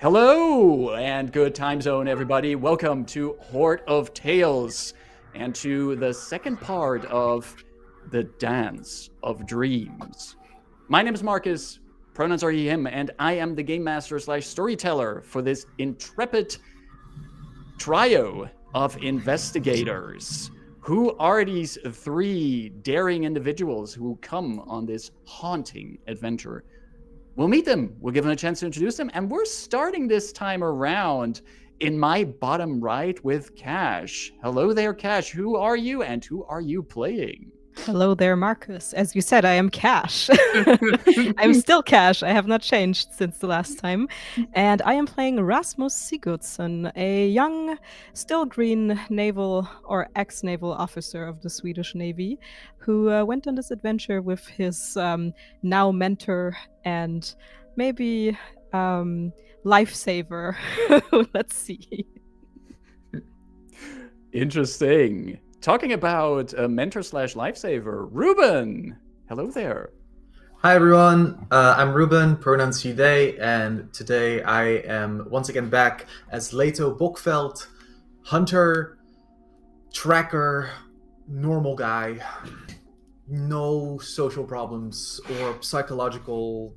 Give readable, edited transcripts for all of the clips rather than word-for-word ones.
Hello and good time zone, everybody. Welcome to Hoard of Tales and to the second part of the Dance of Dreams. My name is Marcus, pronouns are he, him, and I am the game master / storyteller for this intrepid trio of investigators. Who are these three daring individuals who come on this haunting adventure? We'll meet them. We'll give them a chance to introduce them. And we're starting this time around in my bottom right with Cash. Hello there, Cash. Who are you and who are you playing? Hello there, Marcus. As you said, I am Cash. I'm still Cash. I have not changed since the last time. And I am playing Rasmus Sigurdsson, a young, still green naval or ex-naval officer of the Swedish Navy who went on this adventure with his now mentor and maybe lifesaver. Let's see. Interesting. Talking about a mentor / lifesaver, Ruben. Hello there. Hi everyone, I'm Ruben, pronouns he, they, and today I am once again back as Leto Bokveld, hunter, tracker, normal guy, no social problems or psychological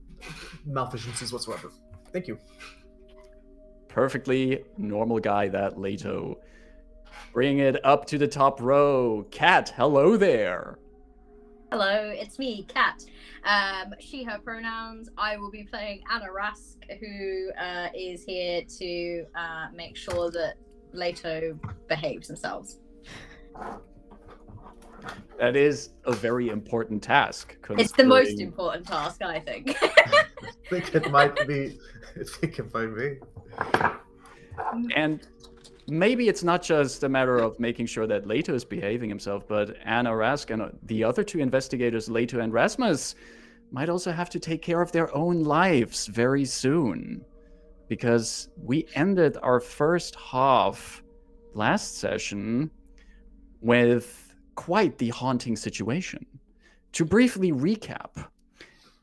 malfeasances whatsoever. Thank you. Perfectly normal guy, that Leto. Bring it up to the top row. Kat, hello there. Hello, it's me, Kat. She, her pronouns. I will be playing Anna Rask, who is here to make sure that Leto behaves themselves. That is a very important task. It's the most important task, I think. I think it might be. And maybe it's not just a matter of making sure that Leto is behaving himself, but Anna Rask and the other two investigators, Leto and Rasmus, might also have to take care of their own lives very soon. Because we ended our first half last session with quite the haunting situation. To briefly recap,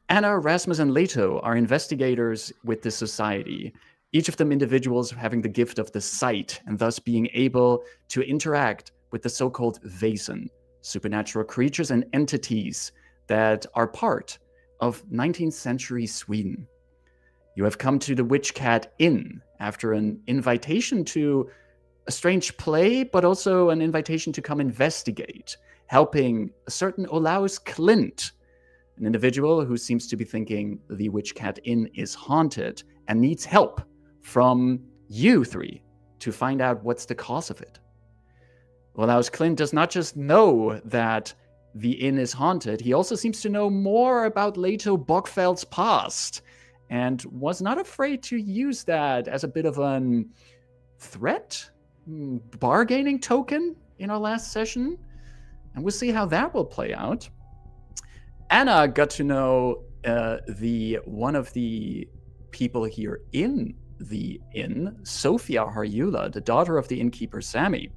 Anna, Rasmus, and Leto are investigators with the society. Each of them individuals having the gift of the sight and thus being able to interact with the so-called Vaesen, supernatural creatures and entities that are part of 19th century Sweden. You have come to the Witch Cat Inn after an invitation to a strange play, but also an invitation to come investigate, helping a certain Olaus Klint, an individual who seems to be thinking the Witch Cat Inn is haunted and needs help from you three to find out what's the cause of it. Olaus Klint does not just know that the inn is haunted, he also seems to know more about Leto Bokveld's past and was not afraid to use that as a bit of a threat, bargaining token in our last session. And we'll see how that will play out. Anna got to know one of the people here in the inn, Sofia Harjula, the daughter of the innkeeper Sami,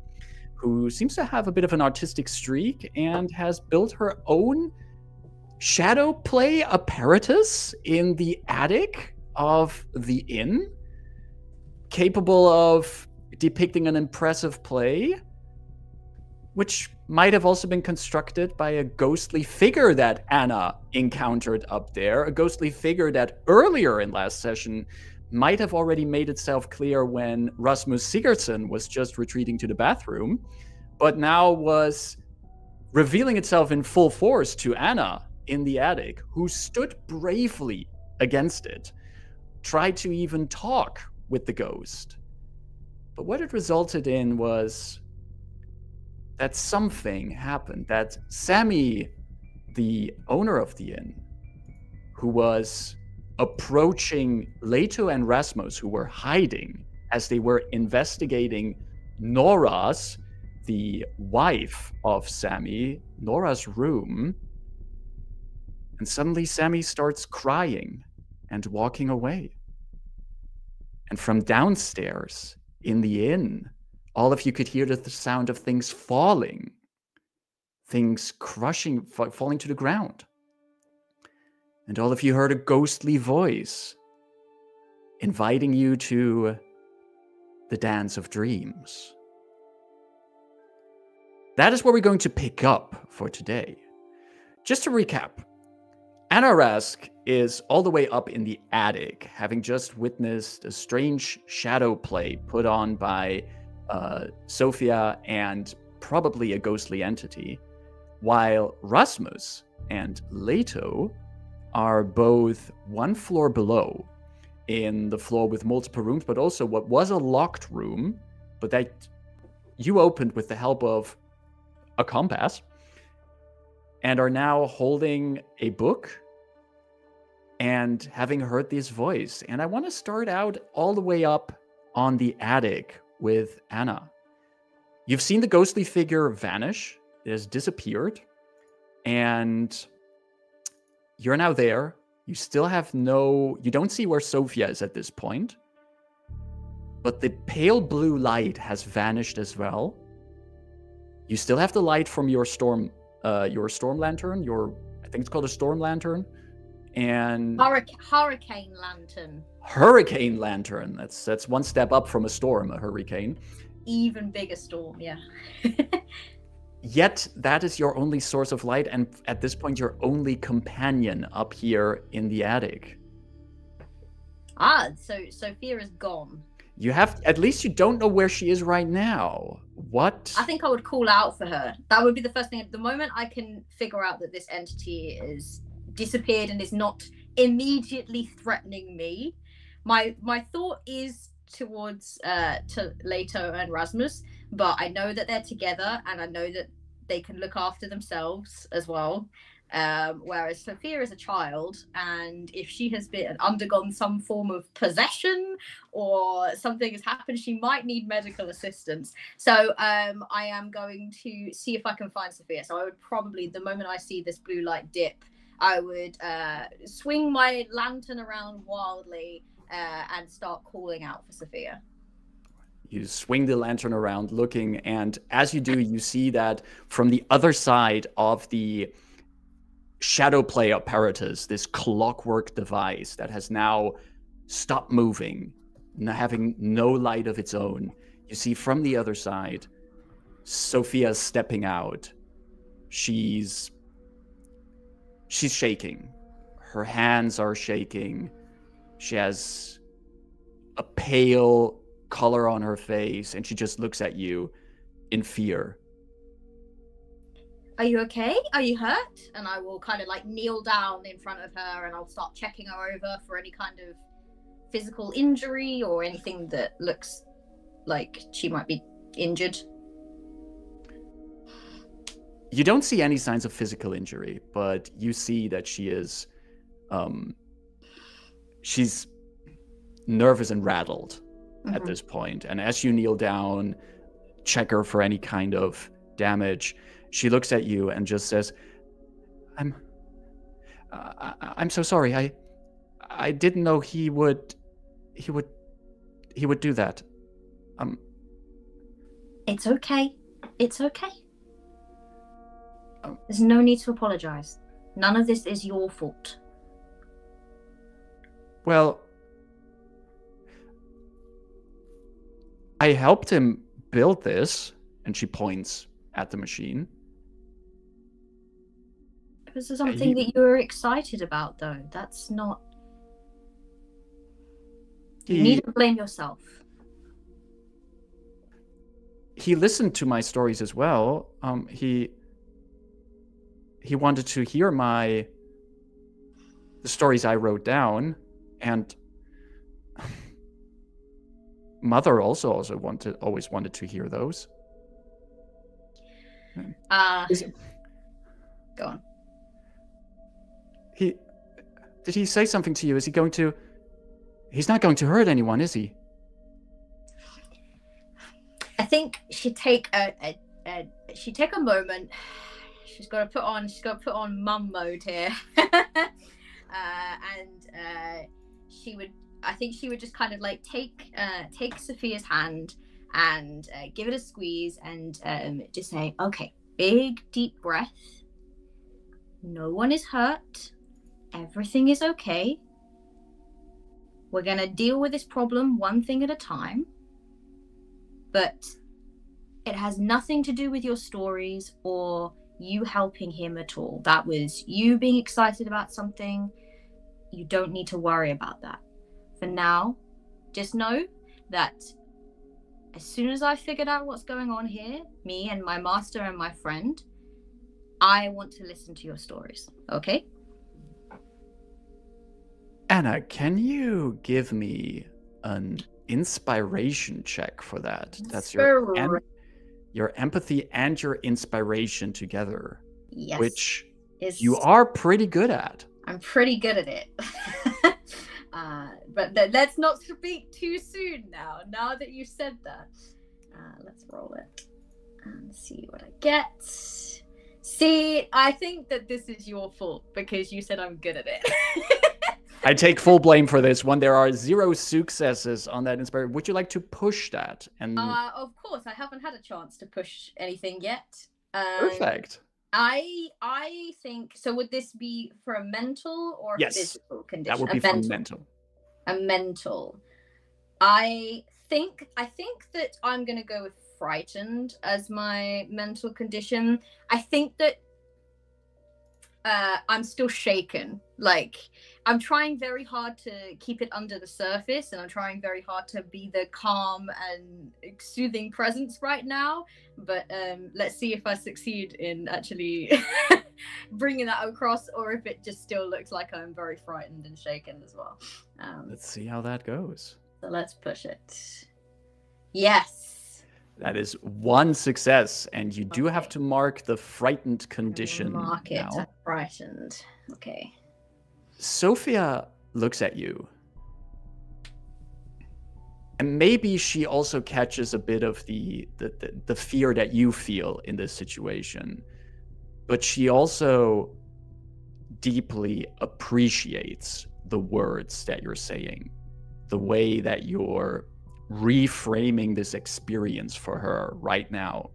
who seems to have a bit of an artistic streak and has built her own shadow play apparatus in the attic of the inn, capable of depicting an impressive play, which might have also been constructed by a ghostly figure that Anna encountered up there, a ghostly figure that earlier in last session might have already made itself clear when Rasmus Sigurdsson was just retreating to the bathroom, but now was revealing itself in full force to Anna in the attic, who stood bravely against it, tried to even talk with the ghost. But what it resulted in was that something happened, that Sami, the owner of the inn, who was approaching Leto and Rasmus, who were hiding as they were investigating Nora's, the wife of Sami, Nora's room. And suddenly Sami starts crying and walking away. And from downstairs in the inn, all of you could hear the sound of things falling, things crushing, falling to the ground. And all of you heard a ghostly voice inviting you to the Dance of Dreams. That is where we're going to pick up for today. Just to recap, Anna Rask is all the way up in the attic, having just witnessed a strange shadow play put on by Sophia and probably a ghostly entity, while Rasmus and Leto are both one floor below, in the floor with multiple rooms, but also what was a locked room, but that you opened with the help of a compass, and are now holding a book and having heard this voice. And I want to start out all the way up on the attic with Anna. You've seen the ghostly figure vanish. It has disappeared. And you're now there. You still have you don't see where Sophia is at this point. But the pale blue light has vanished as well. You still have the light from your storm lantern. I think it's called a storm lantern. And hurricane lantern. Hurricane lantern. That's one step up from a storm, a hurricane. Even bigger storm, yeah. Yet that is your only source of light, and at this point your only companion up here in the attic. So Sophia is gone. At least you don't know where she is right now. What? I think I would call out for her. That would be the first thing. At the moment I can figure out that this entity is disappeared and is not immediately threatening me, my thought is towards to Leto and Rasmus, but I know that they're together and I know that they can look after themselves as well, whereas Sophia is a child, and if she has undergone some form of possession or something has happened, she might need medical assistance. So I am going to see if I can find Sophia. So I would probably, the moment I see this blue light dip, I would swing my lantern around wildly and start calling out for Sophia. You swing the lantern around looking, and as you do, you see that from the other side of the shadow play apparatus, this clockwork device that has now stopped moving, having no light of its own, you see from the other side, Sophia's stepping out. She's shaking. Her hands are shaking. She has a pale color on her face, and she just looks at you in fear. Are you okay? Are you hurt? And I will kind of like kneel down in front of her and I'll start checking her over for any kind of physical injury or anything that looks like she might be injured. You don't see any signs of physical injury, but you see that she is, she's nervous and rattled at this point. And as you kneel down, check her for any kind of damage, she looks at you and just says, I'm so sorry. I didn't know he would do that. It's okay. It's okay. There's no need to apologize. None of this is your fault. Well, I helped him build this, and she points at the machine. This is something that you were excited about, though. That's not... You need to blame yourself. He listened to my stories as well. He wanted to hear the stories I wrote down, and Mother also always wanted to hear those. Go on. Did he say something to you? Is he going to? He's not going to hurt anyone, is he? I think she'd take a moment. She's got to put on mum mode here, and she would just kind of like take Sophia's hand and give it a squeeze and just say, okay, big deep breath. No one is hurt. Everything is okay. We're going to deal with this problem one thing at a time. But it has nothing to do with your stories or you helping him at all. That was you being excited about something. You don't need to worry about that. For now, just know that as soon as I figured out what's going on here, me and my master and my friend, I want to listen to your stories, okay? Anna, can you give me an inspiration check for that? That's your empathy and your inspiration together. Yes. Which you are pretty good at. I'm pretty good at it. But let's not speak too soon now that you said that. Let's roll it and see what I get. See, I think that this is your fault because you said I'm good at it. I take full blame for this one. There are 0 successes on that inspiration. Would you like to push that? And of course, I haven't had a chance to push anything yet. Perfect. I think so. Would this be for a mental or a physical condition? That would be for mental. A mental. I think that I'm gonna go with frightened as my mental condition. I think that I'm still shaken. Like, I'm trying very hard to keep it under the surface, and I'm trying very hard to be the calm and soothing presence right now. But let's see if I succeed in actually bringing that across, or if it just still looks like I'm very frightened and shaken as well. Let's see how that goes. So let's push it. Yes. That is 1 success, and you do have to mark the frightened condition. Mark it now. Frightened. Okay. Sophia looks at you. And maybe she also catches a bit of the fear that you feel in this situation. But she also deeply appreciates the words that you're saying. The way that you're reframing this experience for her right now.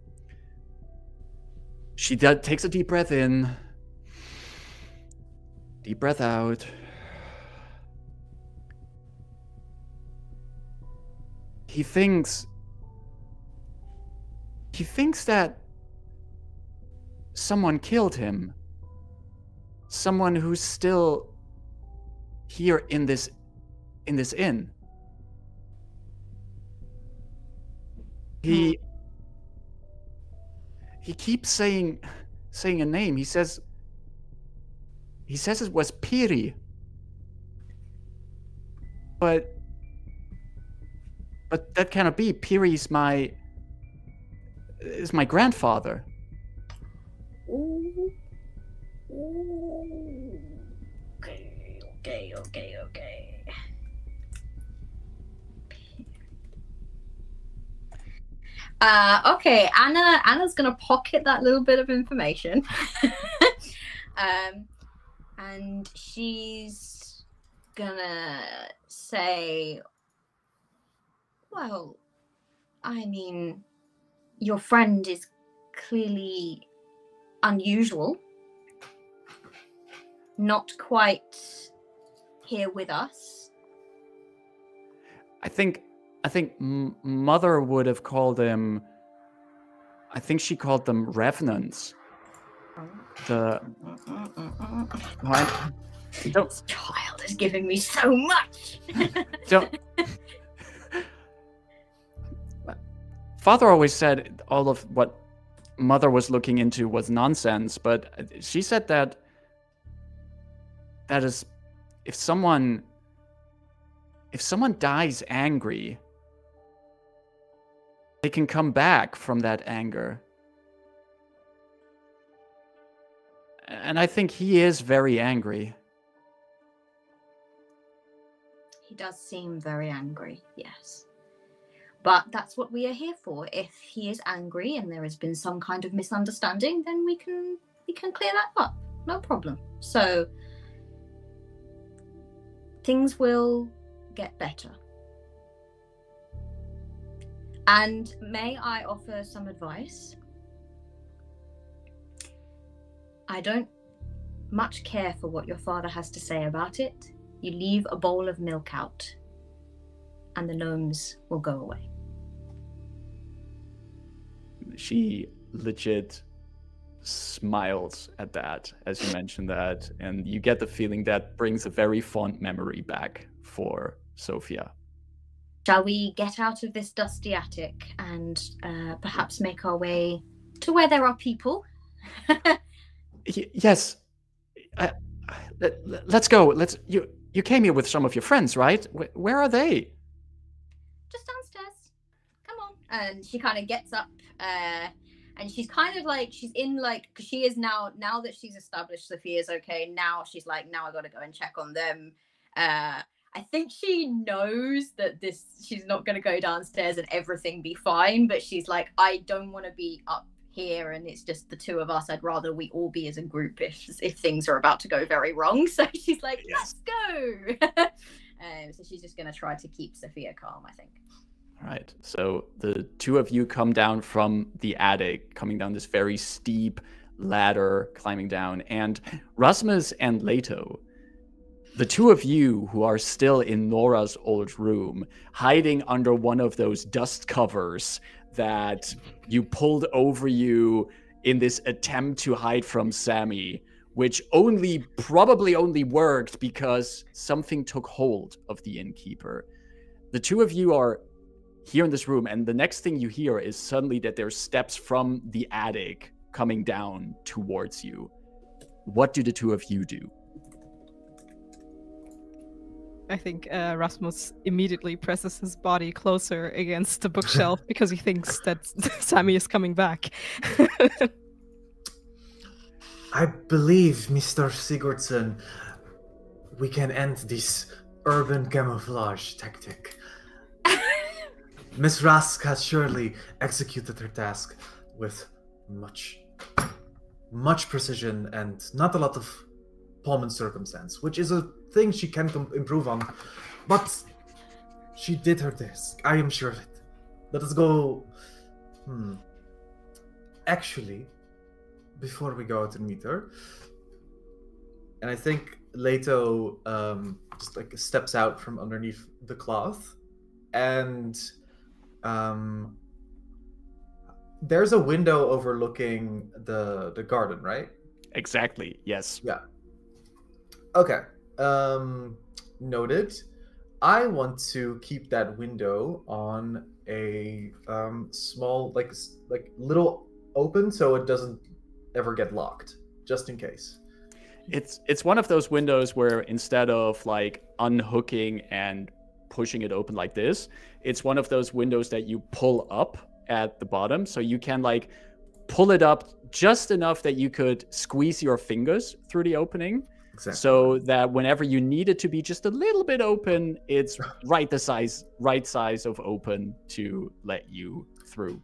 She takes a deep breath in. Deep breath out. He thinks that someone killed him. Someone who's still here in this inn. He keeps saying a name. He says it was Piri. But that cannot be. Piri is my grandfather. Okay. Okay, Anna's gonna pocket that little bit of information. And she's gonna say, well, I mean, your friend is clearly unusual. Not quite here with us. I think Mother would have called them. I think she called them revenants. This child is giving me so much. Father always said all of what Mother was looking into was nonsense, but she said that is if someone dies angry, they can come back from that anger. And I think he is very angry. He does seem very angry, yes. But that's what we are here for. If he is angry and there has been some kind of misunderstanding, then we can clear that up. No problem. So things will get better. And may I offer some advice? I don't much care for what your father has to say about it. You leave a bowl of milk out. and the gnomes will go away. She legit smiles at that as you mention that, and you get the feeling that brings a very fond memory back for Sophia. Shall we get out of this dusty attic and perhaps make our way to where there are people? Yes. Let's go. You came here with some of your friends, right? Where are they? Just downstairs. Come on. And she kind of gets up. And she's kind of like, she's in like, because she is now that she's established Sophia's okay, now she's like, now I got to go and check on them. I think she knows that she's not going to go downstairs and everything be fine, but she's like, I don't want to be up here and it's just the two of us. I'd rather we all be as a group if things are about to go very wrong. So she's like, let's go. So she's just going to try to keep Sophia calm, I think. All right, so the two of you come down from the attic, coming down this very steep ladder, climbing down, and Rasmus and Leto, the two of you who are still in Nora's old room, hiding under one of those dust covers that you pulled over you in this attempt to hide from Sammy, which probably only worked because something took hold of the innkeeper. The two of you are here in this room, and the next thing you hear is suddenly that there's steps from the attic coming down towards you. What do the two of you do? I think Rasmus immediately presses his body closer against the bookshelf because he thinks that Sammy is coming back. I believe, Mr. Sigurdsson, we can end this urban camouflage tactic. Miss Rask has surely executed her task with much precision and not a lot of pomp and circumstance, which is a thing she can improve on. But she did her task. I am sure of it. Let us go. Actually, before we go out and meet her, and I think Leto just like steps out from underneath the cloth, and there's a window overlooking the garden, right? Exactly, yes. Yeah. Okay. Noted. I want to keep that window on a small, like little open, so it doesn't ever get locked, just in case. It's one of those windows where instead of like unhooking and pushing it open like this, it's one of those windows that you pull up at the bottom, so you can like pull it up just enough that you could squeeze your fingers through the opening. Exactly. So that whenever you need it to be just a little bit open, it's right size of open to let you through.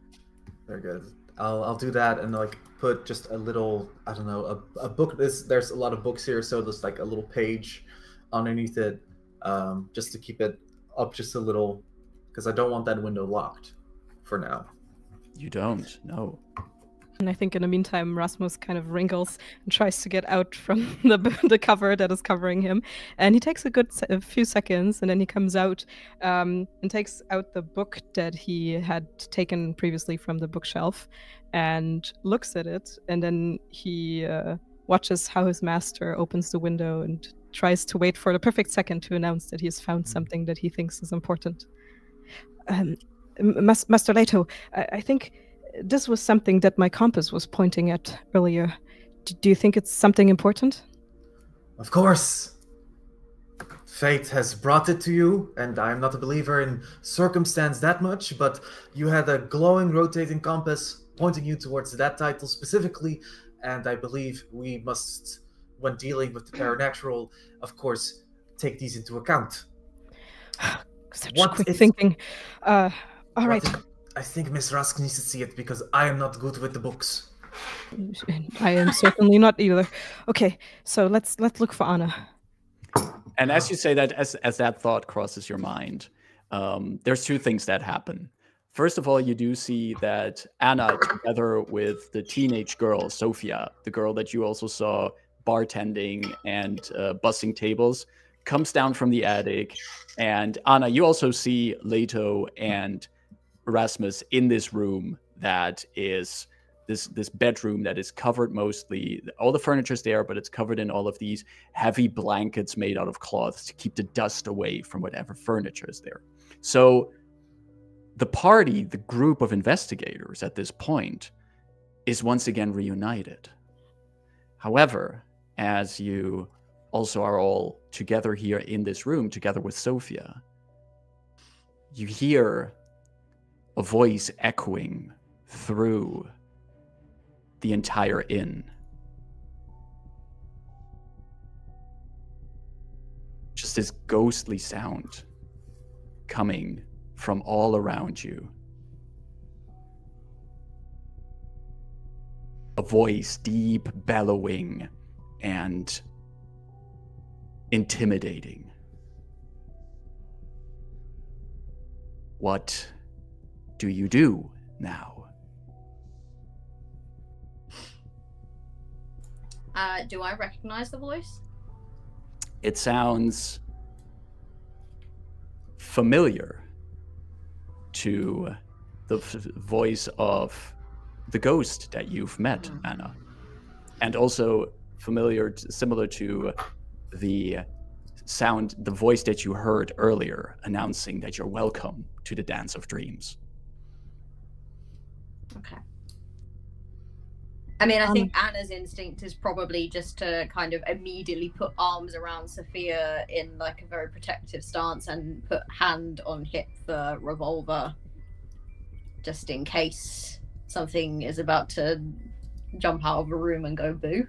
Very good. I'll do that and like put just a little, I don't know, a book. There's a lot of books here, so there's like a little page underneath it, just to keep it up just a little, because I don't want that window locked for now. You don't, no. And I think in the meantime, Rasmus kind of wrinkles and tries to get out from the cover that is covering him. And he takes a few seconds, and then he comes out and takes out the book that he had taken previously from the bookshelf and looks at it. And then he watches how his master opens the window and tries to wait for the perfect second to announce that he has found something that he thinks is important. Master Leto, I think this was something that my compass was pointing at earlier. Do you think it's something important? Of course. Fate has brought it to you, and I'm not a believer in circumstance that much, but you had a glowing rotating compass pointing you towards that title specifically, and I believe we must, when dealing with the paranatural, of course, take these into account. Such quick thinking. All right. I think Miss Rask needs to see it because I am not good with the books. I am certainly not either. Okay, so let's look for Anna. And as you say that, as that thought crosses your mind, there's two things that happen. First of all, you do see that Anna, together with the teenage girl, Sophia, the girl that you also saw bartending and bussing tables, comes down from the attic. And Anna, you also see Leto and Erasmus in this room that is this bedroom that is covered mostly, all the furniture's there, but it's covered in all of these heavy blankets made out of cloths to keep the dust away from whatever furniture is there. So the party, the group of investigators at this point, is once again reunited. However, as you also are all together here in this room, together with Sophia, you hear a voice echoing through the entire inn. Just this ghostly sound coming from all around you. A voice deep, bellowing, and intimidating. What do you do now? Do I recognize the voice? It sounds familiar to the voice of the ghost that you've met, Anna. And also familiar, similar to the sound, the voice that you heard earlier announcing that you're welcome to the Dance of Dreams. Okay. I mean, I think Anna's instinct is probably just to kind of immediately put arms around Sophia in like a very protective stance and put hand on hip for revolver, just in case something is about to jump out of a room and go boo.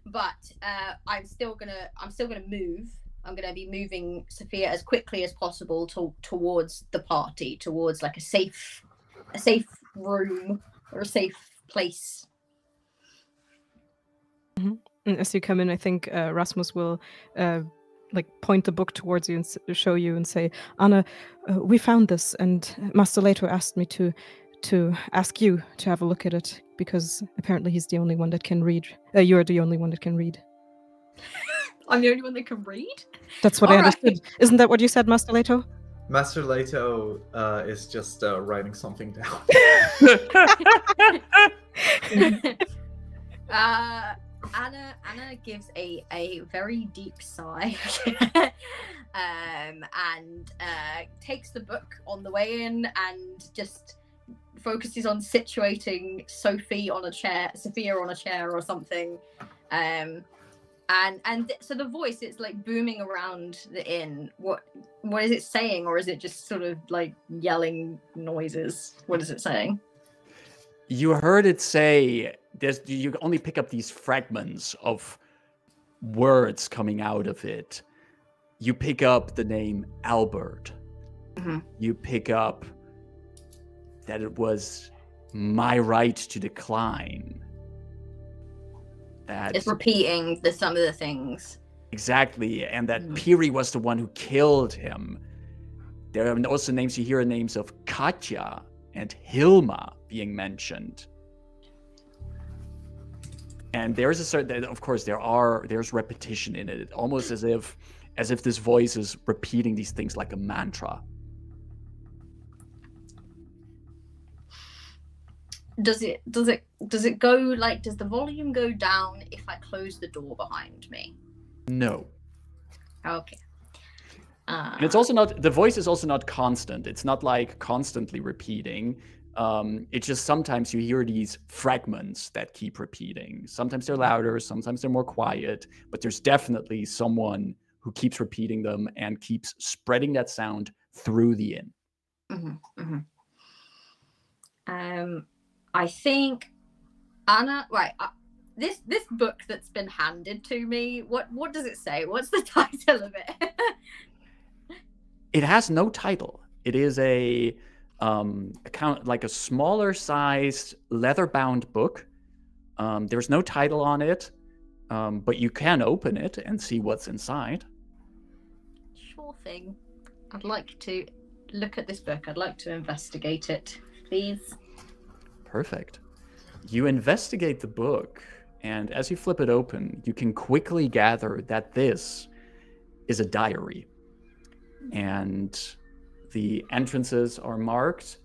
But I'm still gonna move. I'm gonna be moving Sophia as quickly as possible towards the party, towards like a safe room or a safe place. Mm-hmm. And as you come in, I think Rasmus will like point the book towards you and show you and say, Anna, we found this, and Master Leto asked me to ask you to have a look at it, because apparently he's the only one that can read. You're the only one that can read. I'm the only one that can read? That's what I understood. Isn't that what you said, Master Leto? Master Leto is just writing something down. Anna gives a very deep sigh and takes the book on the way in and just focuses on situating Sophia on a chair or something. And so the voice, it's like booming around the inn. What is it saying, or is it just sort of like yelling noises? What is it saying? You heard it say, you only pick up these fragments of words coming out of it. You pick up the name Albert. Mm-hmm. You pick up that it was my right to decline. That it's repeating some of the things. Exactly, and that Piri was the one who killed him. There are also names, you hear names of Katja and Hilma being mentioned. And there's a certain, of course, there's repetition in it, almost as if this voice is repeating these things like a mantra. Does it go like, does the volume go down if I close the door behind me? No. Okay. And it's also not, the voice is also not constant. It's not like constantly repeating. It's just sometimes you hear these fragments that keep repeating. Sometimes they're louder, sometimes they're more quiet, but there's definitely someone who keeps repeating them and keeps spreading that sound through the inn. Mm-hmm, mm-hmm. I think Anna, right, this book that's been handed to me, what does it say? What's the title of it? It has no title. It is a like a smaller sized leather-bound book. There's no title on it, but you can open it and see what's inside. Sure thing. I'd like to look at this book. I'd like to investigate it, please. Perfect. You investigate the book, And as you flip it open, you can quickly gather that this is a diary. And the entrances are marked.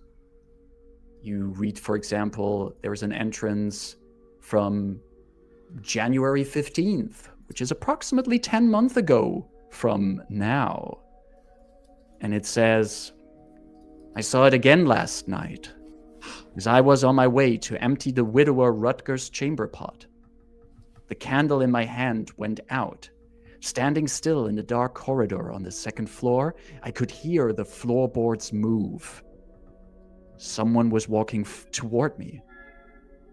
You read, for example, there's an entrance from January 15th, which is approximately 10 months ago from now. And it says, I saw it again last night, as I was on my way to empty the widower Rutger's chamber pot. The candle in my hand went out. Standing still in the dark corridor on the second floor, I could hear the floorboards move. Someone was walking toward me.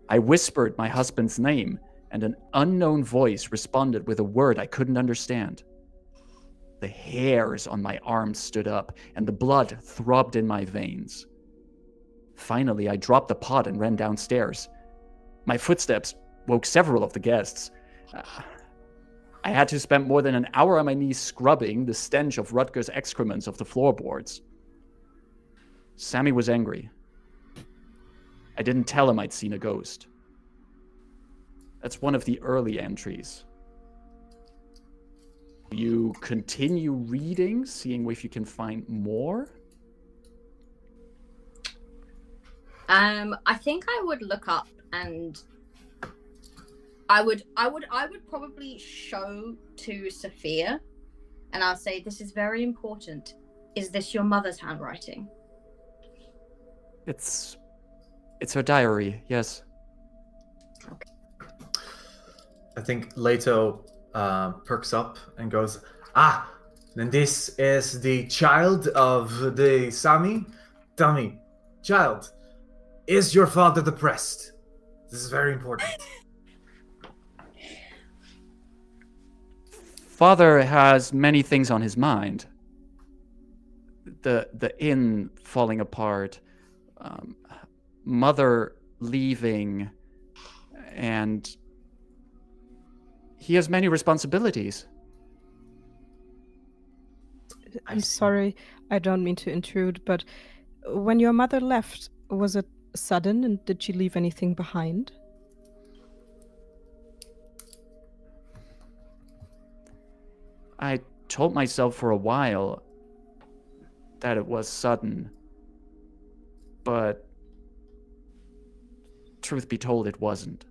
I whispered my husband's name, and an unknown voice responded with a word I couldn't understand. The hairs on my arms stood up, and the blood throbbed in my veins. Finally, I dropped the pot and ran downstairs. My footsteps woke several of the guests. I had to spend more than an hour on my knees scrubbing the stench of Rutger's excrements off the floorboards. Sammy was angry. I didn't tell him I'd seen a ghost. That's one of the early entries. You continue reading, seeing if you can find more. I think I would look up and I would probably show to Sophia, and I'll say, this is very important. Is this your mother's handwriting? It's her diary, yes. Okay. I think Leto perks up and goes, ah, then this is the child of the Sami? Tell me, child, is your father depressed? This is very important. Father has many things on his mind. The inn falling apart, mother leaving, and he has many responsibilities. I'm sorry, I don't mean to intrude, but when your mother left, was it sudden, and did she leave anything behind? I told myself for a while that it was sudden, but truth be told, it wasn't.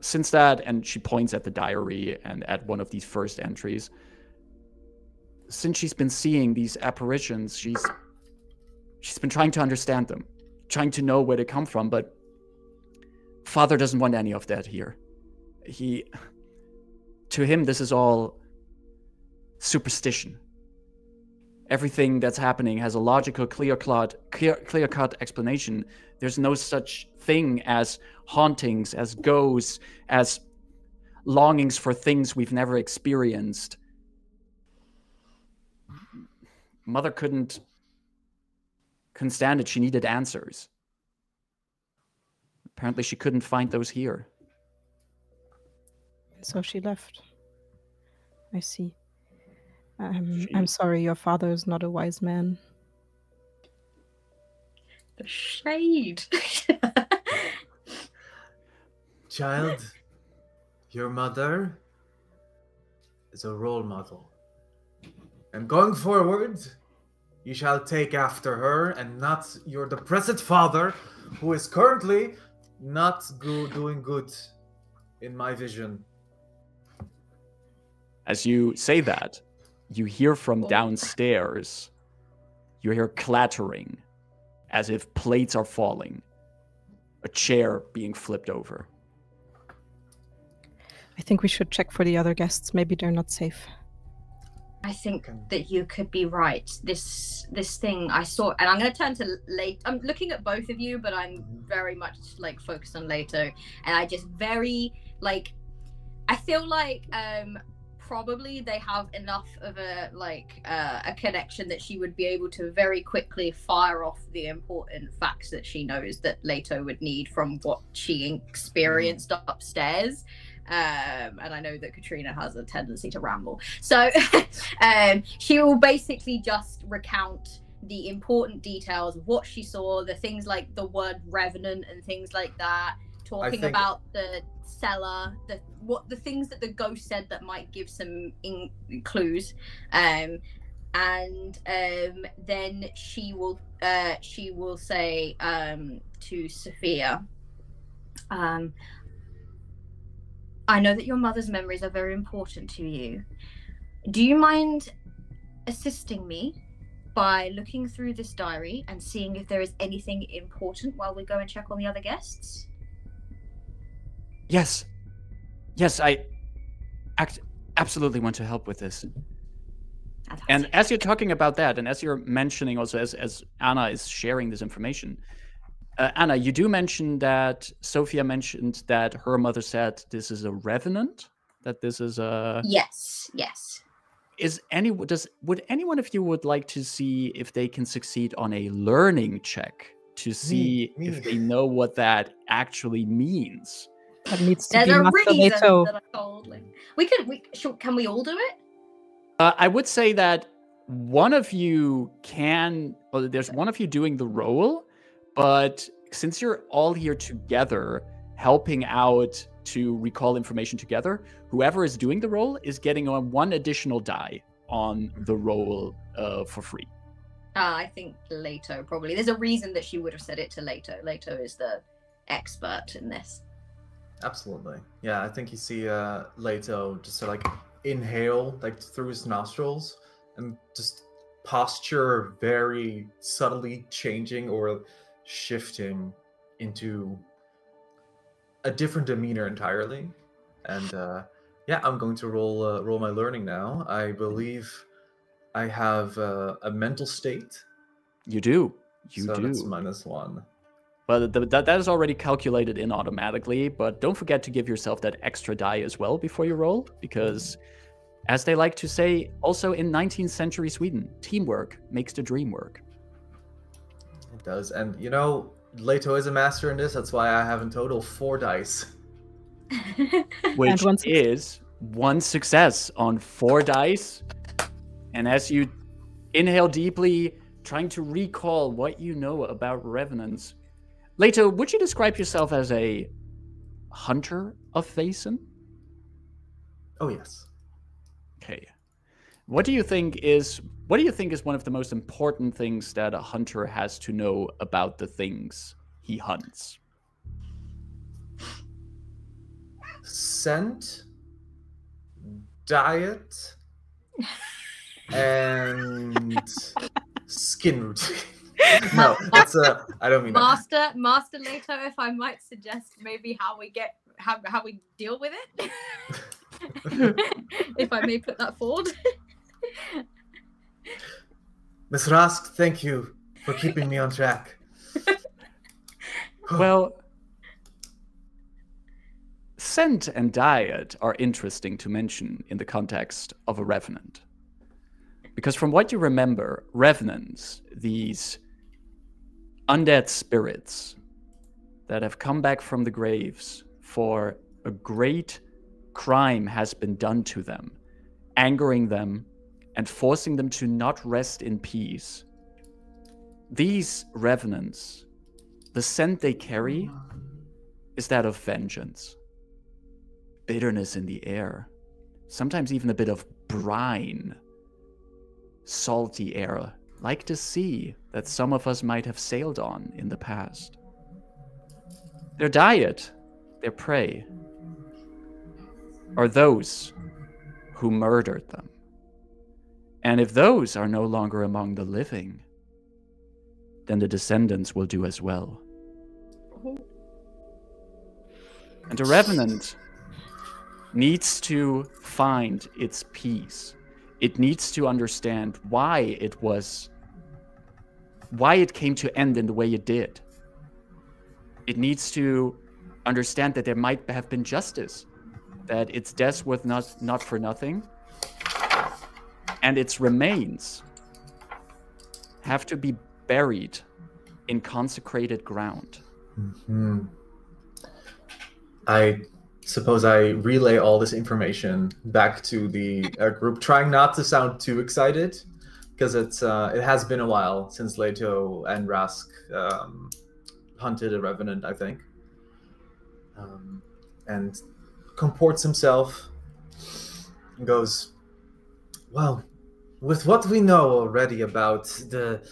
Since that, and she points at the diary and at one of these first entries, since she's been seeing these apparitions, she's been trying to understand them, trying to know where they come from, but Father doesn't want any of that here. To him, this is all superstition. Everything that's happening has a logical, clear-cut explanation. There's no such thing as hauntings, as ghosts, as longings for things we've never experienced. Mother couldn't stand it. She needed answers. Apparently she couldn't find those here. So she left. I see. I'm sorry, your father is not a wise man. The shade. Child, your mother is a role model. And going forward, you shall take after her and not your depressed father, who is currently not doing good in my vision. As you say that, you hear from downstairs, you hear clattering, as if plates are falling, a chair being flipped over. I think we should check for the other guests. Maybe they're not safe. I think that you could be right. This thing I saw, and I'm going to turn to Leto. I'm looking at both of you, but I'm very much like focused on Leto, and I just very like. I feel like probably they have enough of a connection that she would be able to very quickly fire off the important facts that she knows that Leto would need from what she experienced upstairs. And I know that Katrina has a tendency to ramble. So she will basically just recount the important details of what she saw, the things like the word revenant and things like that, talking think- about the cellar, the things that the ghost said that might give some clues, and then she will say to Sophia, I know that your mother's memories are very important to you. Do you mind assisting me by looking through this diary and seeing if there is anything important while we go and check on the other guests? Yes. Yes, I absolutely want to help with this. Fantastic. And as you're talking about that, and as you're mentioning also, as Anna is sharing this information, Anna, you do mention that Sophia mentioned that her mother said this is a revenant, that this is a... Yes. Would anyone of you would like to see if they can succeed on a learning check to see Me. if they know what that actually means? That needs to There's be a Master reason Leto. that I told. Like, can we all do it? I would say that one of you can, well, there's one of you doing the role, but since you're all here together, helping out to recall information together, whoever is doing the role is getting on one additional die on the roll for free. I think Leto probably. There's a reason that she would have said it to Leto. Leto is the expert in this. Absolutely. Yeah, I think you see Leto just sort of like inhale like through his nostrils and just posture very subtly changing or shifting into a different demeanor entirely. And yeah, I'm going to roll my learning now. I believe I have a mental state. You do. You so do. that's -1. But that is already calculated in automatically, but don't forget to give yourself that extra die as well before you roll, because as they like to say, also in 19th century Sweden, teamwork makes the dream work. It does. And you know, Leto is a master in this, that's why I have in total 4 dice. Which one is 1 success on 4 dice. And as you inhale deeply, trying to recall what you know about revenants, Leto, would you describe yourself as a hunter of Vaesen? Oh yes. Okay. What do you think is one of the most important things that a hunter has to know about the things he hunts? Scent, diet, and skin routine. No, that's I don't mean that. Master Leto, if I might suggest maybe how we deal with it. If I may put that forward. Miss Rask, thank you for keeping me on track. Well, scent and diet are interesting to mention in the context of a revenant. Because from what you remember, revenants, these undead spirits that have come back from the graves for a great crime has been done to them, angering them and forcing them to not rest in peace. These revenants, the scent they carry is that of vengeance. Bitterness in the air. Sometimes even a bit of brine. Salty air, like the sea that some of us might have sailed on in the past. Their diet, their prey, are those who murdered them. And if those are no longer among the living, then the descendants will do as well. And the revenant needs to find its peace. It needs to understand why it came to end in the way it did. It needs to understand that there might have been justice, that its death was not for nothing, and its remains have to be buried in consecrated ground. Mm-hmm. I suppose I relay all this information back to the group, trying not to sound too excited, because it has been a while since Leto and Rask hunted a revenant, I think. and comports himself and goes, well, with what we know already about the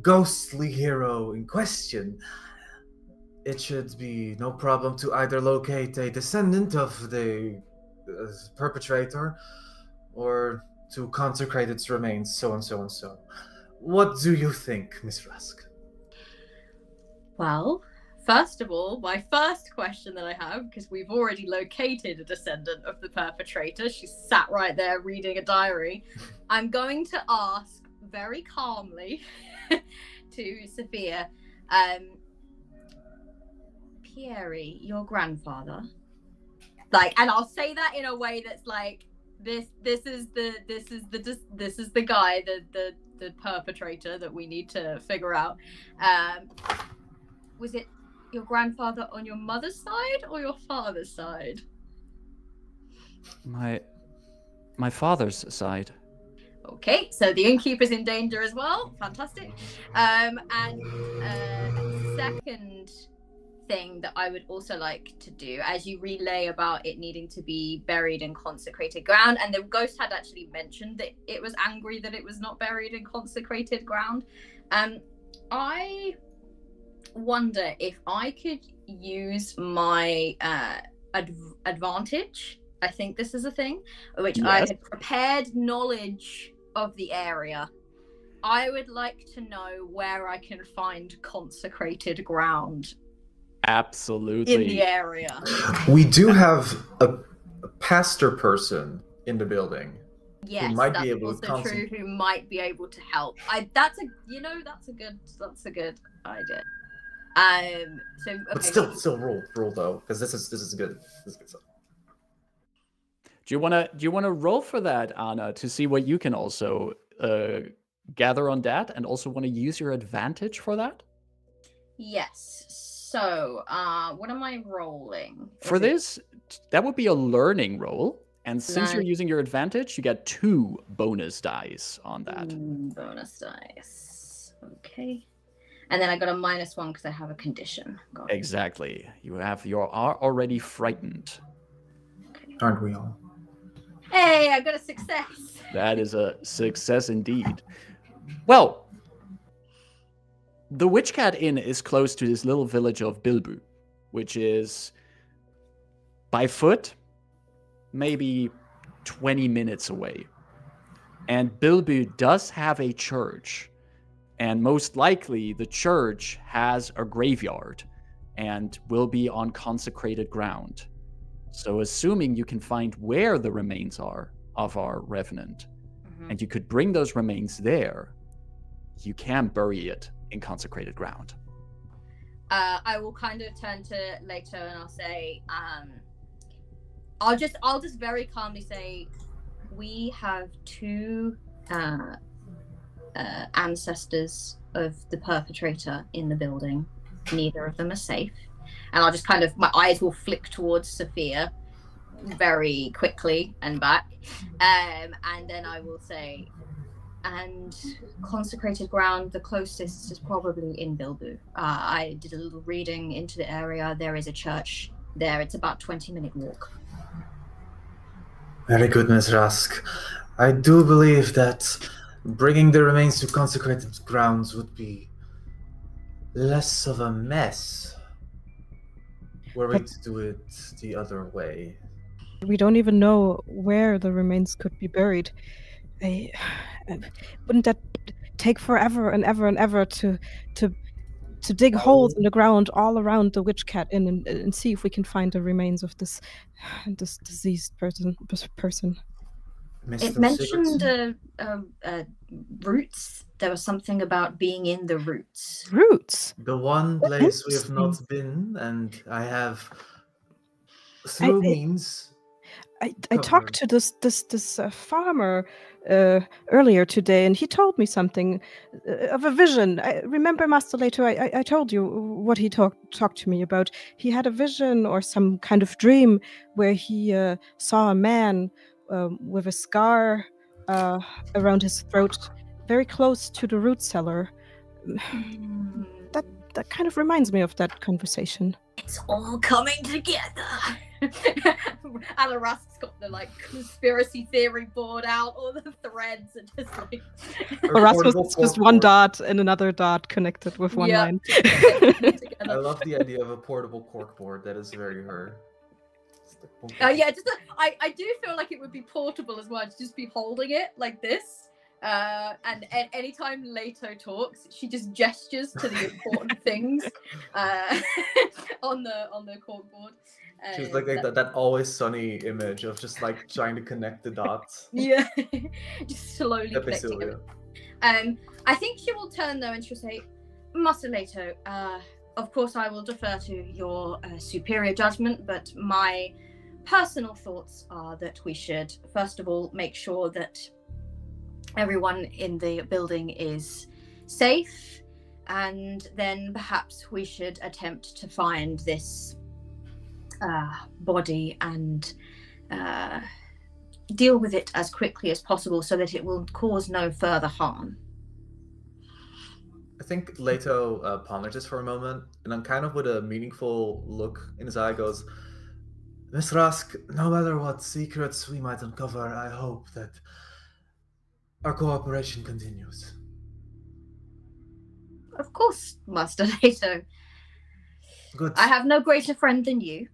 ghostly hero in question, it should be no problem to either locate a descendant of the perpetrator or to consecrate its remains, so and so and so. What do you think, Miss Rusk? Well, first of all, my first question that I have, because we've already located a descendant of the perpetrator, she sat right there reading a diary, I'm going to ask very calmly to Sophia, Pierre, your grandfather, like, and I'll say that in a way that's like, this is the guy, the perpetrator that we need to figure out. Was it your grandfather on your mother's side or your father's side? My father's side. Okay, so the innkeeper's in danger as well. Fantastic. And second thing that I would also like to do, as you relay about it needing to be buried in consecrated ground, and the ghost had actually mentioned that it was angry that it was not buried in consecrated ground. I wonder if I could use my advantage. I think this is a thing, which yes. I had prepared knowledge of the area. I would like to know where I can find consecrated ground. Absolutely. In the area. We do have a pastor person in the building. Yes, who might that's be able also to true. Who might be able to help? That's a good idea. Okay. But still roll though, because this is good. This is good stuff. Do you wanna roll for that, Anna, to see what you can also gather on that, and also want to use your advantage for that? Yes. So, what am I rolling? For this, that would be a learning roll. And since you're using your advantage, you get 2 bonus dice on that. Bonus dice. Okay. And then I got a -1 because I have a condition. Exactly. You are already frightened. Okay. Aren't we all? Hey, I got a success. That is a success indeed. Well, the Witch Cat Inn is close to this little village of Bilbu, which is by foot maybe 20 minutes away. And Bilbu does have a church, and most likely the church has a graveyard and will be on consecrated ground. So assuming you can find where the remains are of our revenant, and you could bring those remains there, you can bury it in consecrated ground. I will kind of turn to Leto and I'll say, I'll just very calmly say, we have 2 ancestors of the perpetrator in the building. Neither of them are safe. And I'll just my eyes will flick towards Sophia very quickly and back. And then I will say, and consecrated ground, the closest is probably in Bilbu. I did a little reading into the area. There is a church there. It's about 20-minute walk. Very good, Miss Rusk. I do believe that bringing the remains to consecrated grounds would be less of a mess were we to do it the other way. We don't even know where the remains could be buried. Wouldn't that take forever and ever and ever to dig holes in the ground all around the Witch Cat Inn and see if we can find the remains of this deceased person? It mentioned roots. There was something about being in the roots. Roots? The one place we have not been, and I have through means. I talked to this farmer earlier today, and he told me something of a vision. I remember, Master Leto, I told you what he talked to me about. He had a vision or some kind of dream where he saw a man with a scar around his throat, very close to the root cellar. that kind of reminds me of that conversation. It's all coming together. Alarask's got the like conspiracy theory board out. All the threads are just like. Erasmus is just one dot and another dot connected with one line. I love the idea of a portable corkboard. That is very her. Yeah, I do feel like it would be portable as well. To just be holding it like this. And anytime Leto talks, she just gestures to the important things on the corkboard. She's like that Always Sunny image of just like trying to connect the dots. Yeah, just slowly connecting them. I think she will turn though and she'll say, Master Leto, of course I will defer to your superior judgment, but my personal thoughts are that we should first of all make sure that everyone in the building is safe, and then perhaps we should attempt to find this body and deal with it as quickly as possible so that it will cause no further harm. I think Leto ponders this for a moment, and then kind of with a meaningful look in his eye goes, Miss Rask, no matter what secrets we might uncover, I hope that our cooperation continues. Of course, Master Leto. Good. I have no greater friend than you.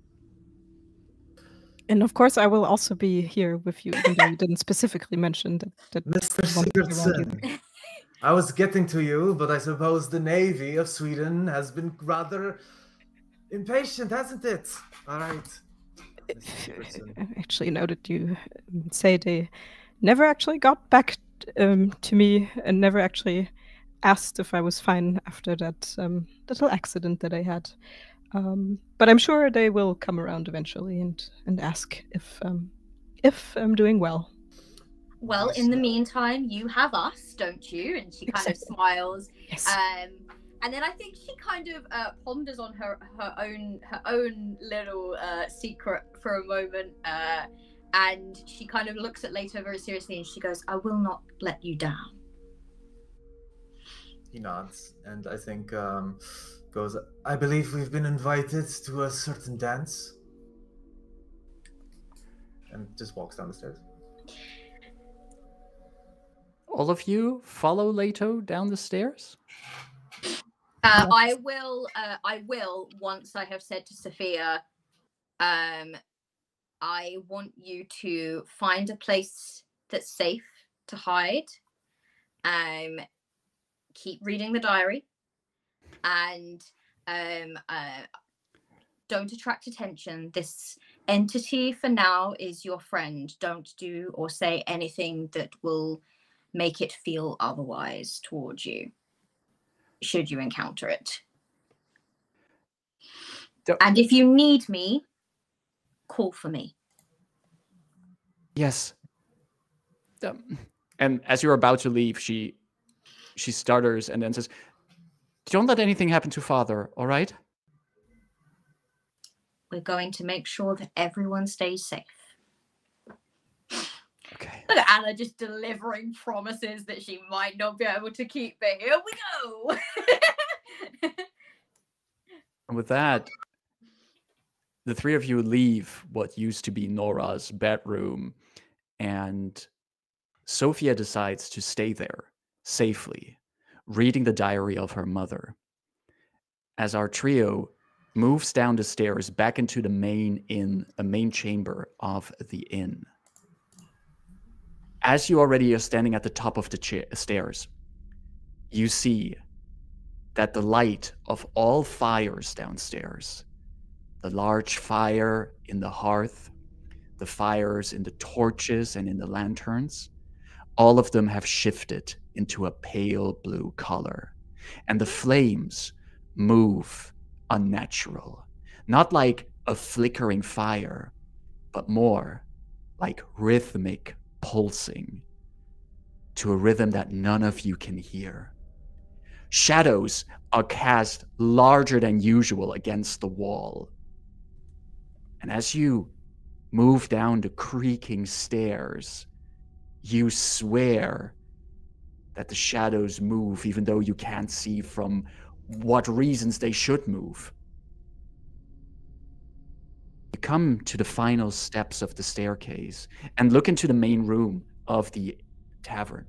And of course, I will also be here with you, even though you didn't specifically mention that Mr. Sigurdsson, I was getting to you, but I suppose the Navy of Sweden has been rather impatient, hasn't it? All right. Actually, now that you say they never actually got back to me and never actually asked if I was fine after that little accident that I had. But I'm sure they will come around eventually and ask if I'm doing well. Well, in the meantime, you have us, don't you? And she kind of smiles. Yes. And then I think she kind of ponders on her own little secret for a moment. And she kind of looks at Leto very seriously and she goes, I will not let you down. He nods, and I think goes, I believe we've been invited to a certain dance. And just walks down the stairs. All of you follow Leto down the stairs? I will once I have said to Sophia, I want you to find a place that's safe to hide. Keep reading the diary, and don't attract attention. This entity for now is your friend. Don't do or say anything that will make it feel otherwise towards you, should you encounter it. And if you need me, call for me. Yes. And as you're about to leave, she stutters and then says, don't let anything happen to Father, all right? We're going to make sure that everyone stays safe. Okay. Look at Anna just delivering promises that she might not be able to keep, but here we go. And with that, the three of you leave what used to be Nora's bedroom, and Sophia decides to stay there safely, reading the diary of her mother. As our trio moves down the stairs back into the main chamber of the inn. As you already are standing at the top of the stairs, you see that the light of all fires downstairs, the large fire in the hearth, the fires in the torches and in the lanterns, all of them have shifted into a pale blue color. And the flames move unnatural, not like a flickering fire, but more like rhythmic pulsing to a rhythm that none of you can hear. Shadows are cast larger than usual against the wall. And as you move down the creaking stairs, you swear that the shadows move even though you can't see from what reasons they should move. You come to the final steps of the staircase and look into the main room of the tavern.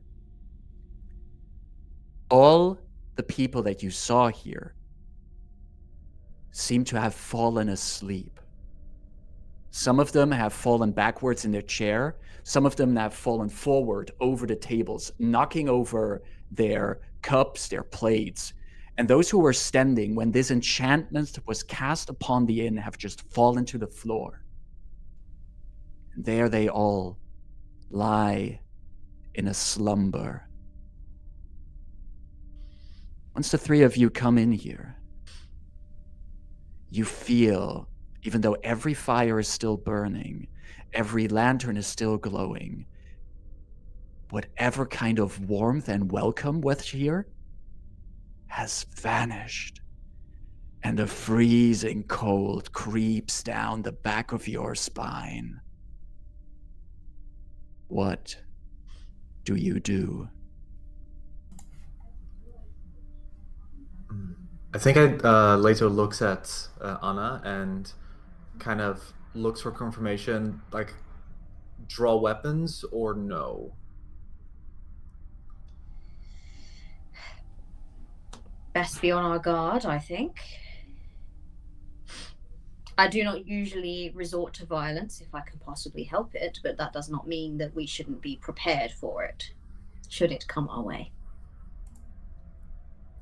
All the people that you saw here seem to have fallen asleep. Some of them have fallen backwards in their chair. Some of them have fallen forward over the tables, knocking over their cups, their plates. And those who were standing when this enchantment was cast upon the inn have just fallen to the floor. And there they all lie in a slumber. Once the three of you come in here, you feel, even though every fire is still burning, every lantern is still glowing, whatever kind of warmth and welcome was here has vanished, and a freezing cold creeps down the back of your spine. What do you do? I think Leto looks at Anna and kind of looks for confirmation, like draw weapons or no. Best be on our guard, I think. I do not usually resort to violence if I can possibly help it, but that does not mean that we shouldn't be prepared for it, should it come our way.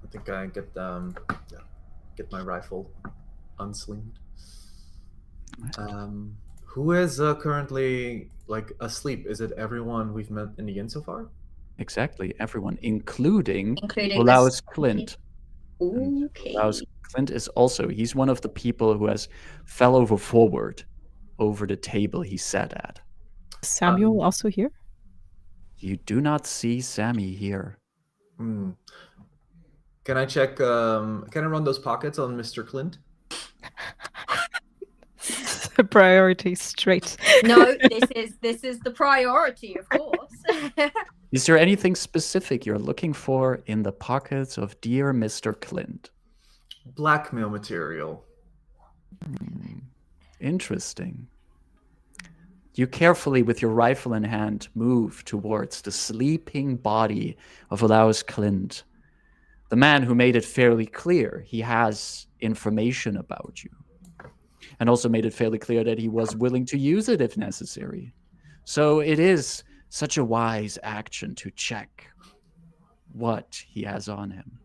I think I get my rifle unslinged. Who is currently like asleep? Is it everyone we've met in the inn so far? Exactly, everyone, including Olaus Klint. Okay. Olaus Klint is also, he's one of the people who has fell over forward over the table he sat at. Samuel also here? You do not see Sammy here. Can I check, can I run those pockets on Mr. Klint? Priority straight. No, this is the priority, of course. Is there anything specific you're looking for in the pockets of dear Mr. Klint? Blackmail material. Interesting. You carefully, with your rifle in hand, move towards the sleeping body of Olaus Klint, the man who made it fairly clear he has information about you, and also made it fairly clear that he was willing to use it if necessary. So it is such a wise action to check what he has on him.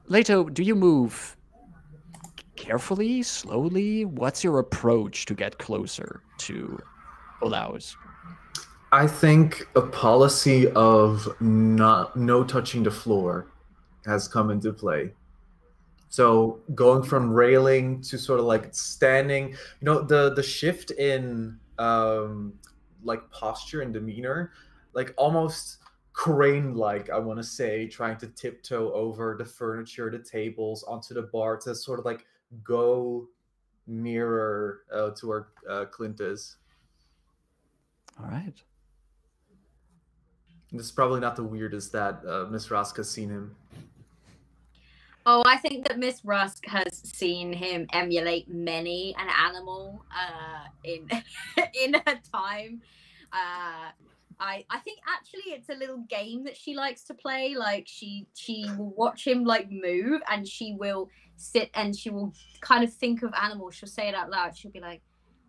Leto, do you move carefully, slowly? What's your approach to get closer to Olaus? I think a policy of no touching the floor has come into play. So going from railing to sort of like standing, you know, the shift in like posture and demeanor, like almost crane-like, I want to say, trying to tiptoe over the furniture, the tables, onto the bar to sort of like go nearer to where Klint is. All right. This is probably not the weirdest that Miss Rask has seen him. Oh, I think that Miss Rusk has seen him emulate many an animal in in her time. I think actually it's a little game that she likes to play. Like she will watch him like move, and she will sit and she will kind of think of animals. She'll say it out loud. She'll be like,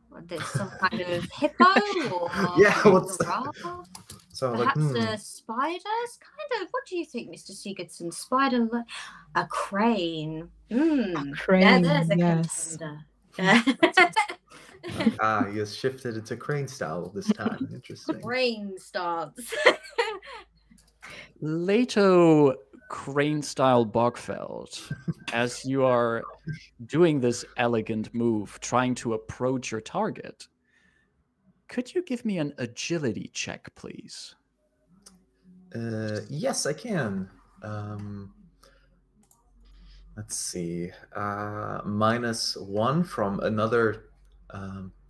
"What, there's some kind of hippo or yeah, what's giraffe? So Perhaps like, spiders? Kind of. What do you think, Mr. Sigurdsson? Spider, a crane. A crane. There's a yes. contender. he has shifted it to crane style this time. Interesting. Crane stance. Leto crane-style Bogfeld, as you are doing this elegant move, trying to approach your target, could you give me an agility check, please? Yes, I can. Let's see. -1 from another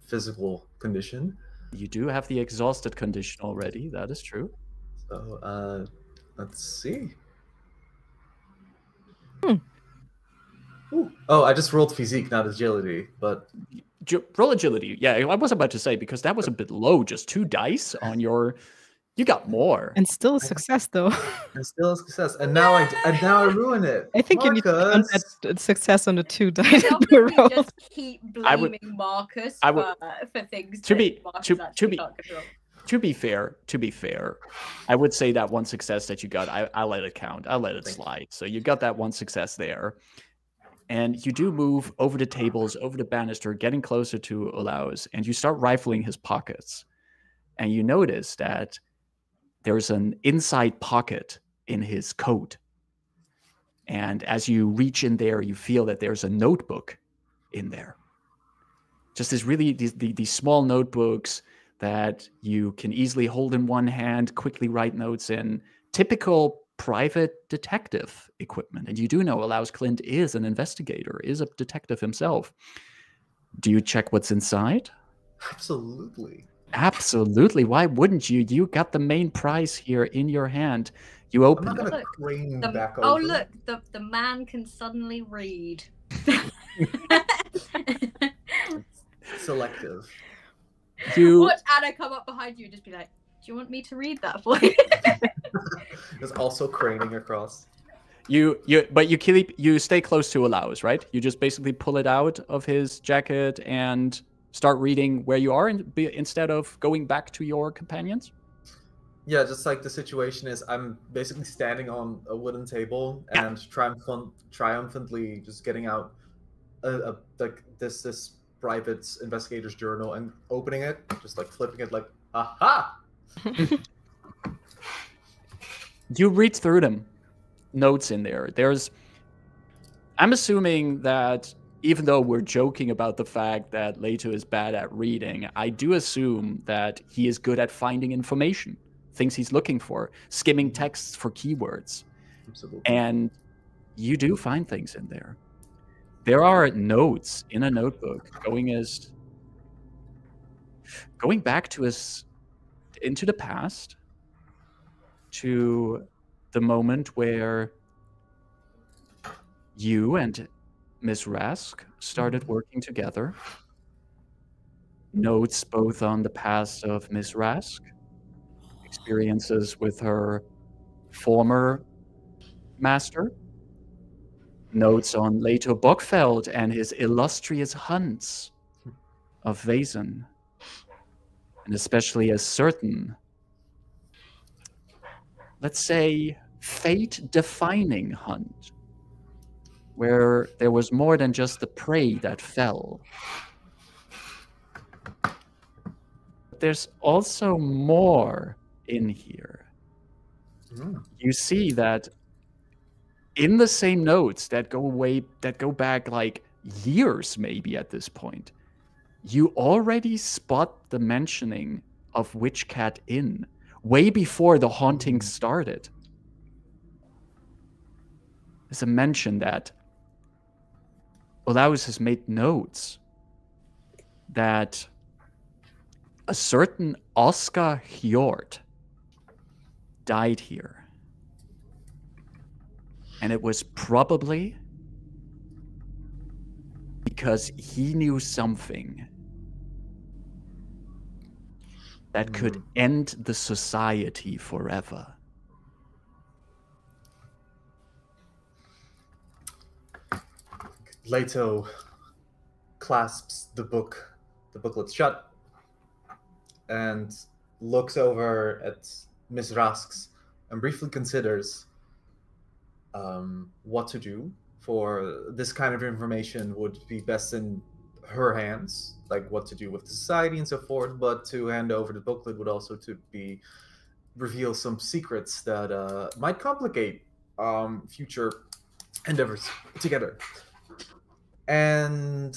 physical condition. You do have the exhausted condition already. That is true. So Let's see. Hmm. Ooh. Oh, I just rolled physique, not agility, but Roll agility. Yeah, I was about to say, because that was a bit low. Just 2 dice on your... You got more. And still a success, though. it's still a success. And now I ruin it. I think Marcus. you need to count that success on the 2 dice How that can were we rolled. just keep blaming Marcus for things to that be Marcus actually can't control? to be fair, I would say that 1 success that you got, I let it count. I let it slide. So you got that 1 success there. And you do move over the tables, over the banister, getting closer to Olaus, and you start rifling his pockets. And you notice that there's an inside pocket in his coat. And as you reach in there, you feel that there's a notebook in there. Just these small notebooks that you can easily hold in one hand, quickly write notes in. Typical private detective equipment. And you do know Olaus Klint is an investigator, is a detective himself. Do you check what's inside? Absolutely. Absolutely. Why wouldn't you? You got the main prize here in your hand. You open I'm not it. gonna crane back Oh, over. look, the man can suddenly read. Selective. Watch Anna come up behind you and just be like, do you want me to read that for you? There's also craning across. You stay close to Olaus, right? You just basically pull it out of his jacket and start reading where you are, instead of going back to your companions. Yeah, just like the situation is, I'm basically standing on a wooden table and triumphantly just getting out like this private investigator's journal and opening it, just like flipping it, like, aha! You read through them. Notes in there. I'm assuming that even though we're joking about the fact that Leto is bad at reading, I do assume that he is good at finding information, things he's looking for, skimming texts for keywords. Absolutely. And you do find things in there. There are notes in a notebook going back to into the past, to the moment where you and Miss Rask started working together. Notes both on the past of Miss Rask, experiences with her former master, notes on Leto Bockfeld and his illustrious hunts of Vaesen, and especially a certain, let's say, fate-defining hunt, where there was more than just the prey that fell. There's also more in here. You see that in the same notes that go back like years maybe at this point, you already spot the mentioning of Witch Cat Inn way before the haunting started. There's a mention that Olaus has made notes that a certain Oscar Hjort died here. And it was probably because he knew something that could end the society forever. Leto clasps the booklet shut, and looks over at Miss Rask's and briefly considers what to do. For this kind of information would be best in her hands, like what to do with the society and so forth, but to hand over the booklet would also reveal some secrets that might complicate future endeavors together. And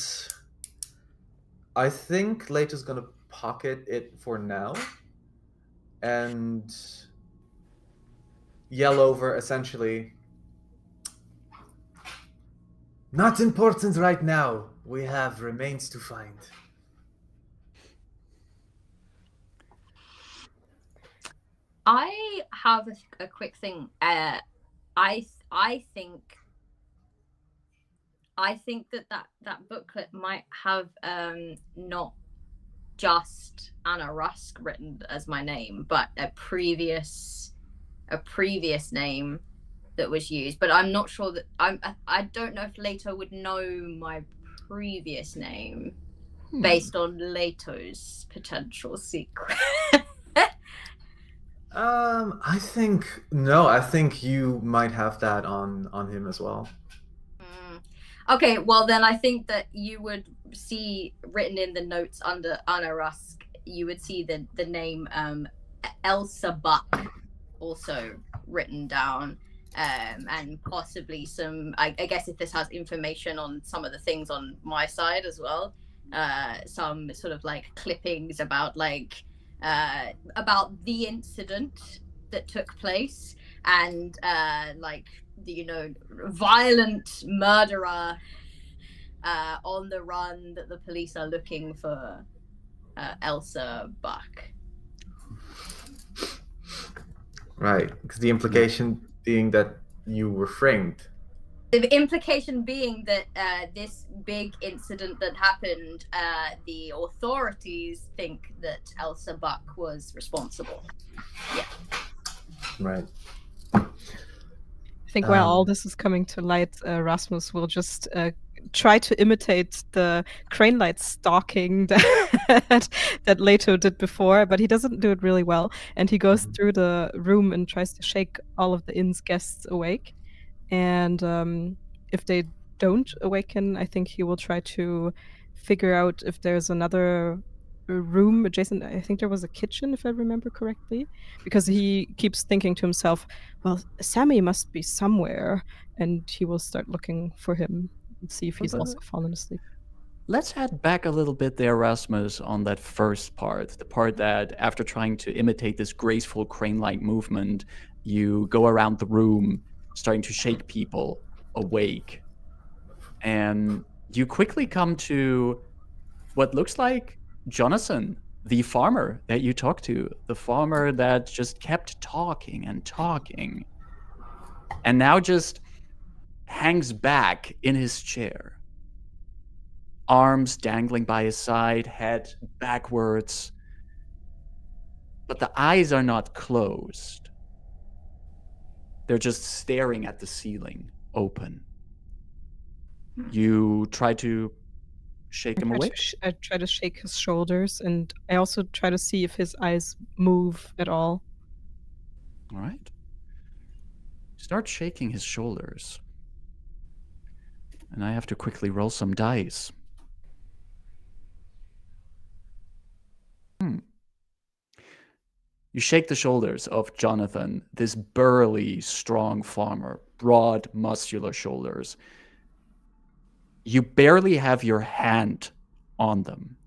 I think Leto's gonna pocket it for now and yell over, essentially, "Not important right now. We have remains to find." I have a quick thing. I think that booklet might have not just Anna Rusk written as my name, but a previous name that was used. But I'm not sure that I don't know if Leto would know my previous name based on Leto's potential secret. I think you might have that on him as well. Okay, well then I think that you would see written in the notes under Anna Rusk, you would see the name Elsa Buck also written down, and possibly some, I guess if this has information on some of the things on my side as well, some sort of like clippings about about the incident that took place, and like the violent murderer on the run that the police are looking for, Elsa Buck. Right, because the implication being that you were framed. The implication being that this big incident that happened, the authorities think that Elsa Buck was responsible. Yeah. Right. I think while all this is coming to light, Rasmus will just try to imitate the crane light stalking that Leto did before, but he doesn't do it really well. And he goes through the room and tries to shake all of the inn's guests awake. And if they don't awaken, I think he will try to figure out if there's another room adjacent. I think there was a kitchen, if I remember correctly, because he keeps thinking to himself, well, Sammy must be somewhere, and he will start looking for him and see if he's also fallen asleep. Let's head back a little bit there, Rasmus, on that first part, the part that after trying to imitate this graceful crane-like movement, you go around the room starting to shake people awake. And you quickly come to what looks like Jonathan, the farmer that you talked to, the farmer that just kept talking and talking, and now just hangs back in his chair, arms dangling by his side, head backwards, but the eyes are not closed. They're just staring at the ceiling, open. You try to shake him awake? I try to shake his shoulders, and I also try to see if his eyes move at all. All right. Start shaking his shoulders. And I have to quickly roll some dice. You shake the shoulders of Jonathan, this burly, strong farmer, broad, muscular shoulders. You barely have your hand on them.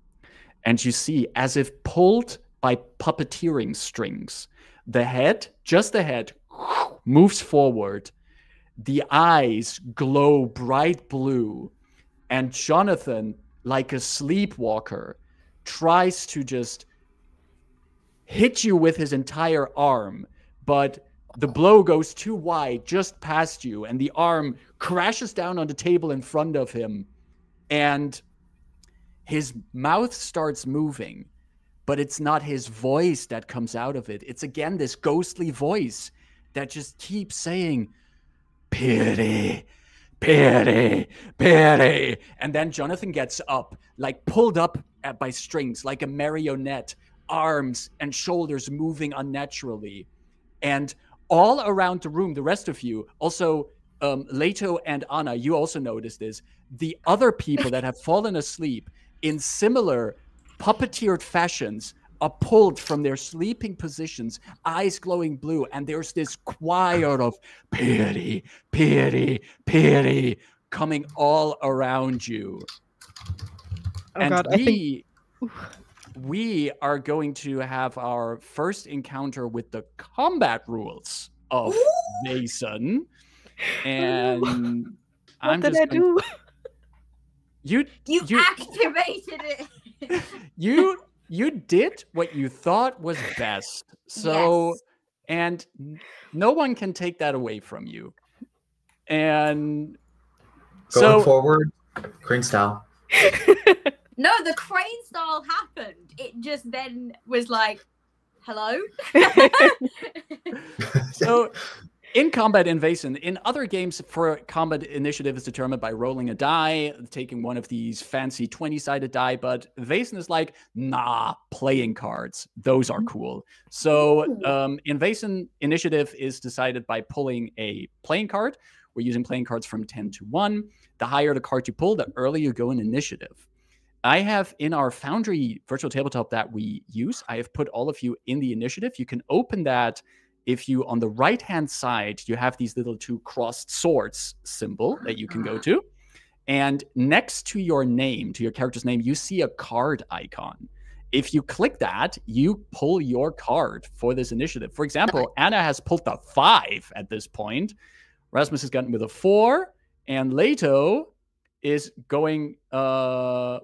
And you see, as if pulled by puppeteering strings, the head, just the head, moves forward. The eyes glow bright blue. And Jonathan, like a sleepwalker, tries to just hit you with his entire arm, but the blow goes too wide, just past you, and the arm crashes down on the table in front of him, and his mouth starts moving, but it's not his voice that comes out of it. It's again this ghostly voice that just keeps saying, "Pity, pity, pity." And then Jonathan gets up, like pulled up by strings, like a marionette, arms and shoulders moving unnaturally. And all around the room, the rest of you, also Leto and Anna, you also notice this, the other people that have fallen asleep in similar puppeteered fashions are pulled from their sleeping positions, eyes glowing blue, and there's this choir of pity, pity, pity coming all around you. Oh, and God, we are going to have our first encounter with the combat rules of Vaesen. And what did I do? You activated it. You did what you thought was best. So, yes. and no one can take that away from you. And Going forward, crane style. No, the crane style happened. It just then was like, hello? So in combat in Vaesen, in other games, for combat initiative is determined by rolling a die, taking one of these fancy 20-sided die, but Vaesen is like, nah, playing cards. Those are cool. So in Vaesen, initiative is decided by pulling a playing card. We're using playing cards from 10 to 1. The higher the card you pull, the earlier you go in initiative. I have in our Foundry virtual tabletop that we use, I have put all of you in the initiative. You can open that if you, on the right-hand side, you have these little two crossed swords symbol that you can go to. And next to your name, to your character's name, you see a card icon. If you click that, you pull your card for this initiative. For example, Anna has pulled the 5 at this point. Rasmus has gotten with a 4, and Leto is going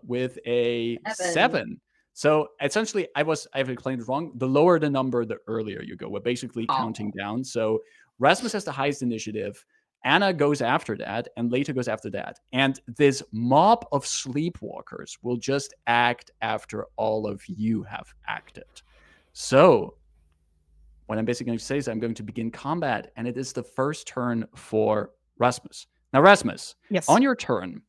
with a 7. So essentially, I've explained it wrong. The lower the number, the earlier you go. We're basically counting down. So Rasmus has the highest initiative. Anna goes after that, and Leto goes after that. And this mob of sleepwalkers will just act after all of you have acted. So what I'm basically going to say is I'm going to begin combat, and it is the first turn for Rasmus. Now, Rasmus, yes, on your turn,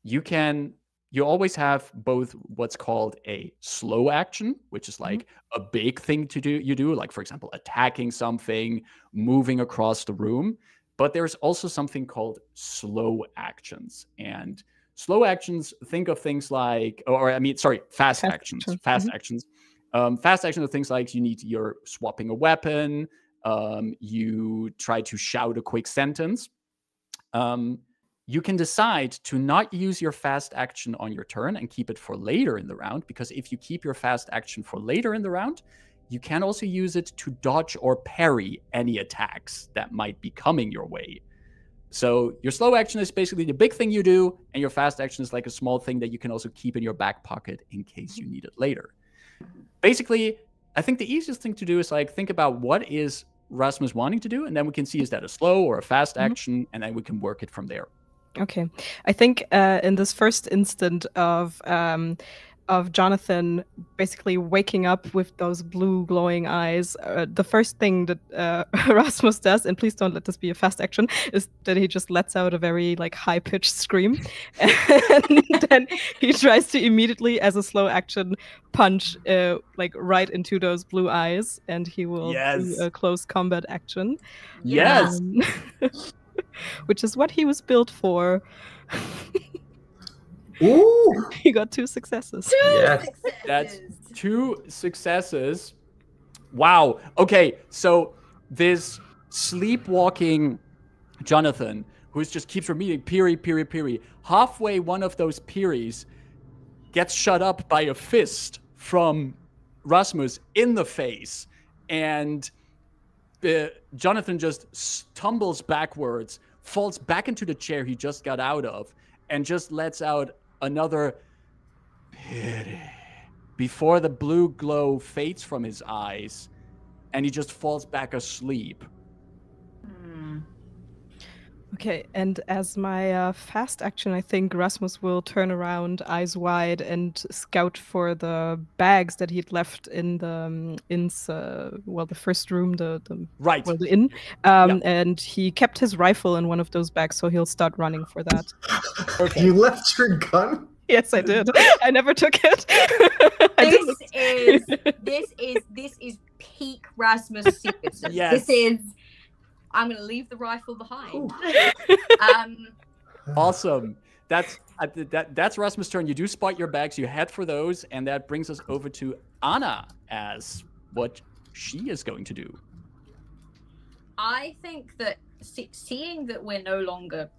you always have both what's called a slow action, which is like a big thing to do. You do, like, for example, attacking something, moving across the room. But there's also something called slow actions. And slow actions, think of things like, fast actions. Fast actions. Fast actions are things like you're swapping a weapon. You try to shout a quick sentence. You can decide to not use your fast action on your turn and keep it for later in the round, because if you keep your fast action for later in the round, you can also use it to dodge or parry any attacks that might be coming your way. So your slow action is basically the big thing you do, and your fast action is like a small thing that you can also keep in your back pocket in case you need it later. Basically, I think the easiest thing to do is like think about what is Rasmus wanting to do, and then we can see is that a slow or a fast action, and then we can work it from there. Okay, I think in this first instant of Jonathan basically waking up with those blue glowing eyes, the first thing that Rasmus does, and please don't let this be a fast action, is that he just lets out a very like high-pitched scream, and then he tries to immediately, as a slow action, punch like right into those blue eyes, and he will do a close combat action. Yes. Which is what he was built for. Ooh! He got 2 successes. That's 2 successes. Wow. Okay, so this sleepwalking Jonathan, who just keeps repeating Piri, Piri, Piri, halfway one of those Piris gets shut up by a fist from Rasmus in the face, and Jonathan just tumbles backwards, falls back into the chair he just got out of, and just lets out another pity before the blue glow fades from his eyes, and he just falls back asleep. Okay, and as my fast action, I think Rasmus will turn around, eyes wide, and scout for the bags that he'd left in the the first room, the inn. And he kept his rifle in one of those bags, so he'll start running for that. Okay. You left your gun? Yes, I did. I never took it. This is peak Rasmus Sigurdsson. Yes. This is. I'm going to leave the rifle behind. Awesome. That's Rasmus' turn. You do spot your bags. You head for those, and that brings us over to Anna as what she is going to do. I think that seeing that we're no longer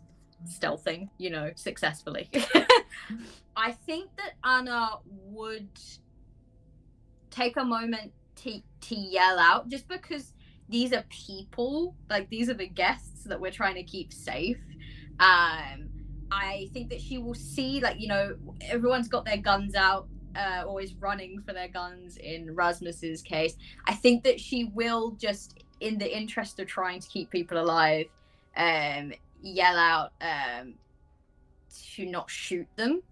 stealthing, successfully, I think that Anna would take a moment to yell out, just because these are people, like these are the guests that we're trying to keep safe. I think that she will see, like, everyone's got their guns out, always running for their guns in Rasmus's case. I think that she will just in the interest of trying to keep people alive, yell out to not shoot them.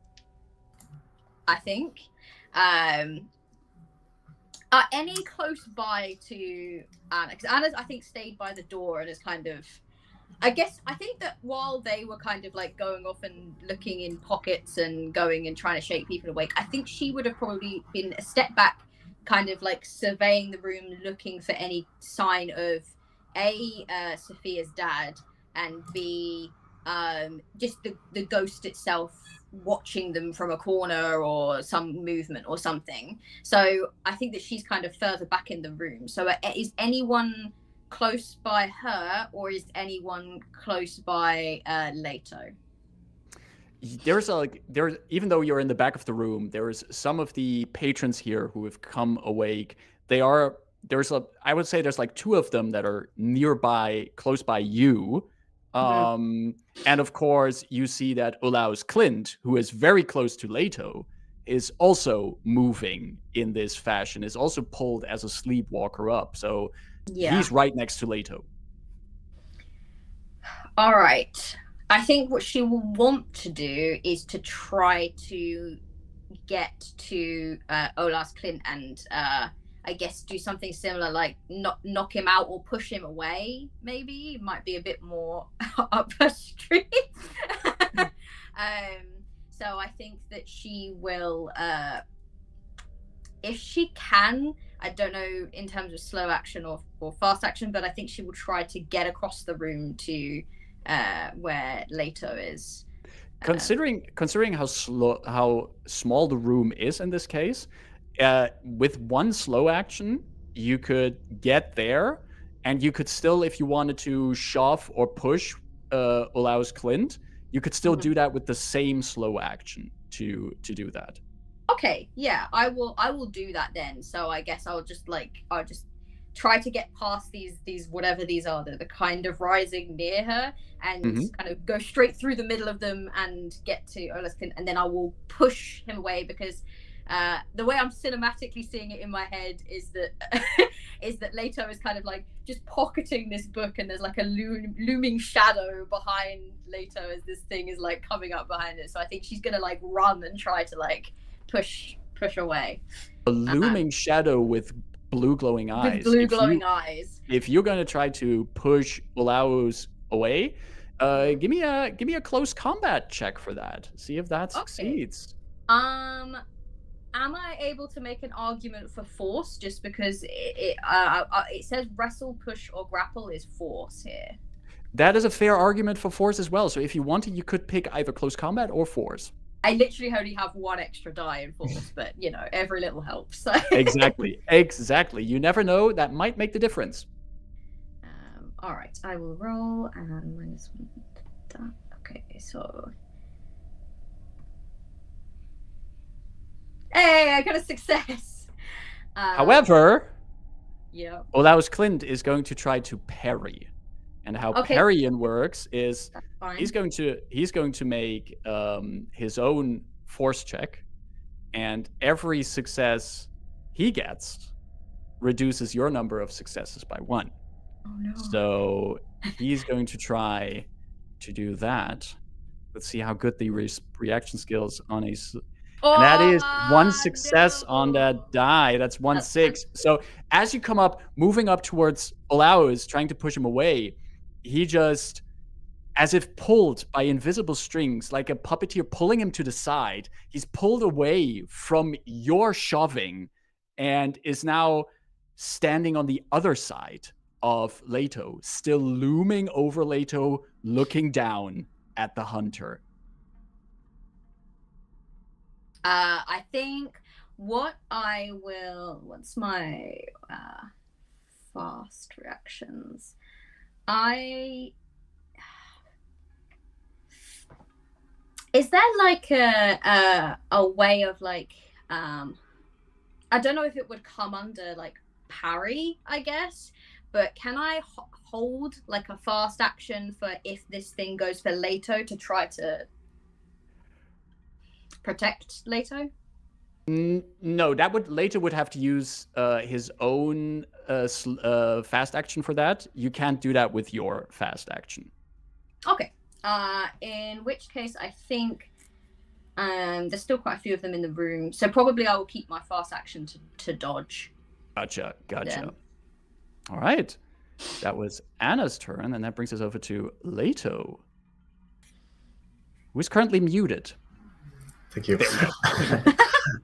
I think. Are any close by to Anna? Because Anna's, I think, stayed by the door and is kind of... I think that while they were kind of like going off and looking in pockets and going and trying to shake people awake, I think she would have probably been a step back, kind of like surveying the room, looking for any sign of A, Sophia's dad, and B, just the ghost itself watching them from a corner or some movement or something. So I think that she's kind of further back in the room. So is anyone close by her, or is anyone close by Leto? There's even though you're in the back of the room, there's some of the patrons here who have come awake. I would say there's like 2 of them that are nearby, close by you. And of course, you see that Olaus Klint, who is very close to Leto, is also moving in this fashion, is also pulled as a sleepwalker up. So he's right next to Leto. All right. I think what she will want to do is to try to get to Olaus Klint and I guess do something similar, like knock him out or push him away. Maybe might be a bit more up her street. So I think that she will, if she can, I don't know in terms of slow action or fast action, but I think she will try to get across the room to where Leto is. Considering how small the room is in this case, with one slow action, you could get there, and you could still, if you wanted to shove or push Olaus Klint, you could still do that with the same slow action to do that. Okay, yeah, I will do that then. So I guess I'll just try to get past these whatever these are, the kind of rising near her, and kind of go straight through the middle of them and get to Olaus Klint, and then I will push him away, because the way I'm cinematically seeing it in my head is that Leto is kind of like just pocketing this book, and there's like a looming shadow behind Leto as this thing is like coming up behind it. So I think she's gonna like run and try to like push away. A looming shadow with blue glowing eyes. With blue glowing eyes. If you're gonna try to push Olaus away, give me a close combat check for that. See if that succeeds. Am I able to make an argument for force, just because it says wrestle, push, or grapple is force here? That is a fair argument for force as well. So if you wanted, you could pick either close combat or force. I literally only have 1 extra die in force, but you know, every little helps. So. Exactly. You never know. That might make the difference. All right, I will roll and -1. Okay, so. Hey, I got a success. However, Olaus Klint is going to try to parry, and how parrying works is he's going to make his own force check, and every success he gets reduces your number of successes by 1. Oh no! So he's going to try to do that. Let's see how good the reaction skills on a. And that is 1 success on that die. That's 1 6. So as you come up, moving up towards Olaus, trying to push him away, he just, as if pulled by invisible strings, like a puppeteer pulling him to the side, he's pulled away from your shoving and is now standing on the other side of Leto, still looming over Leto, looking down at the hunter. I think what's my fast reactions? Is there like a way of like, I don't know if it would come under like parry, I guess, but can I hold like a fast action for if this thing goes for Leto to try to protect Leto? No, that would later would have to use his own fast action for that. You can't do that with your fast action. Okay. In which case, I think there's still quite a few of them in the room, so probably I will keep my fast action to dodge. Gotcha. Then. All right. That was Anna's turn, and that brings us over to Leto, who is currently muted. Thank you.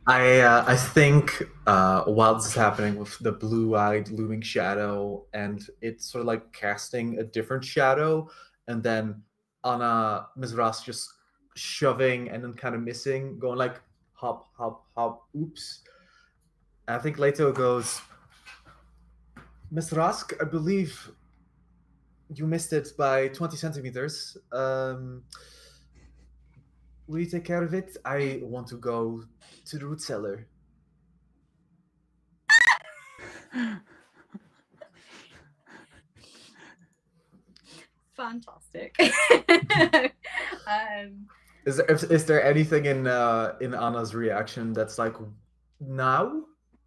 I think while this is happening with the blue-eyed looming shadow, and it's sort of like casting a different shadow, and then Anna Mizras just shoving and then kind of missing, going like hop, hop, hop, oops. And I think Leto goes, Miss Rask, I believe you missed it by 20 centimeters. Will you take care of it? I want to go to the root cellar. Fantastic. Is there anything in Anna's reaction that's like, now?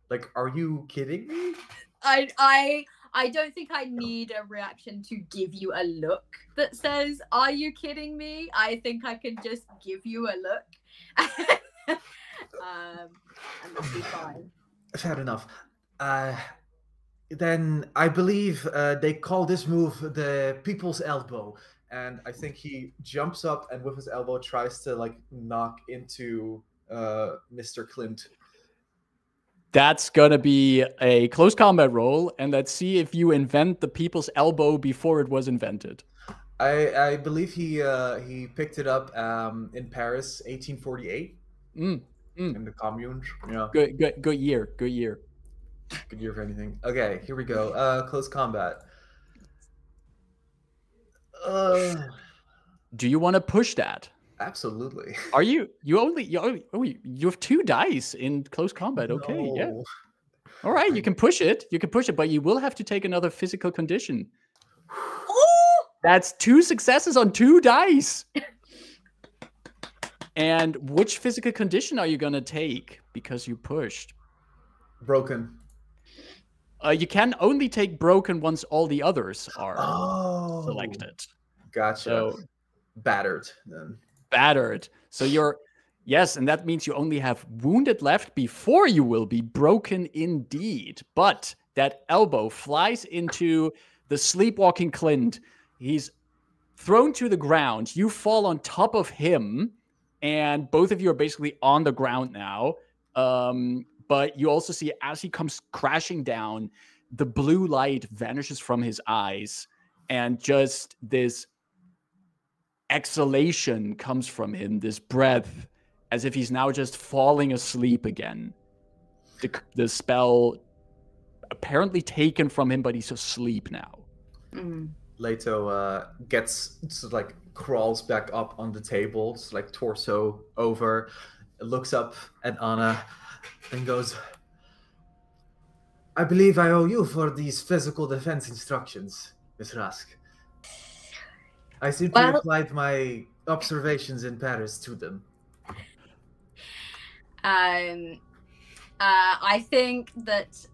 Like, are you kidding me? I don't think I need a reaction to give you a look that says, are you kidding me? I think I can just give you a look. And that'll be fine. Fair enough. Then I believe they call this move the people's elbow. And I think he jumps up and with his elbow tries to like knock into Mr. Klint. That's gonna be a close combat roll, and let's see if you invent the people's elbow before it was invented. I believe he picked it up in Paris, 1848, in the Commune. Yeah. Good year. Good year. Good year for anything. Okay, here we go. Close combat. Do you want to push that? Absolutely. Are you have 2 dice in close combat? Okay, No. yeah. All right, you can push it. But you will have to take another physical condition. That's 2 successes on 2 dice. And which physical condition are you gonna take because you pushed? Broken. You can only take broken once all the others are selected. Gotcha. So, battered then. Battered. So yes, and that means you only have wounded left before you will be broken indeed. But that elbow flies into the sleepwalking Klint. He's thrown to the ground. You fall on top of him, and both of you are basically on the ground now. But you also see as he comes crashing down, the blue light vanishes from his eyes, and just this exhalation comes from him, this breath, as if he's now just falling asleep again. The spell apparently taken from him, but he's asleep now. Leto gets like crawls back up on the table, like torso over, looks up at Anna and goes, I believe I owe you for these physical defense instructions, Miss Rask. I simply applied my observations in Paris to them. I think that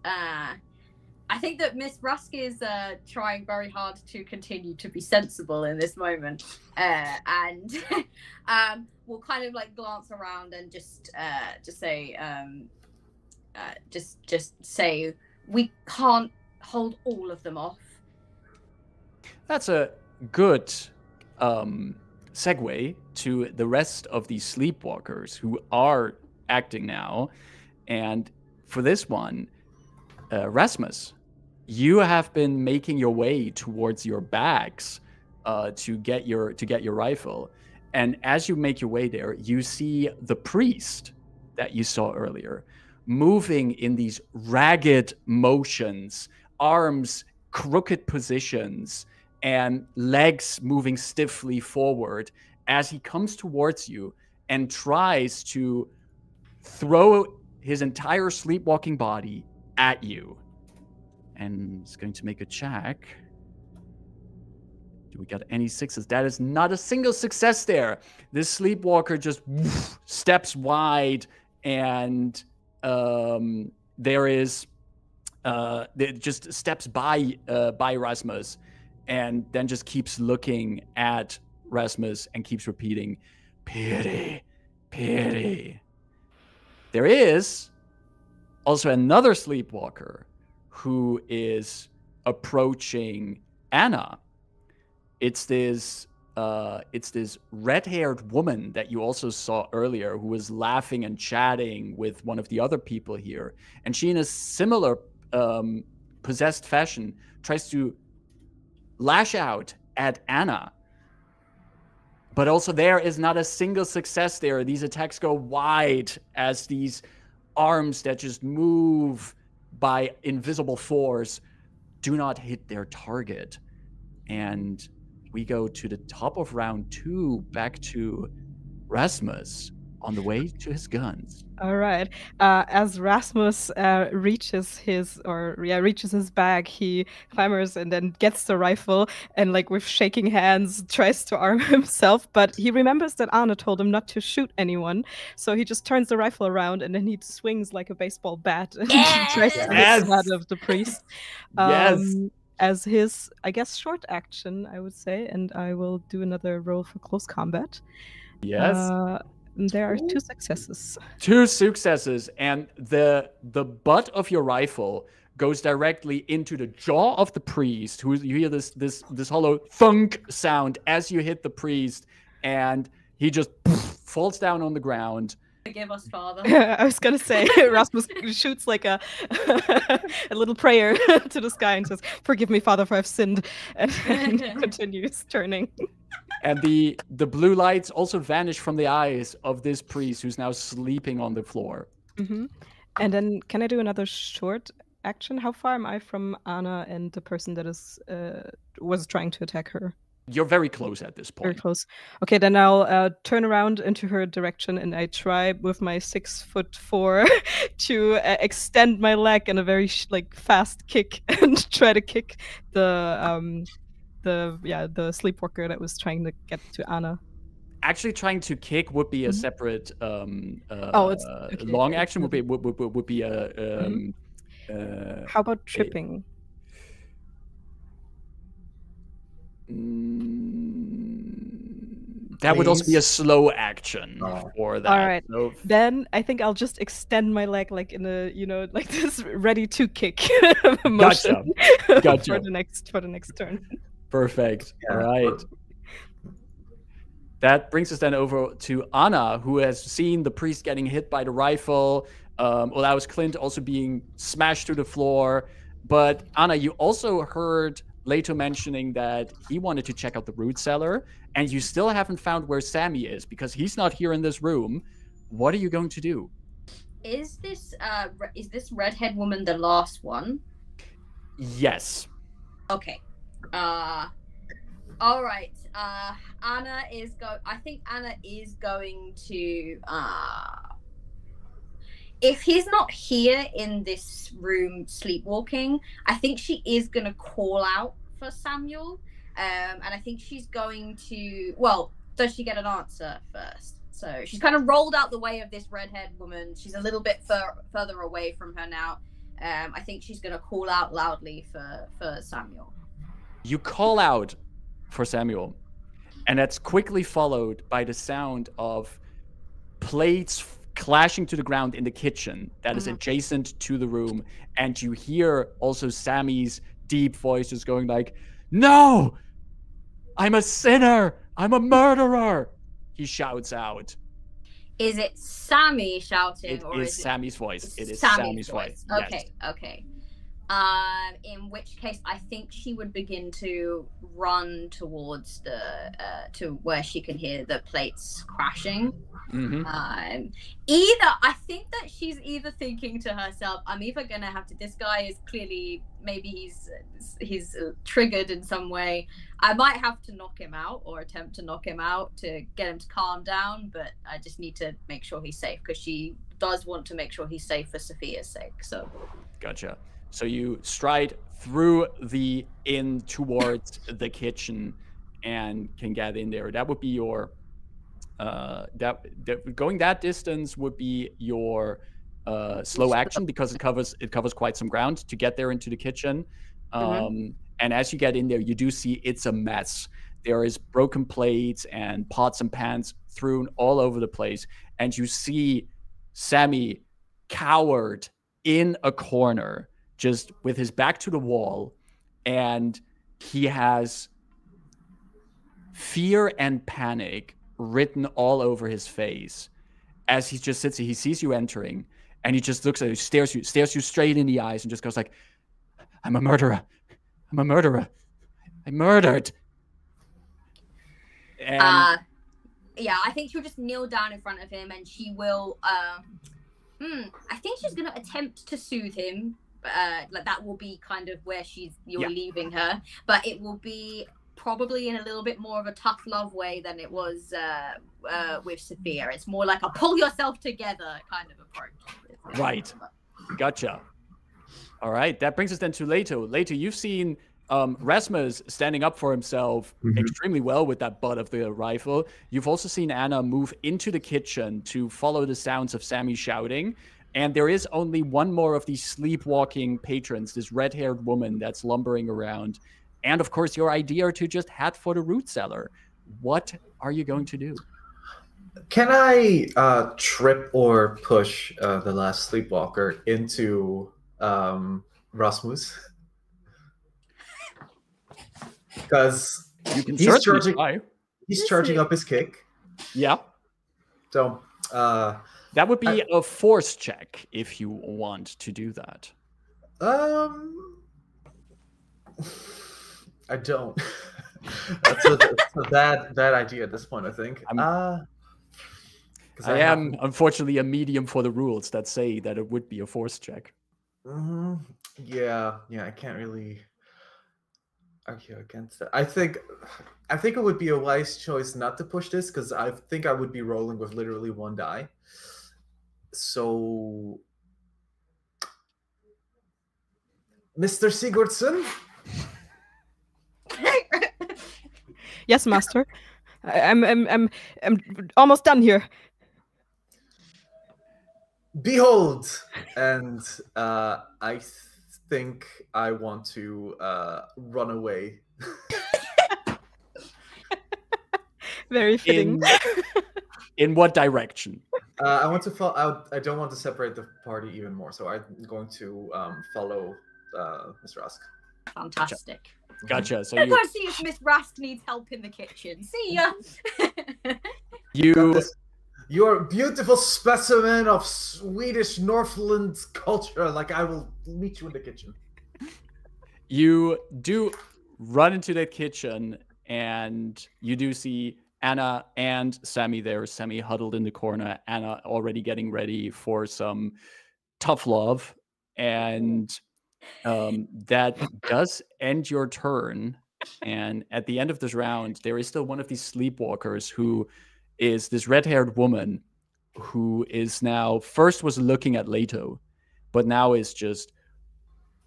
Miss Rusk is trying very hard to continue to be sensible in this moment, and we'll kind of like glance around and just say we can't hold all of them off. That's a good segue to the rest of these sleepwalkers who are acting now. And for this one, Rasmus, you have been making your way towards your bags to get your rifle. And as you make your way there, you see the priest that you saw earlier moving in these ragged motions, arms crooked positions, and legs moving stiffly forward as he comes towards you and tries to throw his entire sleepwalking body at you. And he's going to make a check. Do we got any 6s? That is not a single success there. This sleepwalker just steps wide and there is it just steps by Rasmus, and then just keeps looking at Rasmus and keeps repeating, "Pity, pity." There is also another sleepwalker who is approaching Anna. It's this red-haired woman that you also saw earlier, who was laughing and chatting with one of the other people here. And she, in a similar possessed fashion, tries to lash out at Anna. But also there is not a single success there. These attacks go wide as these arms that just move by invisible force do not hit their target. And we go to the top of round 2, back to Rasmus on the way to his guns. All right. As Rasmus reaches his bag, he clambers and then gets the rifle and, like, with shaking hands, tries to arm himself. But he remembers that Anna told him not to shoot anyone, so he just turns the rifle around and then he swings like a baseball bat and tries to get out of the priest. As his, I guess, short action, I would say, and I will do another roll for close combat. Yes. There are 2 successes. 2 successes, and the butt of your rifle goes directly into the jaw of the priest, who you hear this hollow thunk sound as you hit the priest, and he just falls down on the ground. Forgive us, Father. I was gonna say, Rasmus shoots like a little prayer to the sky and says, "Forgive me, Father, for I've sinned," and continues turning. And the blue lights also vanish from the eyes of this priest, who's now sleeping on the floor. Mm-hmm. And then, can I do another short action? How far am I from Anna and the person that was trying to attack her? You're very close at this point. Very close. Okay, then I'll turn around into her direction, and I try with my 6'4" to extend my leg in a very fast kick and try to kick the sleepwalker that was trying to get to Anna. Actually, trying to kick would be a separate long action. Would be a. How about tripping? That would also be a slow action for that. All right. So, then I think I'll just extend my leg like in a, like this ready to kick Gotcha. motion for the next turn. Perfect. Yeah. All right. That brings us then over to Anna, who has seen the priest getting hit by the rifle, Olaus Klint also being smashed to the floor. But Anna, you also heard Leto mentioning that he wanted to check out the root cellar, and you still haven't found where Sammy is because he's not here in this room. What are you going to do? Is this redhead woman the last one? Yes. Okay. All right. Anna is I think Anna is going to. If he's not here in this room sleepwalking, I think she is going to call out for Samuel. And I think she's going to... Well, does she get an answer first? So she's kind of rolled out the way of this redhead woman. She's a little bit further away from her now. I think she's going to call out loudly for Samuel. You call out for Samuel, and that's quickly followed by the sound of plates clashing to the ground in the kitchen that is adjacent to the room, and you hear also Sammy's deep voice just going like, "No! I'm a sinner! I'm a murderer!" He shouts out. Is it Sammy shouting? It is Sammy's voice. It is Sammy's voice. Okay, yes. Okay. In which case, I think she would begin to run towards to where she can hear the plates crashing. Mm-hmm. I think that she's either thinking to herself, "I'm either gonna have to. This guy is clearly maybe he's triggered in some way. I might have to knock him out or attempt to knock him out to get him to calm down. But I just need to make sure he's safe because she does want to make sure he's safe for Sophia's sake." So. Gotcha. So you stride through the inn towards the kitchen and can get in there. That would be your going that distance would be your slow action because it covers quite some ground to get there into the kitchen. And as you get in there, you do see it's a mess. There is broken plates and pots and pans thrown all over the place. And you see Sammy cowered in a corner, just with his back to the wall. And he has fear and panic written all over his face as he just sits there. He sees you entering, and he just looks at you, stares you straight in the eyes, and just goes like, I'm a murderer. I'm a murderer. I murdered. And yeah, I think she'll just kneel down in front of him, and she will I think she's gonna attempt to soothe him. Like that will be kind of where you're leaving her, but it will be probably in a little bit more of a tough love way than it was with Sophia. It's more like a pull yourself together kind of approach. Right. Gotcha. All right. That brings us then to Leto. Leto, you've seen Rasmus standing up for himself extremely well with that butt of the rifle. You've also seen Anna move into the kitchen to follow the sounds of Sammy shouting. And there is only one more of these sleepwalking patrons, this red-haired woman that's lumbering around. And of course, your idea to just head for the root cellar. What are you going to do? Can I trip or push the last sleepwalker into Rasmus? Because he's charging up his kick. Yeah. So that would be a force check if you want to do that. I don't. That's a bad idea at this point, I think. I am unfortunately a medium for the rules that say that it would be a force check. Yeah, I can't really argue against that. I think it would be a wise choice not to push this, because I think I would be rolling with literally one die. So, Mr. Sigurdsson? Yes, master. I'm almost done here. Behold, and I think I want to run away. Very fitting. In what direction? I want to follow. I don't want to separate the party even more, so I'm going to follow Miss Rask. Fantastic. Gotcha. So I'm going to see if Miss Rask needs help in the kitchen. See ya. You're a beautiful specimen of Swedish Northland culture. Like, I will meet you in the kitchen. You do run into the kitchen, and you do see Anna and Sammy there. Sammy huddled in the corner. Anna already getting ready for some tough love. And that does end your turn. And at the end of this round, there is still one of these sleepwalkers who is this red-haired woman who is now, first was looking at Leto, but now is just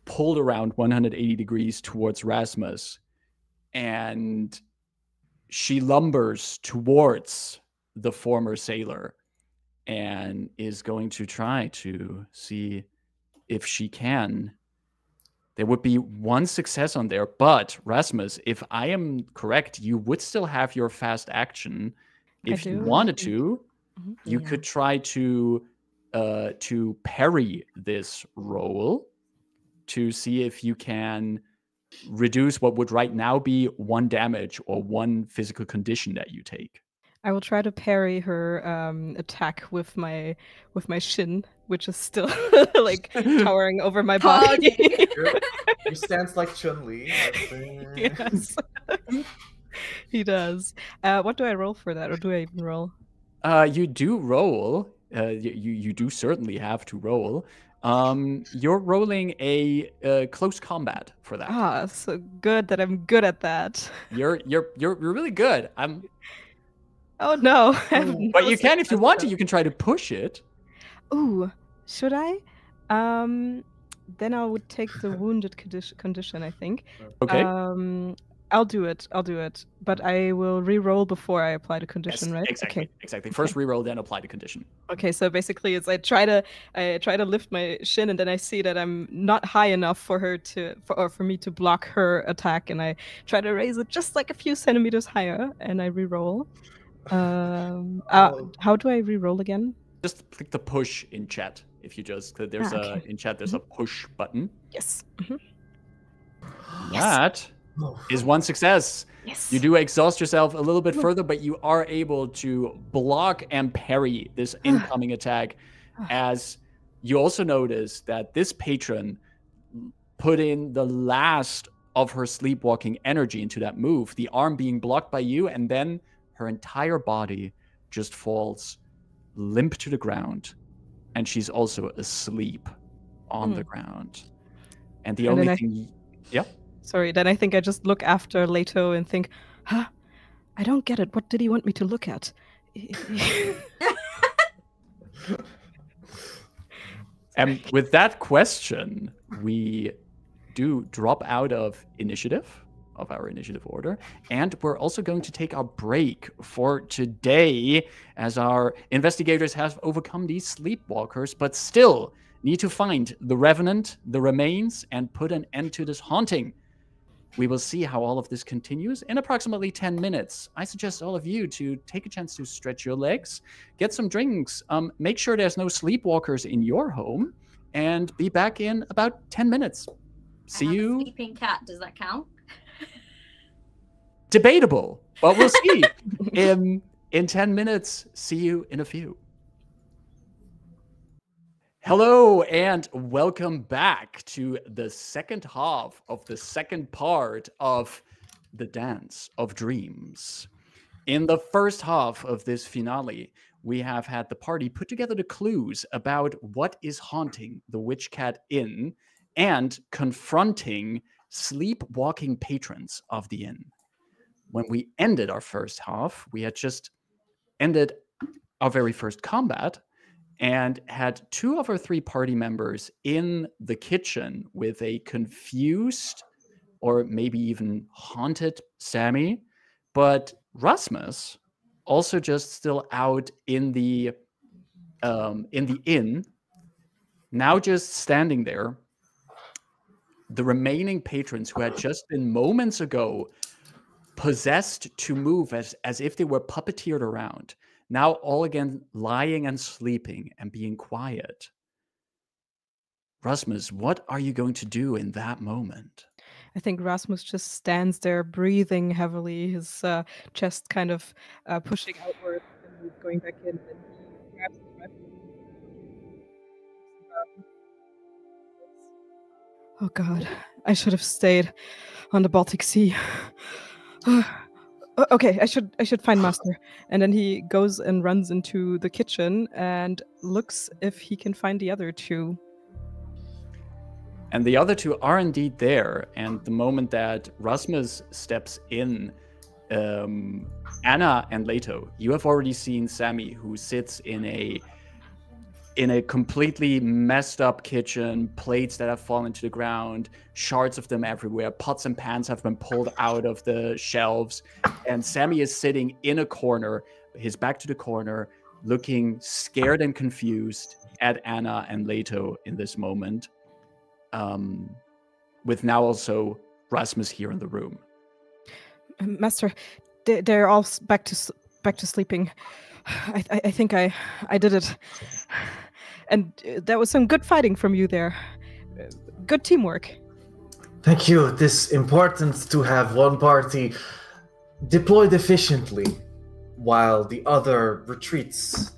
pulled around 180 degrees towards Rasmus. And she lumbers towards the former sailor and is going to try to see if she can. There would be one success on there, but Rasmus, if I am correct, you would still have your fast action. If you wanted to, you could try to parry this roll to see if you can reduce what would right now be 1 damage or 1 physical condition that you take. I will try to parry her attack with my shin, which is still like towering over my body. Your stance like Chun-Li. Yes. He does. What do I roll for that, or do I even roll? You do roll. You do certainly have to roll. You're rolling a close combat for that. Ah, so good that I'm good at that. You're really good. Oh no! But you can, if you want to, you can try to push it. Ooh, should I? Then I would take the wounded condition, I think. Okay. I'll do it. But I will re-roll before I apply the condition, Yes, right? exactly. Okay. Exactly. First reroll, then apply the condition. Okay, so basically it's I try to lift my shin, and then I see that I'm not high enough for her for me to block her attack, and I try to raise it just like a few centimeters higher, and I re-roll. How do I re-roll again? Just click the push in chat. If you just in chat there's a push button. Yes. That is one success. Yes. You do exhaust yourself a little bit further, but you are able to block and parry this incoming attack, as you also notice that this patron put in the last of her sleepwalking energy into that move, the arm being blocked by you, and then her entire body just falls limp to the ground, and she's also asleep on the ground. And the only thing... Yeah? Sorry, then I think I just look after Leto and think, huh? I don't get it. What did he want me to look at? And with that question, we do drop out of our initiative order, and we're also going to take our break for today, as our investigators have overcome these sleepwalkers, but still need to find the revenant, the remains, and put an end to this haunting. We will see how all of this continues in approximately 10 minutes. I suggest all of you to take a chance to stretch your legs, get some drinks, make sure there's no sleepwalkers in your home, and be back in about 10 minutes. See you. A sleeping cat, does that count? Debatable, but we'll see. in 10 minutes, see you in a few. Hello and welcome back to the second half of the second part of the Dance of Dreams. In the first half of this finale, we have had the party put together the clues about what is haunting the Witch Cat Inn and confronting sleepwalking patrons of the inn. When we ended our first half, we had just ended our very first combat and had two of our three party members in the kitchen with a confused or maybe even haunted Sammy, but Rasmus also just still out in the inn, now just standing there. The remaining patrons who had just been moments ago possessed to move as if they were puppeteered around, now all again lying and sleeping and being quiet. Rasmus, what are you going to do in that moment? I think Rasmus just stands there breathing heavily, his chest kind of pushing outward, and he's going back in, and he grabs his rifle. Oh God, I should have stayed on the Baltic Sea. Okay, I should find Master. And then he goes and runs into the kitchen and looks if he can find the other two. And the other two are indeed there. And the moment that Rasmus steps in, Anna and Leto, you have already seen Sammy, who sits in a completely messed up kitchen, plates that have fallen to the ground, shards of them everywhere, pots and pans have been pulled out of the shelves, and Sammy is sitting in a corner, his back to the corner, looking scared and confused at Anna and Leto in this moment, with now also Rasmus here in the room. Master, they're all back to sleeping. I think I did it. And that was some good fighting from you there. Good teamwork. Thank you. It is important to have one party deployed efficiently while the other retreats.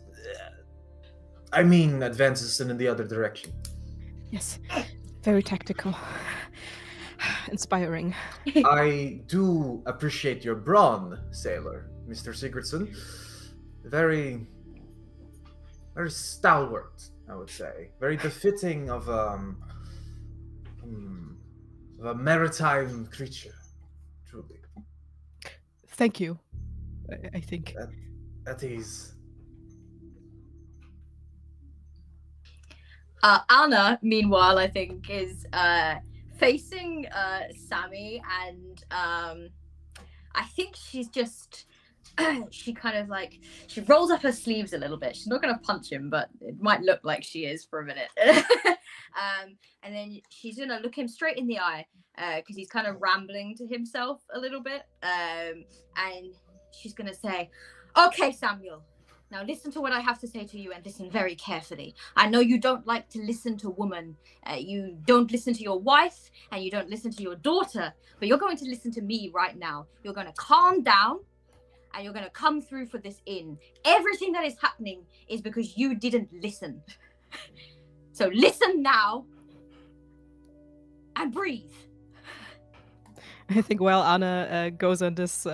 I mean, advances in the other direction. Yes, very tactical. Inspiring. I do appreciate your brawn, sailor, Mr. Sigurdsson. Very stalwart, I would say. Very befitting of a maritime creature, truly. Thank you, I think. At ease. Anna, meanwhile, I think is facing Sammy and I think she's just she kind of like she rolls up her sleeves a little bit. She's not gonna punch him, but it might look like she is for a minute. And then she's gonna look him straight in the eye because he's kind of rambling to himself a little bit. And she's gonna say, "Okay, Samuel. Now listen to what I have to say to you, and listen very carefully. I know you don't like to listen to women. You don't listen to your wife, and you don't listen to your daughter. But you're going to listen to me right now. You're going to calm down, and you're going to come through for this inn. Everything that is happening is because you didn't listen. So listen now, and breathe." I think while Anna goes on this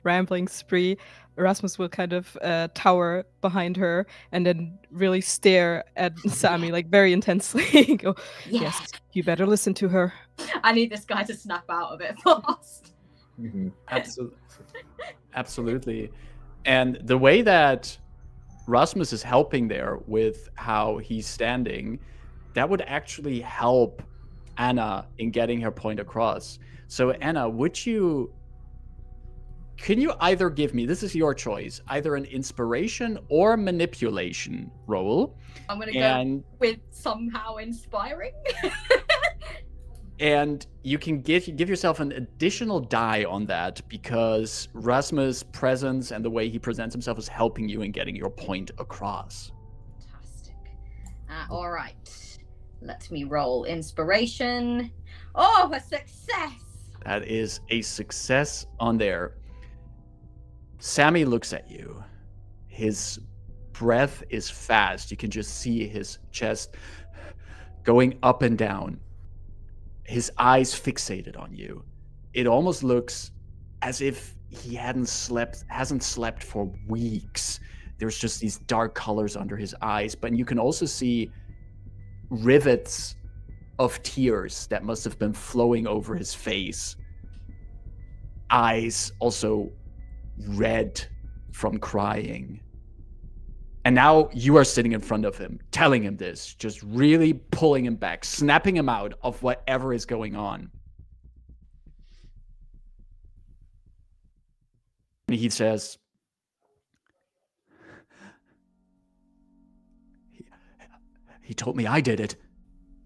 rambling spree, Erasmus will kind of tower behind her and then really stare at Sammy like very intensely. Go, yes, you better listen to her. I need this guy to snap out of it fast. Mm-hmm. Absolutely. And the way that Rasmus is helping there with how he's standing, that would actually help Anna in getting her point across. So Anna, can you either give me, this is your choice, either an inspiration or manipulation roll? I'm going to go with somehow inspiring. And you can give yourself an additional die on that because Rasmus' presence and the way he presents himself is helping you in getting your point across. Fantastic. All right. Let me roll inspiration. Oh, a success! That is a success on there. Sammy looks at you. His breath is fast. You can just see his chest going up and down. His eyes fixated on you. It almost looks as if he hasn't slept for weeks. There's just these dark colors under his eyes, but you can also see rivets of tears that must have been flowing over his face. Eyes also red from crying. And now you are sitting in front of him, telling him this, just really pulling him back, snapping him out of whatever is going on. And he says, he told me I did it.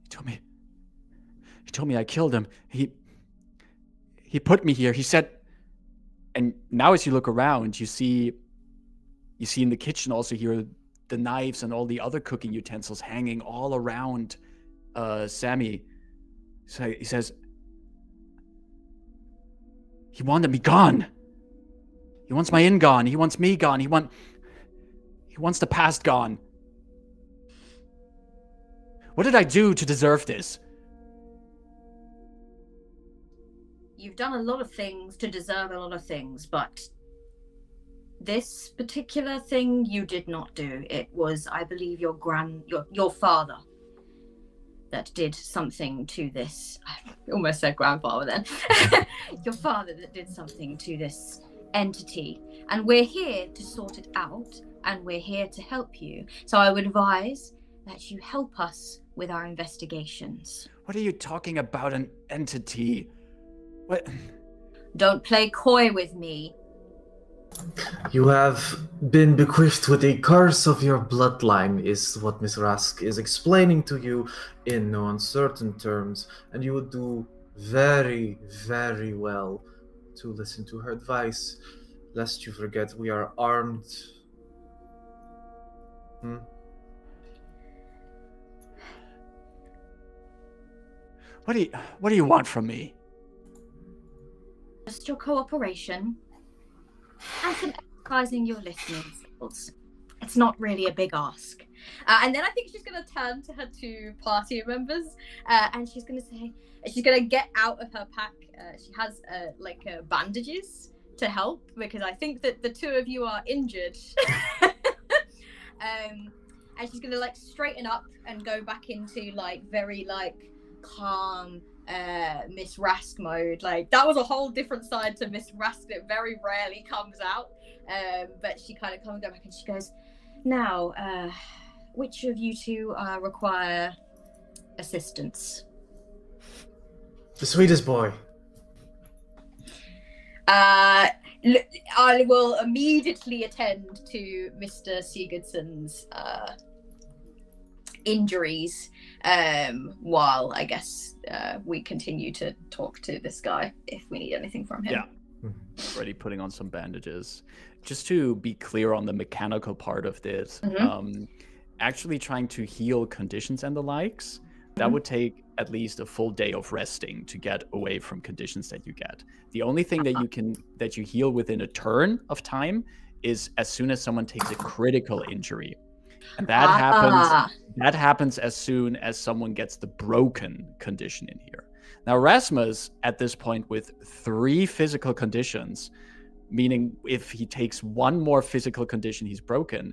He told me I killed him. He put me here. He said, and now as you look around, you see in the kitchen also here the knives and all the other cooking utensils hanging all around Sammy. So he says, he wanted me gone. He wants my inn gone. He wants me gone. He wants the past gone. What did I do to deserve this? You've done a lot of things to deserve a lot of things, but this particular thing you did not do. It was, I believe, your father that did something to this. I almost said grandfather then. Your father that did something to this entity. And we're here to sort it out, and we're here to help you. So I would advise that you help us with our investigations. What are you talking about, an entity? What? Don't play coy with me. You have been bequeathed with a curse of your bloodline, is what Miss Rask is explaining to you in no uncertain terms, and you would do very, very well to listen to her advice, lest you forget we are armed. What do you want from me? Just your cooperation and some exercising your listening skills. It's not really a big ask. And then I think she's going to turn to her two party members and she's going to say, she's going to get out of her pack. She has bandages to help because I think that the two of you are injured. And she's going to straighten up and go back into very calm Miss Rask mode. That was a whole different side to Miss Rask that very rarely comes out. But she kind of comes back and she goes, now, which of you two require assistance? The sweetest boy. I will immediately attend to Mr. Sigurdsson's injuries, while I guess we continue to talk to this guy if we need anything from him. Yeah. Already putting on some bandages. Just to be clear on the mechanical part of this, actually trying to heal conditions and the likes, that would take at least a full day of resting to get away from conditions that you get. The only thing that you heal within a turn of time is as soon as someone takes a critical injury. And that happens as soon as someone gets the broken condition in here. Now Rasmus, at this point, with 3 physical conditions, meaning if he takes 1 more physical condition, he's broken,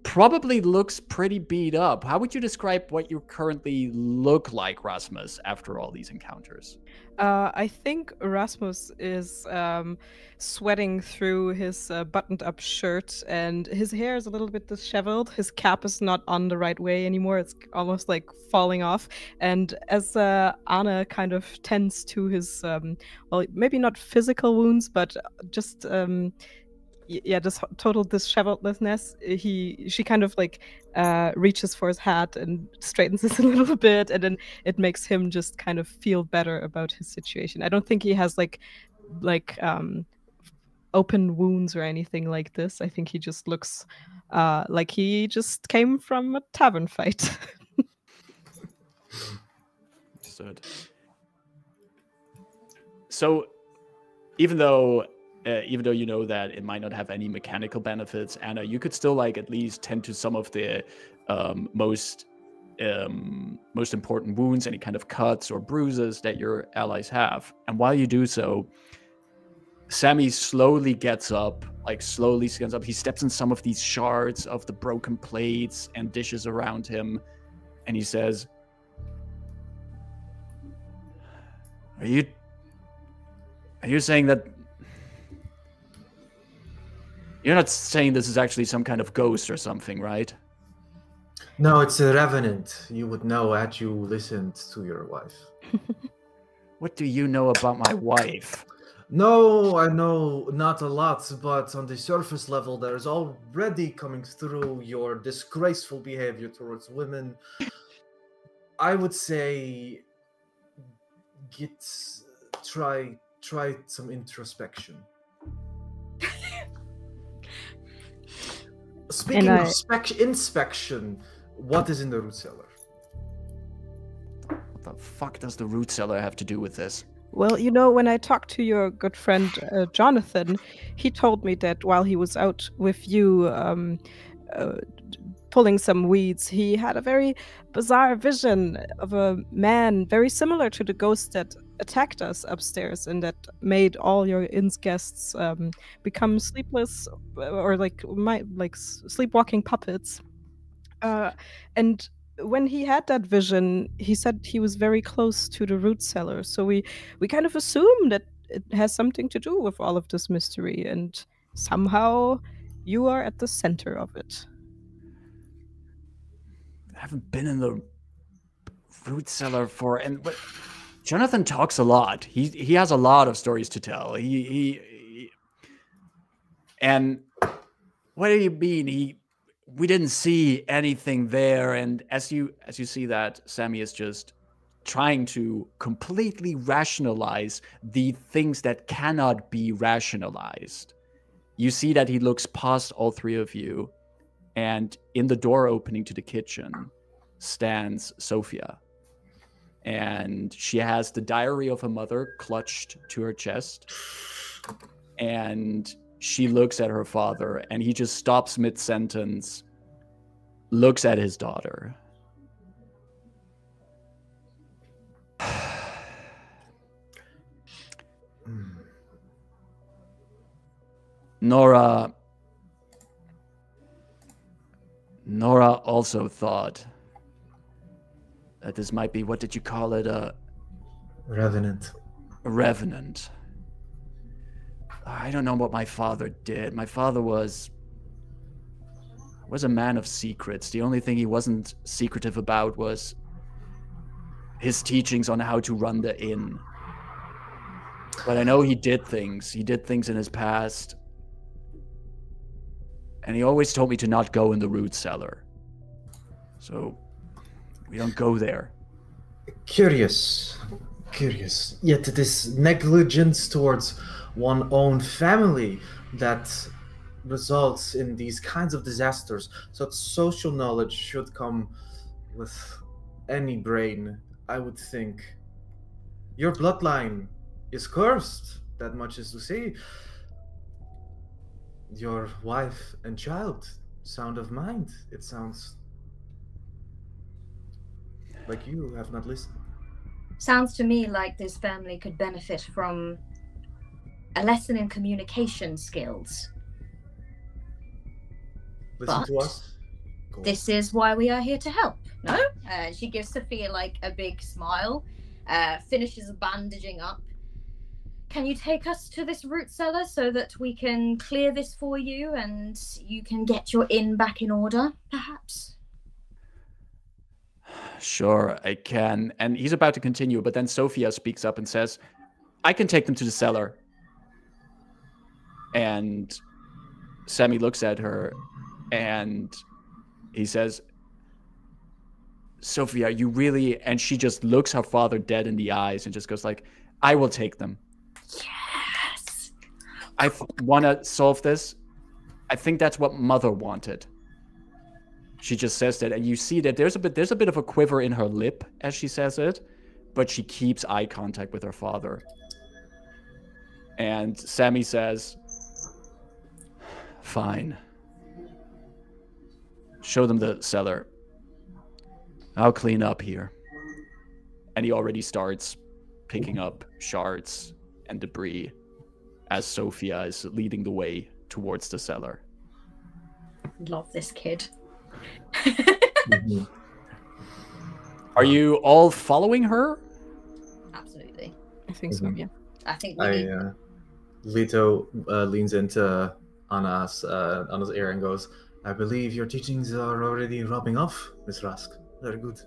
probably looks pretty beat up. How would you describe what you currently look like, Rasmus, after all these encounters? I think Rasmus is sweating through his buttoned-up shirt, and his hair is a little bit disheveled. His cap is not on the right way anymore. It's almost like falling off. And as Anna kind of tends to his, well, maybe not physical wounds, but just this total disheveledness, she kind of like reaches for his hat and straightens this a little bit, and then it makes him just kind of feel better about his situation. I don't think he has like open wounds or anything like this. I think he just looks like he just came from a tavern fight. Understood. So even though you know that it might not have any mechanical benefits, Anna, you could still like at least tend to some of the most important wounds, any kind of cuts or bruises that your allies have. And while you do so, Sammy slowly gets up. He steps in some of these shards of the broken plates and dishes around him, and he says, Are you saying that you're not saying this is actually some kind of ghost or something, right? No, it's a revenant. You would know had you listened to your wife. What do you know about my wife? No, I know not a lot, but on the surface level, there's already coming through your disgraceful behavior towards women. I would say try some introspection. Speaking of inspection, what is in the root cellar? What the fuck does the root cellar have to do with this? Well, you know, when I talked to your good friend Jonathan, he told me that while he was out with you pulling some weeds, he had a very bizarre vision of a man very similar to the ghost that attacked us upstairs and that made all your inn's guests become sleepless or sleepwalking puppets. And when he had that vision, he said he was very close to the root cellar. So we kind of assume that it has something to do with all of this mystery, and somehow you are at the center of it. I haven't been in the root cellar but Jonathan talks a lot. He has a lot of stories to tell. And what do you mean? We didn't see anything there. And as you see that, Sammy is just trying to completely rationalize the things that cannot be rationalized. You see that he looks past all 3 of you, and in the door opening to the kitchen stands Sophia. And she has the diary of her mother clutched to her chest. And she looks at her father, and he just stops mid-sentence, looks at his daughter. Nora also thought that this might be, what did you call it? Revenant. A revenant. I don't know what my father did. My father was a man of secrets. The only thing he wasn't secretive about was his teachings on how to run the inn. But I know he did things. He did things in his past. And he always told me to not go in the root cellar. So, we don't go there. Curious. Yet this negligence towards one's own family that results in these kinds of disasters. Such social knowledge should come with any brain, I would think. Your bloodline is cursed, that much is to say. Your wife and child, sound of mind. It sounds like you have not listened. Sounds to me like this family could benefit from a lesson in communication skills. Listen But to us. Go on. this is why we are here to help, no? She gives Sophia like a big smile, finishes bandaging up. Can you take us to this root cellar so that we can clear this for you and you can get your inn back in order, perhaps? Sure, I can. And he's about to continue, but then Sophia speaks up and says, I can take them to the cellar. And Sammy looks at her and he says, Sophia, you really... And she just looks her father dead in the eyes and just goes like, I will take them. Yes! I want to solve this. I think that's what Mother wanted. She just says that, and you see that there's a bit of a quiver in her lip as she says it, but she keeps eye contact with her father. And Sammy says, fine. Show them the cellar. I'll clean up here. And he already starts picking up shards and debris as Sophia is leading the way towards the cellar. Love this kid. Mm-hmm. Are you all following her? Absolutely. I think so, yeah. I think we need... Leto leans into Anna's ear and goes, I believe your teachings are already rubbing off, Miss Rask. Very good.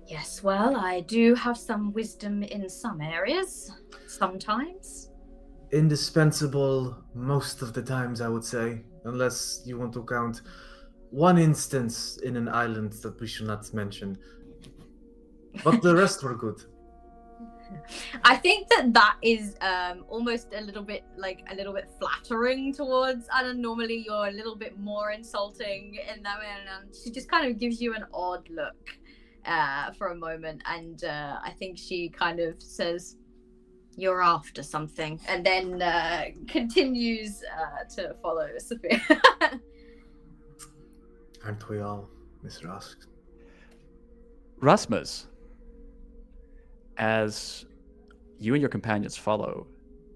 Yes, well, I do have some wisdom in some areas, sometimes. Indispensable most of the times, I would say, unless you want to count one instance in an island that we should not mention. But the rest were good. I think that is almost a little bit flattering towards Anna. Normally you're a little bit more insulting in that way, and she just kind of gives you an odd look for a moment, and I think she kind of says, you're after something, and then continues to follow Sophia. Aren't we all, Miss Rask? Rasmus, as you and your companions follow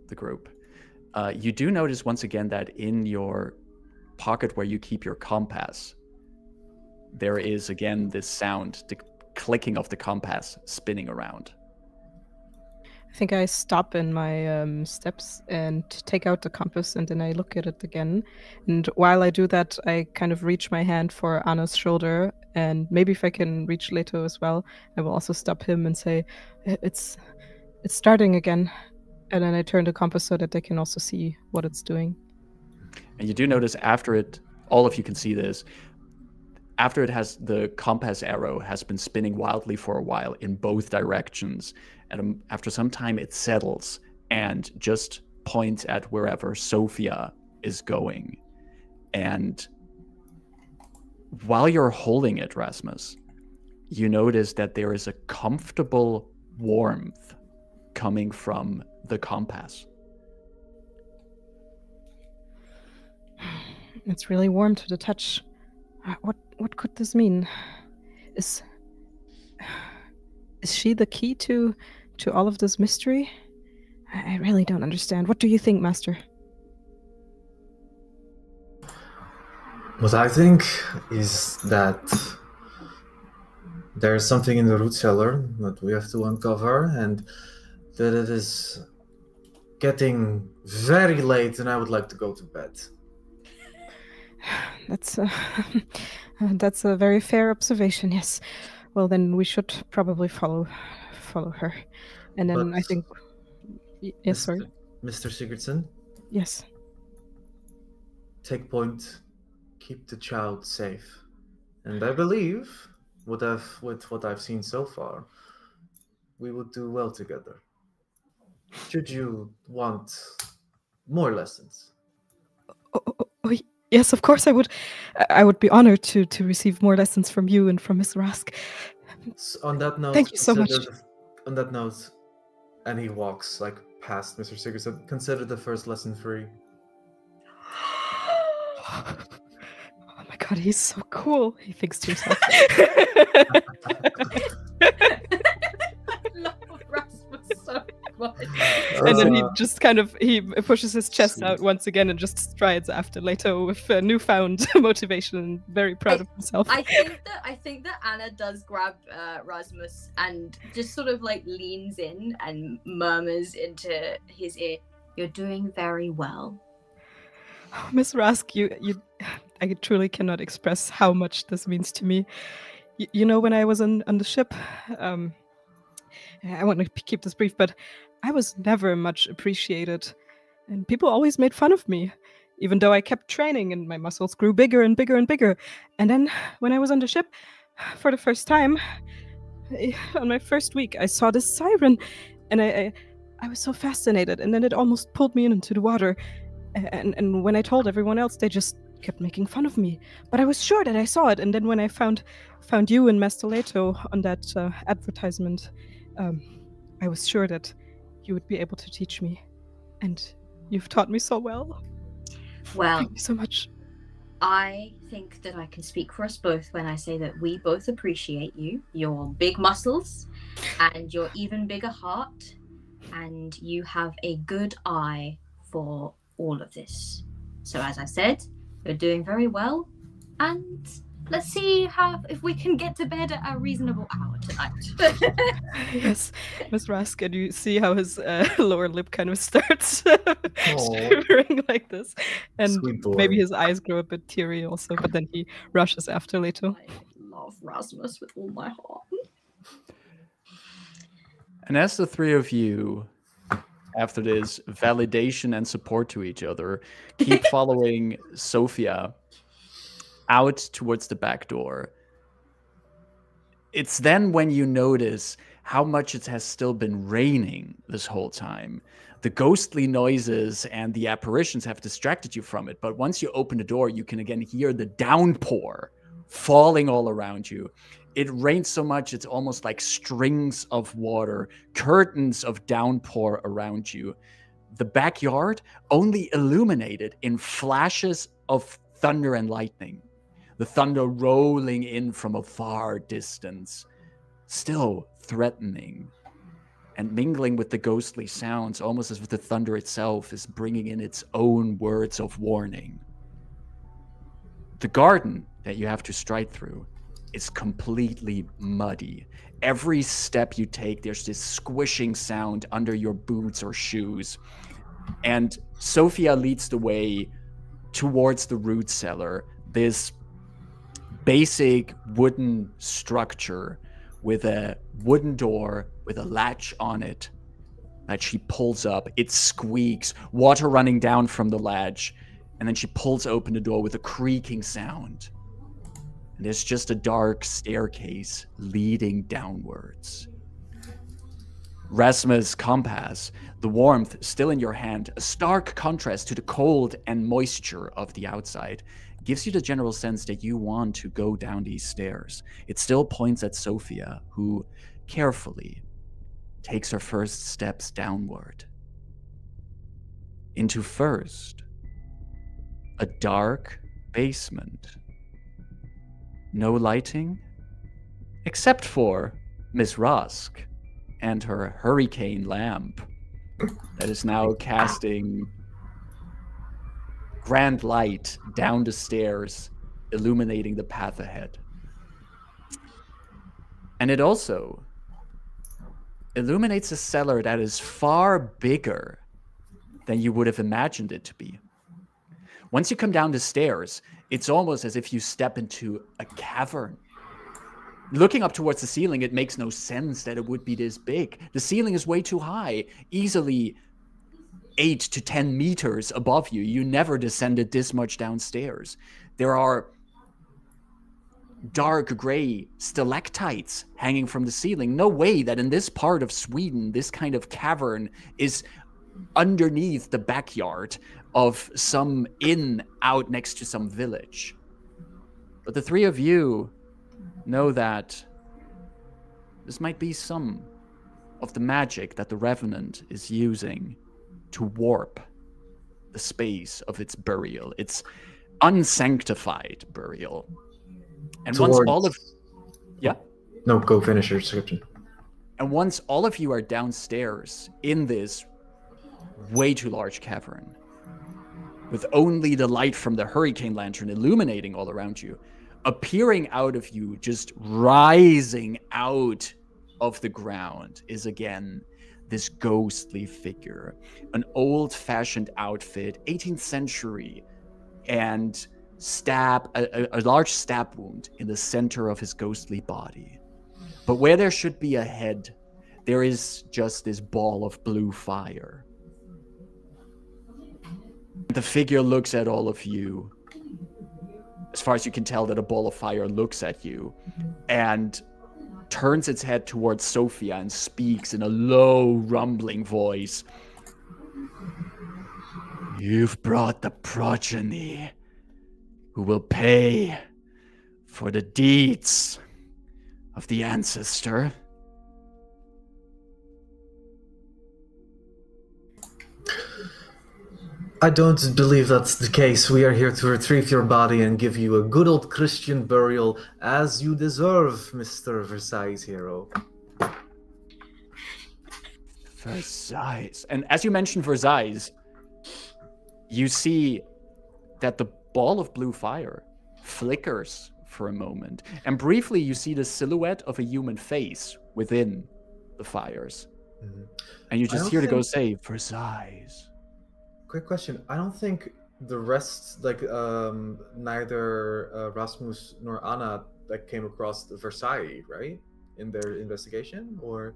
the group, you do notice once again that in your pocket where you keep your compass, there is again this sound, the clicking of the compass spinning around. I think I stop in my steps and take out the compass, and then I look at it again. And while I do that, I kind of reach my hand for Anna's shoulder, and maybe if I can reach Leto as well, I will also stop him and say, it's starting again. And then I turn the compass so that they can also see what it's doing. And you do notice after it, all of you can see this, after it has, the compass arrow has been spinning wildly for a while in both directions. And after some time, it settles and just points at wherever Sophia is going. And while you're holding it, Rasmus, you notice that there is a comfortable warmth coming from the compass. It's really warm to the touch. What could this mean? Is she the key to all of this mystery? I really don't understand. What do you think, Master? What I think is that there's something in the root cellar that we have to uncover, and that it is getting very late and I would like to go to bed. That's a very fair observation, yes. Well, then we should probably follow her. And then I think Yes, sorry. Mr. Sigurdsson, Yes. take point. Keep the child safe. And I believe, with what I've seen so far, we would do well together. Should you want more lessons? Yes, of course I would. I would be honored to receive more lessons from you and from Miss Rask. On that note, Thank you so much. On that note, and he walks like past Mr. Sigurdsson. Consider the first lesson free. Oh my god, he's so cool. He thinks to himself. And then he just he pushes his chest out once again and just strides after Leto with newfound motivation and very proud of himself. I think that Anna does grab Rasmus and just sort of like leans in and murmurs into his ear, "You're doing very well." Oh, Miss Rask, I truly cannot express how much this means to me. You know, when I was on the ship, I want to keep this brief, but I was never much appreciated, and people always made fun of me, even though I kept training and my muscles grew bigger and bigger and bigger. And then when I was on the ship, for the first time, on my first week, I saw this siren, and I was so fascinated, and then it almost pulled me into the water. And when I told everyone else, they just kept making fun of me. But I was sure that I saw it, and then when I found you and Master Leto on that advertisement, I was sure that you would be able to teach me, and you've taught me so well. Well, thank you so much. I think that I can speak for us both when I say that we both appreciate you, your big muscles, and your even bigger heart, and you have a good eye for all of this. So as I said, you're doing very well, and let's see if we can get to bed at a reasonable hour tonight. Yes, Miss Rask, and you see how his lower lip kind of starts shivering like this, and maybe his eyes grow a bit teary also. But then he rushes after Leto. I love Rasmus with all my heart. And as the three of you, after this validation and support to each other, keep following Sophia out towards the back door, it's then when you notice how much it has still been raining this whole time. The ghostly noises and the apparitions have distracted you from it, but once you open the door, you can again hear the downpour falling all around you. It rains so much, it's almost like strings of water, curtains of downpour around you. The backyard only illuminated in flashes of thunder and lightning. The thunder rolling in from a far distance, still threatening, and mingling with the ghostly sounds, almost as if the thunder itself is bringing in its own words of warning. The garden that you have to stride through is completely muddy. Every step you take, there's this squishing sound under your boots or shoes. And Sophia leads the way towards the root cellar, this basic wooden structure with a wooden door with a latch on it that she pulls up. It squeaks, water running down from the latch, and then she pulls open the door with a creaking sound. And there's just a dark staircase leading downwards. Rasmus' compass, the warmth still in your hand, a stark contrast to the cold and moisture of the outside, gives you the general sense that you want to go down these stairs. It still points at Sophia, who carefully takes her first steps downward. Into first, a dark basement. No lighting, except for Miss Rask and her hurricane lamp that is now casting grand light down the stairs, illuminating the path ahead. And it also illuminates a cellar that is far bigger than you would have imagined it to be. Once you come down the stairs, it's almost as if you step into a cavern. Looking up towards the ceiling, it makes no sense that it would be this big. The ceiling is way too high, easily 8 to 10 meters above you. You never descended this much downstairs. There are dark gray stalactites hanging from the ceiling. No way that in this part of Sweden, this kind of cavern is underneath the backyard of some inn out next to some village. But the three of you know that this might be some of the magic that the Revenant is using to warp the space of its burial, its unsanctified burial. And once all of... Yeah? No, go finish your description. And once all of you are downstairs in this way too large cavern, with only the light from the hurricane lantern illuminating all around you, appearing out of you, just rising out of the ground, is again this ghostly figure. An old-fashioned outfit, 18th century, and a large stab wound in the center of his ghostly body. But where there should be a head, there is just this ball of blue fire. The figure looks at all of you, as far as you can tell that a ball of fire looks at you, and turns its head towards Sophia and speaks in a low, rumbling voice. You've brought the progeny who will pay for the deeds of the ancestor. I don't believe that's the case. We are here to retrieve your body and give you a good old Christian burial as you deserve, Mr. Versailles hero. Versailles. And as you mentioned Versailles, you see that the ball of blue fire flickers for a moment. And briefly, you see the silhouette of a human face within the fires. Mm-hmm. And you just hear to go say, Versailles. Quick question. I don't think the rest, like neither Rasmus nor Anna, that came across the Versailles, right? In their investigation, or?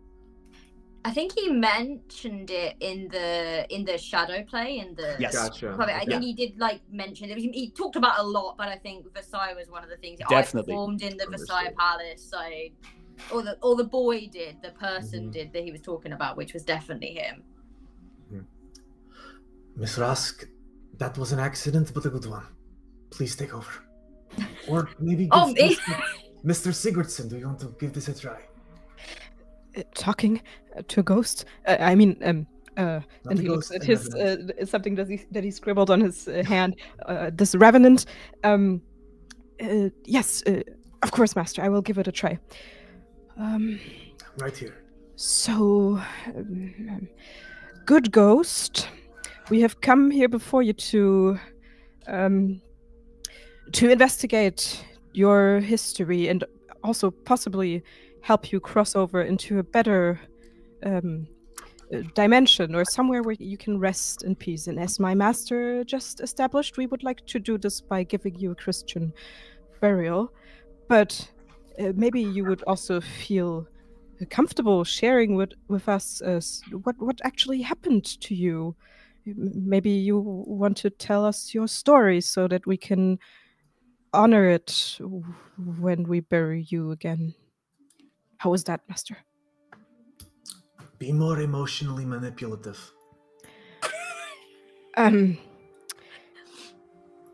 I think he mentioned it in the shadow play in the. Yes. Gotcha. I think he did like mention it. He talked about it a lot, but I think Versailles was one of the things that Definitely. I performed in the Versailles Palace. So, or the boy did, the person did that he was talking about, which was definitely him. Miss Rask, that was an accident, but a good one. Please take over. Or maybe give Mr. Sigurdsson, do you want to give this a try? Talking to a ghost? And he looks at his something that he scribbled on his hand. This Revenant. Yes, of course, Master. I will give it a try. Right here. So, good ghost. We have come here before you to investigate your history and also possibly help you cross over into a better dimension or somewhere where you can rest in peace. And as my master just established, we would like to do this by giving you a Christian burial. But maybe you would also feel comfortable sharing with us what actually happened to you. Maybe you want to tell us your story so that we can honor it when we bury you again. How is that, Master? Be more emotionally manipulative.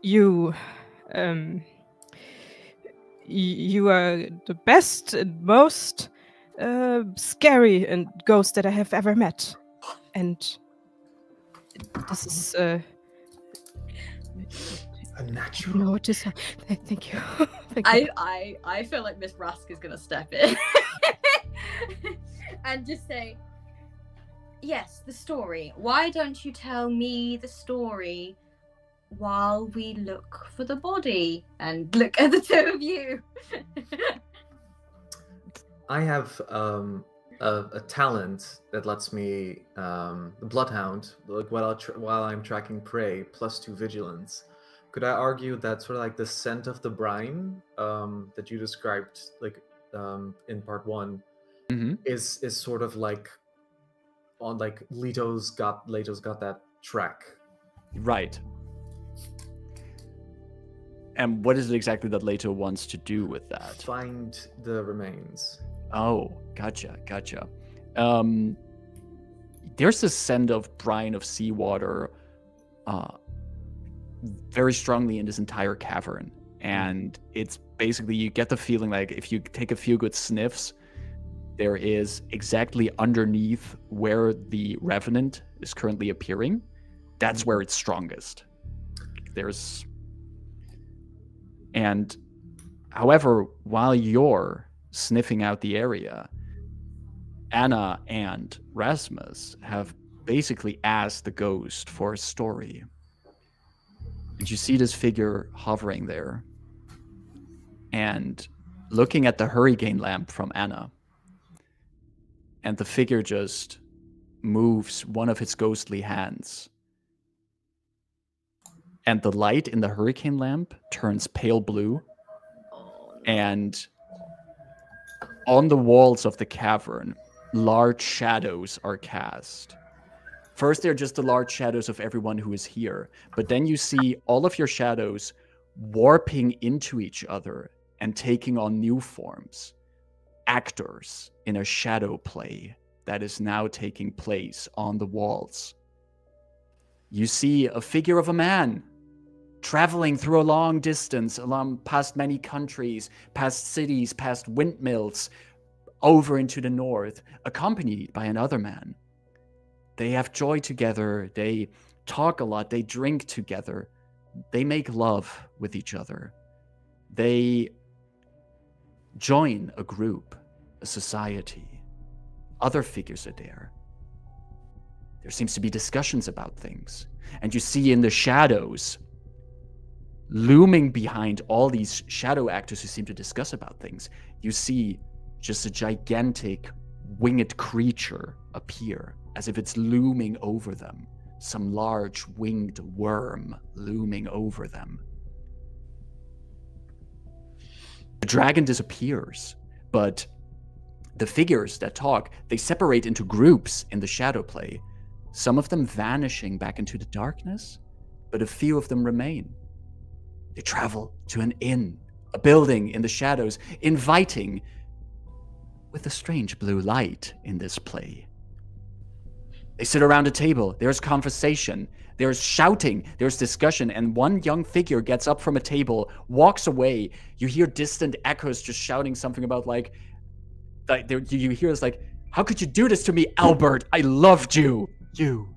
You are the best and most scary and ghost that I have ever met, and this is a natural. No, just thank you. Thank you. I feel like Miss Rask is gonna step in and just say, yes, the story. Why don't you tell me the story while we look for the body? And look at the two of you. I have a talent that lets me the Bloodhound, like while I'm tracking prey, +2 vigilance. Could I argue that sort of like the scent of the brine that you described, like in part 1, is sort of like on like Leto's got that track. Right. And what is it exactly that Leto wants to do with that? Find the remains. Oh, gotcha. There's a scent of brine of seawater very strongly in this entire cavern. And it's basically, you get the feeling like if you take a few good sniffs, there is exactly underneath where the revenant is currently appearing. That's where it's strongest. And however, while you're sniffing out the area, Anna and Rasmus have basically asked the ghost for a story. And you see this figure hovering there and looking at the hurricane lamp from Anna. And the figure just moves one of its ghostly hands. And the light in the hurricane lamp turns pale blue. And on the walls of the cavern, large shadows are cast. First, they're just the large shadows of everyone who is here. But then you see all of your shadows warping into each other and taking on new forms. Actors in a shadow play that is now taking place on the walls. You see a figure of a man traveling through a long distance, along past many countries, past cities, past windmills, over into the north, accompanied by another man. They have joy together, they talk a lot, they drink together, they make love with each other. They join a group, a society. Other figures are there. There seems to be discussions about things. And you see in the shadows, looming behind all these shadow actors who seem to discuss about things, you see just a gigantic winged creature appear, as if it's looming over them. Some large winged worm looming over them. The dragon disappears, but the figures that talk, they separate into groups in the shadow play. Some of them vanishing back into the darkness, but a few of them remain. They travel to an inn, a building in the shadows, inviting, with a strange blue light in this play. They sit around a table, there's conversation, there's shouting, there's discussion, and one young figure gets up from a table, walks away. You hear distant echoes just shouting something about like you hear this like, how could you do this to me, Albert? I loved you. You.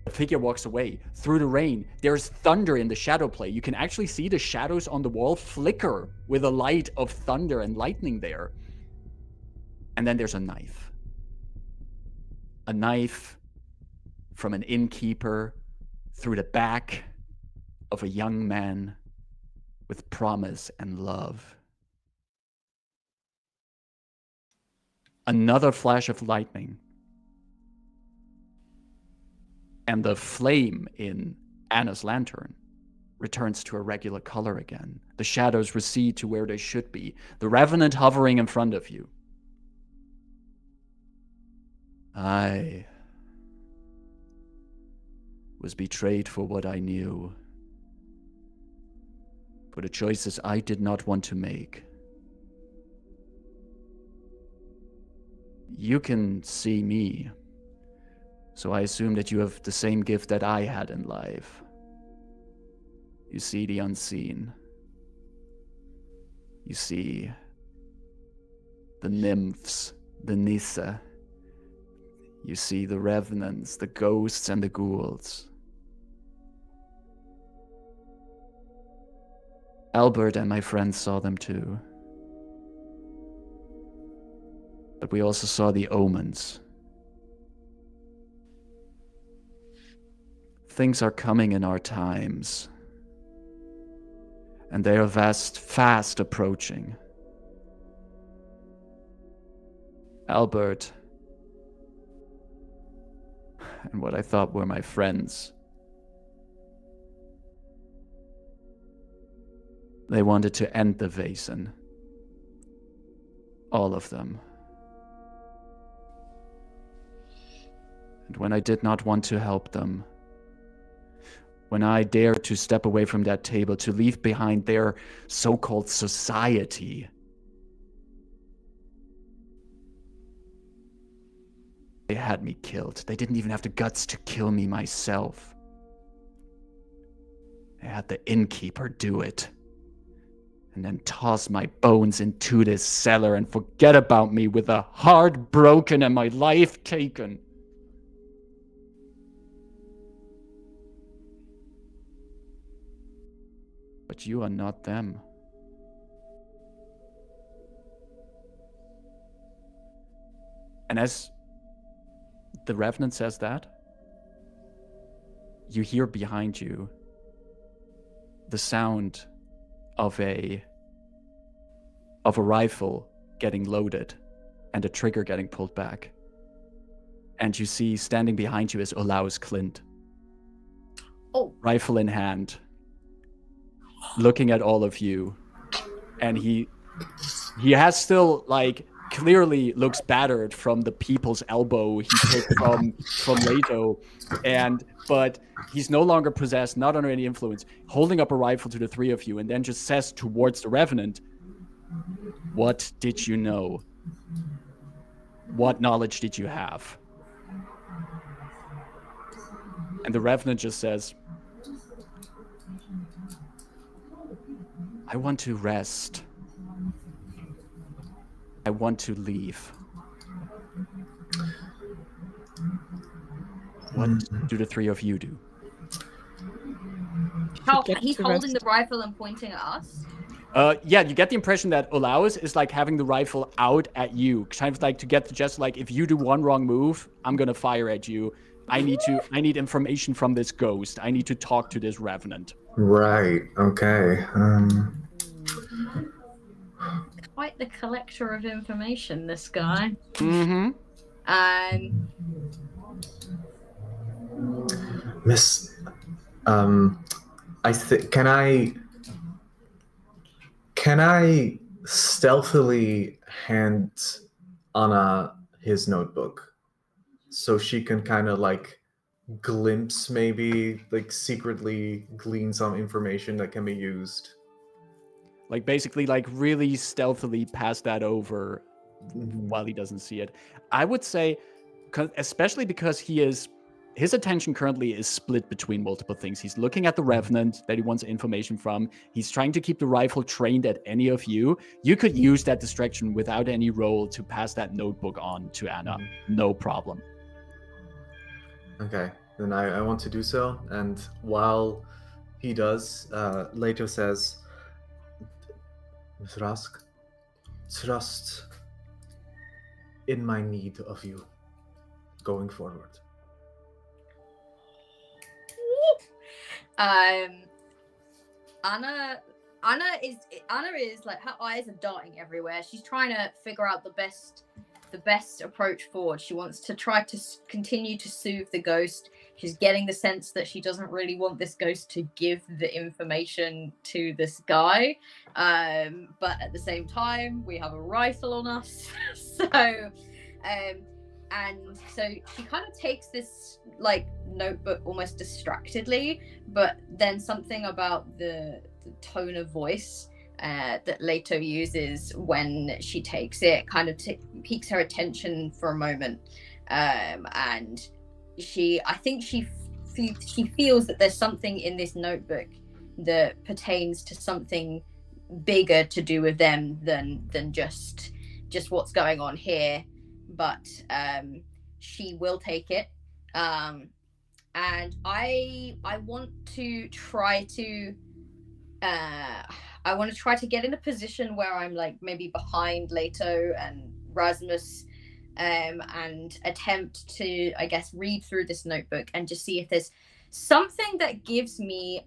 The figure walks away. Through the rain, there's thunder in the shadow play. You can actually see the shadows on the wall flicker with a light of thunder and lightning there. And then there's a knife. A knife from an innkeeper through the back of a young man with promise and love. Another flash of lightning. And the flame in Anna's lantern returns to a regular color again. The shadows recede to where they should be. The revenant hovering in front of you. I was betrayed for what I knew, for the choices I did not want to make. You can see me, so I assume that you have the same gift that I had in life. You see the unseen. You see the nymphs, the Nissa. You see the revenants, the ghosts, and the ghouls. Albert and my friends saw them too. But we also saw the omens. Things are coming in our times. And they are fast approaching. Albert and what I thought were my friends, they wanted to end the Vaesen. All of them. And when I did not want to help them, when I dared to step away from that table, to leave behind their so-called society, they had me killed. They didn't even have the guts to kill me myself. They had the innkeeper do it. And then toss my bones into this cellar and forget about me with a heart broken and my life taken. But you are not them. And as the Revenant says that, you hear behind you the sound of a rifle getting loaded and a trigger getting pulled back. And you see standing behind you is Olaus Klint. Oh. Rifle in hand, looking at all of you. And he has still, like, clearly looks battered from the people's elbow he took from Leto, but he's no longer possessed, not under any influence, holding up a rifle to the three of you, and then just says towards the Revenant, "What did you know? What knowledge did you have?" And the Revenant just says, "I want to rest. I want to leave." What do the three of you do? Oh, he's holding the rifle and pointing at us? Yeah, you get the impression that Olaus is like having the rifle out at you, kind of like to get the gesture, like, if you do one wrong move, I'm gonna fire at you. I need information from this ghost. I need to talk to this Revenant. Right, okay. Quite the collector of information, this guy. Mm-hmm. Miss, can I stealthily hand Anna his notebook so she can kind of like glimpse, maybe like secretly glean some information that can be used? Like, basically, like, really stealthily pass that over while he doesn't see it. I would say, especially because his attention currently is split between multiple things. He's looking at the Revenant that he wants information from. He's trying to keep the rifle trained at any of you. You could use that distraction without any roll to pass that notebook on to Anna. No problem. Okay, then I want to do so. And while he does, Leto says, "Miss Rask, trust in my need of you going forward." Anna is like, her eyes are darting everywhere. She's trying to figure out the best approach forward. She wants to try to continue to soothe the ghost. She's getting the sense that she doesn't really want this ghost to give the information to this guy. But at the same time, we have a rifle on us. And so she kind of takes this like notebook almost distractedly, but then something about the tone of voice that Leto uses when she takes it kind of piques her attention for a moment, and I think she feels that there's something in this notebook that pertains to something bigger to do with them than just what's going on here. But she will take it, and I want to try to get in a position where I'm like maybe behind Leto and Rasmus, and attempt to, I guess, read through this notebook and just see if there's something that gives me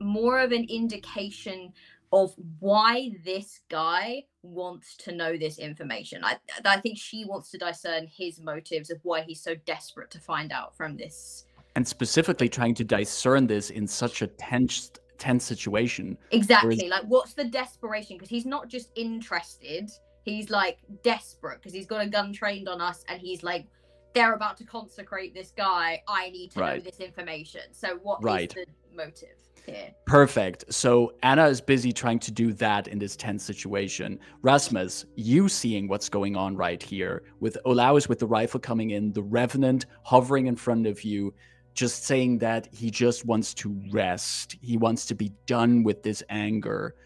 more of an indication of why this guy wants to know this information. I think she wants to discern his motives of why he's so desperate to find out from this. And specifically trying to discern this in such a tense situation. Exactly. Like, what's the desperation? Because he's not just interested. He's like desperate because he's got a gun trained on us, and he's like, they're about to consecrate this guy. I need to know Right. this information. So what Right. is the motive here? Perfect. So Anna is busy trying to do that in this tense situation. Rasmus, you seeing what's going on right here, with Olaus with the rifle coming in, the Revenant hovering in front of you, just saying that he just wants to rest. He wants to be done with this anger.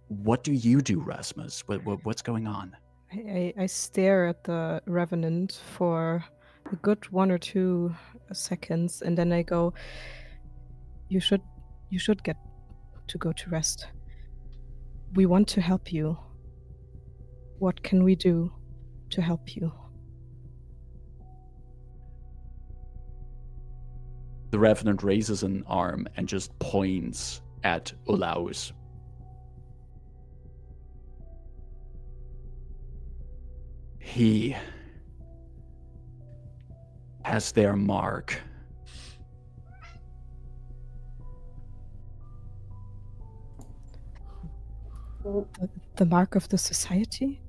What do you do, Rasmus? What's going on? I stare at the Revenant for a good 1 or 2 seconds, and then I go, you should get to go to rest. We want to help you. What can we do to help you? The Revenant raises an arm and just points at Olaus. He has their mark. The mark of the society?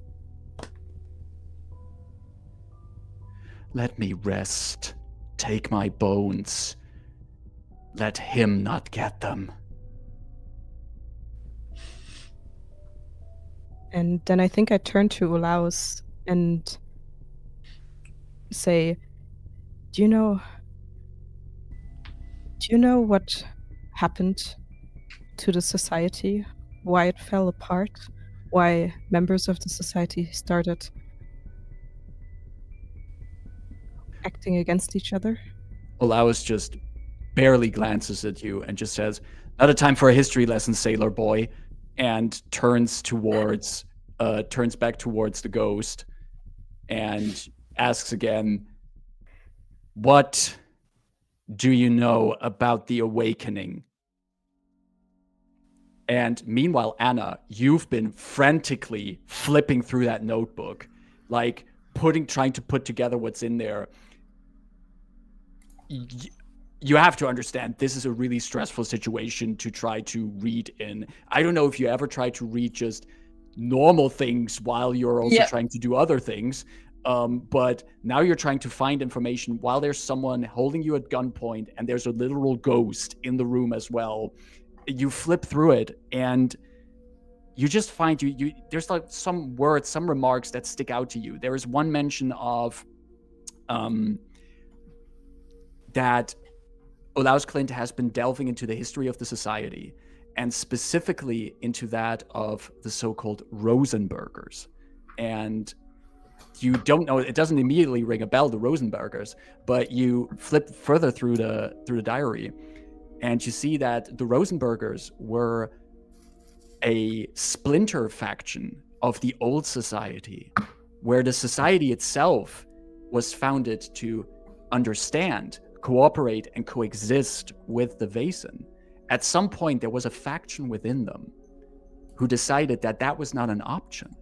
Let me rest. Take my bones. Let him not get them. And then I think I turn to Olaus and say, do you know what happened to the society? Why it fell apart? Why members of the society started acting against each other? Olaus just barely glances at you and just says, "Not a time for a history lesson, sailor boy," and turns back towards the ghost and asks again, "What do you know about the awakening?" And meanwhile, Anna, you've been frantically flipping through that notebook, like trying to put together what's in there. You have to understand, this is a really stressful situation to try to read in. I don't know if you ever try to read just normal things while you're also trying to do other things. But now you're trying to find information while there's someone holding you at gunpoint and there's a literal ghost in the room as well. You flip through it and you just find there's like some words, some remarks that stick out to you. There is one mention of that Olaus Klint has been delving into the history of the society, and specifically into that of the so-called Rosenbergers. And you don't know, it doesn't immediately ring a bell, the Rosenbergers, but you flip further through the diary, and you see that the Rosenbergers were a splinter faction of the old society, where the society itself was founded to understand, cooperate, and coexist with the Vaesen. At some point, there was a faction within them who decided that that was not an option,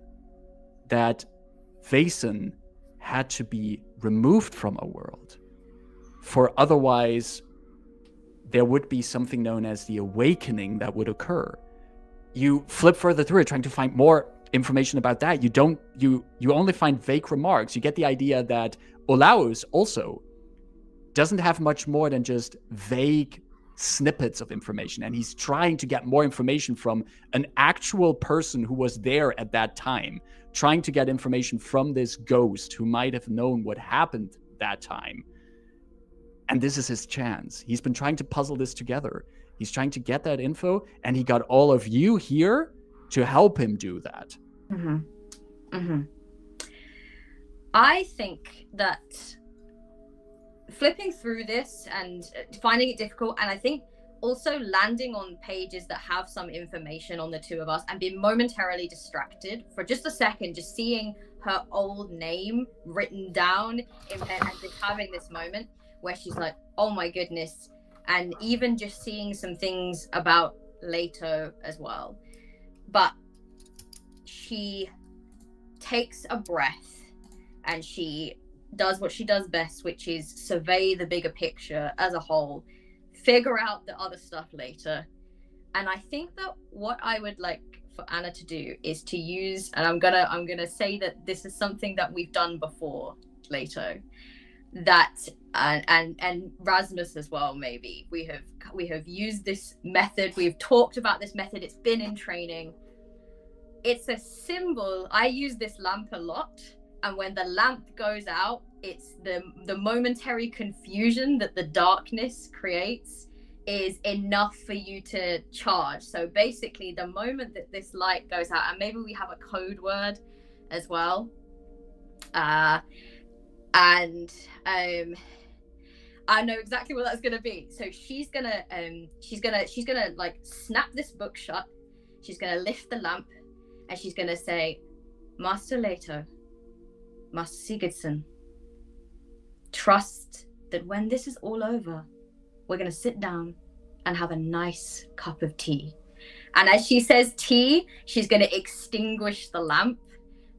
that Vaesen had to be removed from a world, for otherwise there would be something known as the awakening that would occur. You flip further through it, trying to find more information about that. You only find vague remarks. You get the idea that Olaus also doesn't have much more than just vague snippets of information, and he's trying to get more information from an actual person who was there at that time, trying to get information from this ghost who might have known what happened that time. And this is his chance. He's been trying to puzzle this together. He's trying to get that info, and he got all of you here to help him do that. Mm-hmm. Mm-hmm. I think that flipping through this and finding it difficult, and I think also landing on pages that have some information on the two of us and being momentarily distracted for just a second, just seeing her old name written down and just having this moment where she's like, oh my goodness, and even just seeing some things about Leto as well. But she takes a breath and she does what she does best, which is survey the bigger picture as a whole, figure out the other stuff later. And I think that what I would like for Anna to do is to use, and I'm gonna say that this is something that we've done before, Leto, that and Rasmus as well. Maybe we have used this method. We've talked about this method. It's been in training. It's a symbol. I use this lamp a lot, and when the lamp goes out, it's the momentary confusion that the darkness creates is enough for you to charge. So basically, the moment that this light goes out, and maybe we have a code word as well, and I know exactly what that's gonna be. So she's gonna like snap this book shut. She's gonna lift the lamp, and she's gonna say, "Master Leto, Master Sigurdsson, trust that when this is all over, we're going to sit down and have a nice cup of tea." And as she says tea, she's going to extinguish the lamp,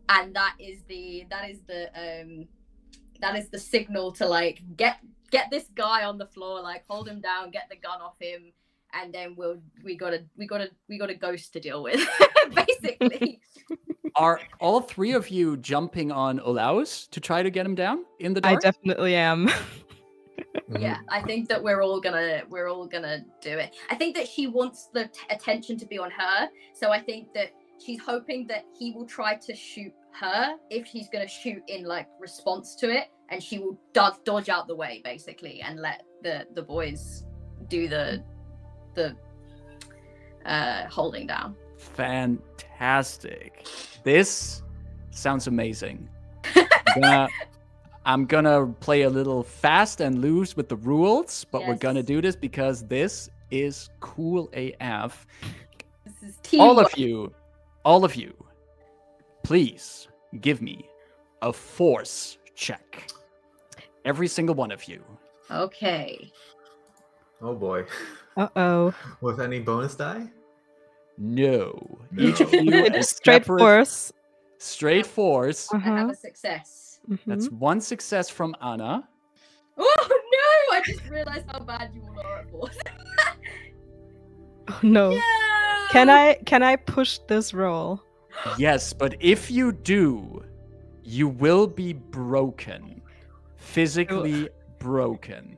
and that is the signal to like get this guy on the floor, like hold him down, get the gun off him, and then we got a ghost to deal with. Basically. Are all three of you jumping on Olaus to try to get him down in the dark? I definitely am. Yeah, I think that we're all gonna do it. I think that she wants the attention to be on her, so I think that she's hoping that he will try to shoot her if he's gonna shoot in like response to it, and she will dodge out the way basically and let the boys do the holding down. Fantastic. This sounds amazing. I'm gonna play a little fast and loose with the rules, but we're gonna do this because this is cool AF. This is teamwork. All of you, please give me a force check. Every single one of you. Okay. Oh boy. Uh-oh. With any bonus die? No. Each of you is straight force. Straight force. I have a success. That's one success from Anna. Oh no! I just realized how bad you all are at force. Oh no. Yeah! Can I push this roll? Yes, but if you do, you will be broken. Physically broken.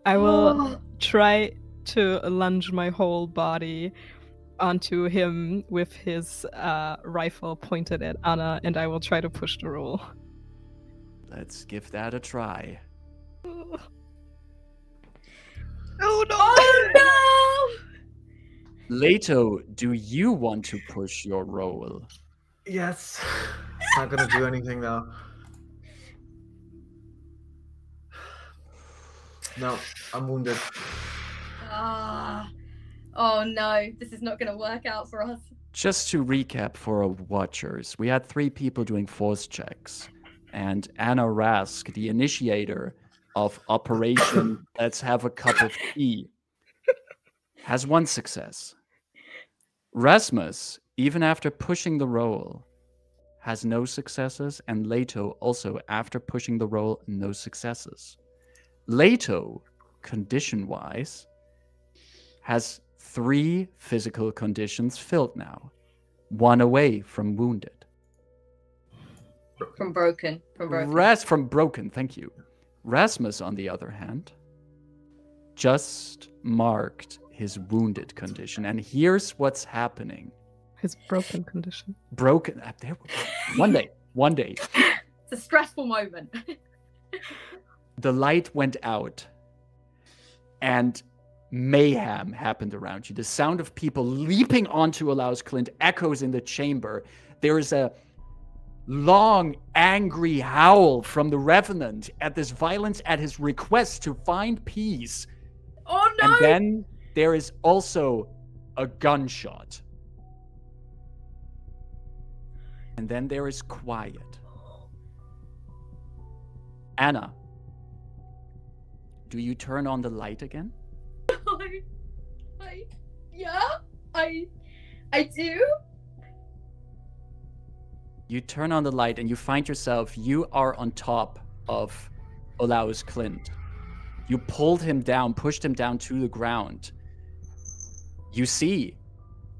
I will try to lunge my whole body onto him with his rifle pointed at Anna, and I will try to push the roll. Let's give that a try. Oh no! Oh no! Leto, do you want to push your roll? Yes. It's not gonna do anything though. No, I'm wounded. Oh no, this is not going to work out for us. Just to recap for our watchers, we had 3 people doing force checks, and Anna Rask, the initiator of Operation Let's Have a Cup of Tea, has 1 success. Rasmus, even after pushing the roll, has no successes, and Leto also, after pushing the roll, no successes. Leto, condition-wise, has 3 physical conditions filled now. 1 away from wounded. From broken. From broken, thank you. Rasmus, on the other hand, just marked his wounded condition. And here's what's happening. His broken condition. Broken. There we go. One day. It's a stressful moment. The light went out. And mayhem happened around you. The sound of people leaping onto Olaus Klint echoes in the chamber. There is a long, angry howl from the Revenant at this violence, at his request to find peace. Oh no! And then there is also a gunshot. And then there is quiet. Anna, do you turn on the light again? I do. You turn on the light and you find yourself, you are on top of Olaus Klint. You pulled him down, pushed him down to the ground. You see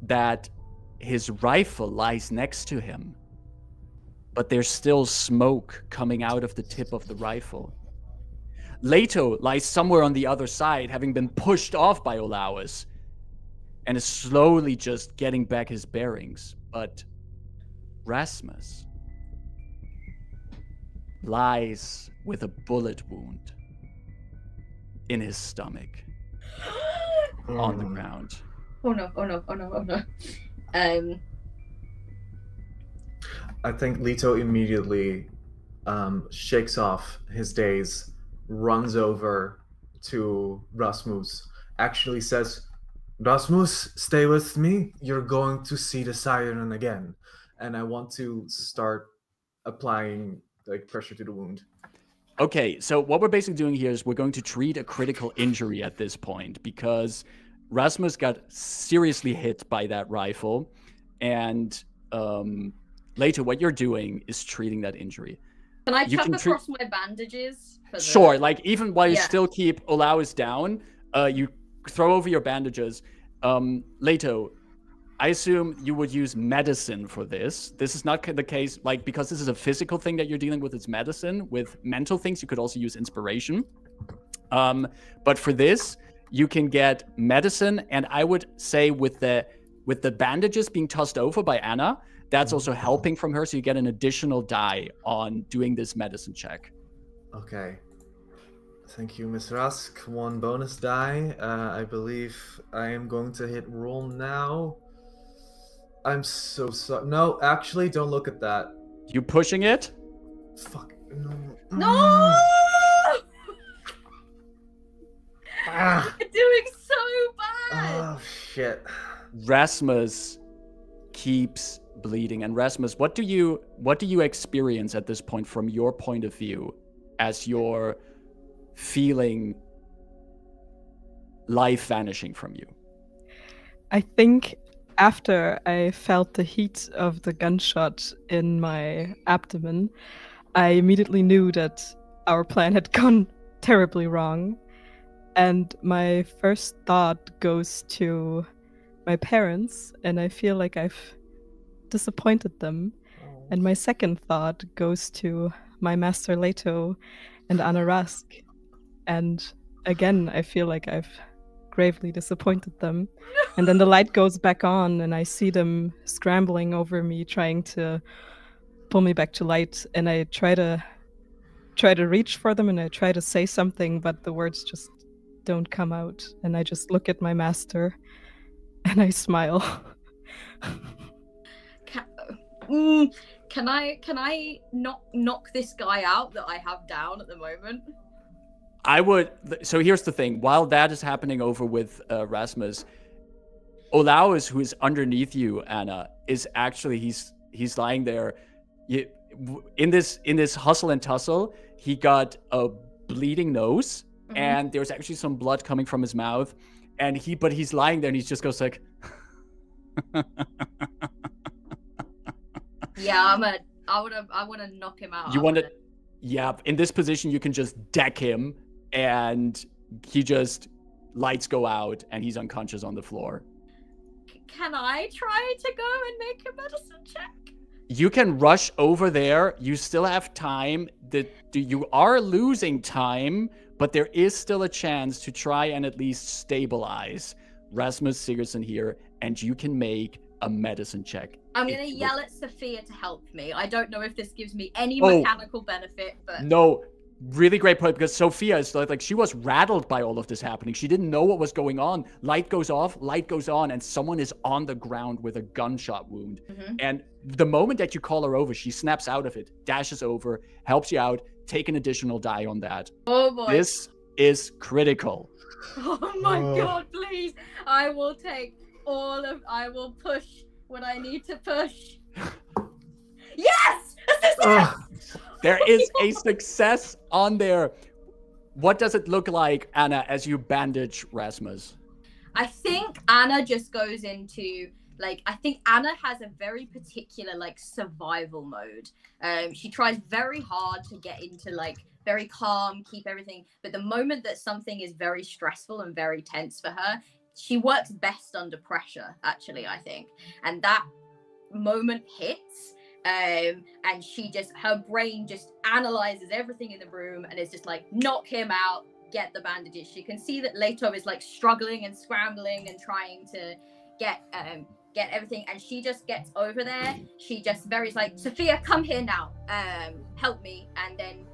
that his rifle lies next to him, but there's still smoke coming out of the tip of the rifle. Leto lies somewhere on the other side, having been pushed off by Olaus, and is slowly just getting back his bearings. But Rasmus lies with a bullet wound in his stomach on the ground. Oh no, oh no, oh no, oh no. I think Leto immediately shakes off his daze, runs over to Rasmus, actually says, Rasmus, stay with me. You're going to see the siren again. And I want to start applying like pressure to the wound. Okay, so what we're basically doing here is we're going to treat a critical injury at this point because Rasmus got seriously hit by that rifle, and later what you're doing is treating that injury. Can I chop across my bandages? Sure, like even while you still keep Olaus down, you throw over your bandages. Leto, I assume you would use medicine for this. This is not the case, like, because this is a physical thing that you're dealing with, it's medicine. With mental things, you could also use inspiration. But for this, you can get medicine, and I would say with the bandages being tossed over by Anna, that's also helping from her, so you get an additional die on doing this medicine check. Okay. Thank you, Miss Rusk. 1 bonus die. I believe I am going to hit roll now. I'm so sorry. No, actually, don't look at that. You pushing it? Fuck. No. No! Ah. You're doing so bad! Oh, shit. Rasmus keeps bleeding. And Rasmus, what do you experience at this point from your point of view as you're feeling life vanishing from you? I think after I felt the heat of the gunshot in my abdomen, I immediately knew that our plan had gone terribly wrong. And my first thought goes to my parents, and I feel like I've disappointed them. And my second thought goes to my master Leto and Anna Rask. And again, I feel like I've gravely disappointed them. And then the light goes back on, and I see them scrambling over me, trying to pull me back to light. And I try to reach for them, and I try to say something, but the words just don't come out. And I just look at my master, and I smile. Can I knock this guy out that I have down at the moment? I would. So here's the thing. While that is happening over with Rasmus, Olaus, who is underneath you, Anna, is actually he's lying there. In this hustle and tussle, he got a bleeding nose, and there's actually some blood coming from his mouth, and he's lying there, and he just goes like. Yeah, I want to knock him out. You want to, yeah. In this position, you can just deck him, and he just lights go out, and he's unconscious on the floor. Can I try to go and make a medicine check? You can rush over there. You still have time. You are losing time, but there is still a chance to try and at least stabilize Rasmus Sigurdsson here, and you can make a medicine check. I'm going to yell at Sophia to help me. I don't know if this gives me any mechanical benefit, but... No, really great point, because Sophia is like she was rattled by all of this happening. She didn't know what was going on. Light goes off, light goes on, and someone is on the ground with a gunshot wound. And the moment that you call her over, she snaps out of it, dashes over, helps you out, take an additional die on that. Oh boy. This is critical. Oh my god, please. I will push what I need to push. Yes! There is a success on there. What does it look like, Anna, as you bandage Rasmus? I think Anna just goes into, I think Anna has a very particular, survival mode. She tries very hard to get into, very calm, keep everything. But the moment that something is very stressful and very tense for her, she works best under pressure, actually, I think. And that moment hits, And her brain just analyzes everything in the room and is just like, knock him out, get the bandages. You can see that Leto is like struggling and scrambling and trying to get everything, and she just gets over there. She just very's like, Sophia, come here now, help me. And then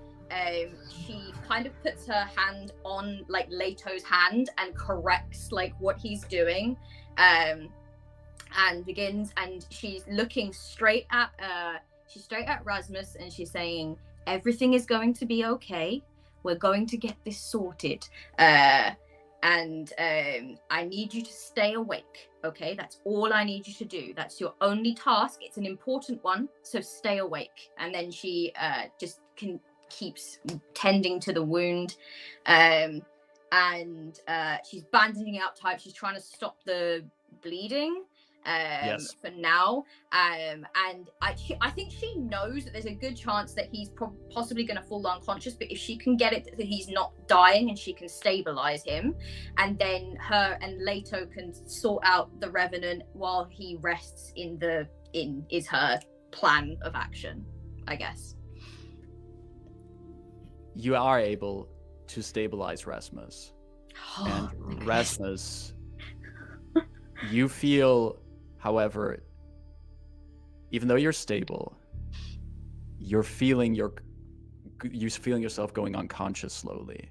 she kind of puts her hand on like Leto's hand and corrects like what he's doing, and begins, and she's looking straight at Rasmus, and she's saying, everything is going to be okay, we're going to get this sorted, and I need you to stay awake, okay? That's all I need you to do. That's your only task. It's an important one, so stay awake. And then she just keeps tending to the wound, and she's bandaging it up tight. She's trying to stop the bleeding for now, and I think she knows that there's a good chance that he's possibly going to fall unconscious, but if she can get it that he's not dying and she can stabilize him, and then her and Leto can sort out the Revenant while he rests is her plan of action, I guess. You are able to stabilize Rasmus, and Rasmus, you feel, however, even though you're stable, you're feeling yourself going unconscious slowly.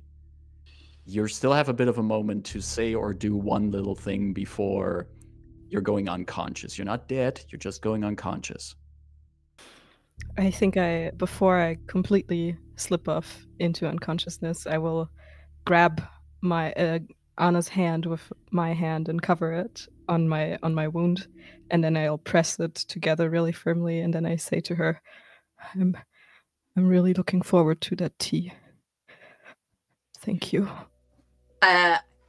You still have a bit of a moment to say or do one little thing before you're going unconscious. You're not dead, you're just going unconscious. I think before I completely slip off into unconsciousness, I will grab my Anna's hand with my hand and cover it on my wound, and then I'll press it together really firmly, and then I say to her, I'm really looking forward to that tea. Thank you.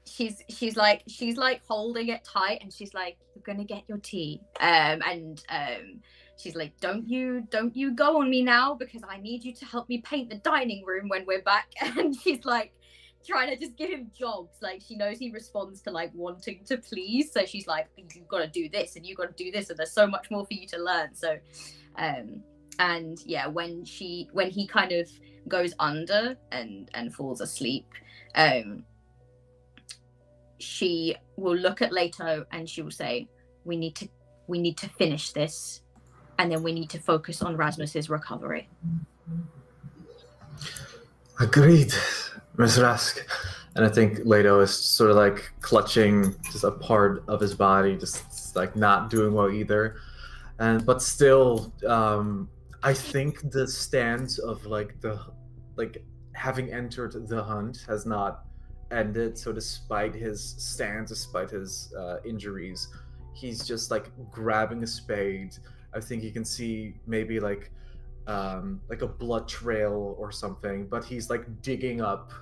She's like holding it tight, and she's like, you're gonna get your tea, and she's like, don't you go on me now, because I need you to help me paint the dining room when we're back. And she's like trying to just give him jobs, like she knows he responds to like wanting to please, so she's like, you've got to do this and you've got to do this, and there's so much more for you to learn. So and yeah, when he kind of goes under and falls asleep, she will look at Leto and she will say, we need to finish this, and then we need to focus on Rasmus's recovery. Agreed, Miss Rask. And I think Leto is sort of like clutching just a part of his body, just like not doing well either. But still, I think the stance of like having entered the hunt has not ended. So despite his stance, despite his injuries, he's just like grabbing a spade. I think you can see maybe like a blood trail or something, but he's like digging up.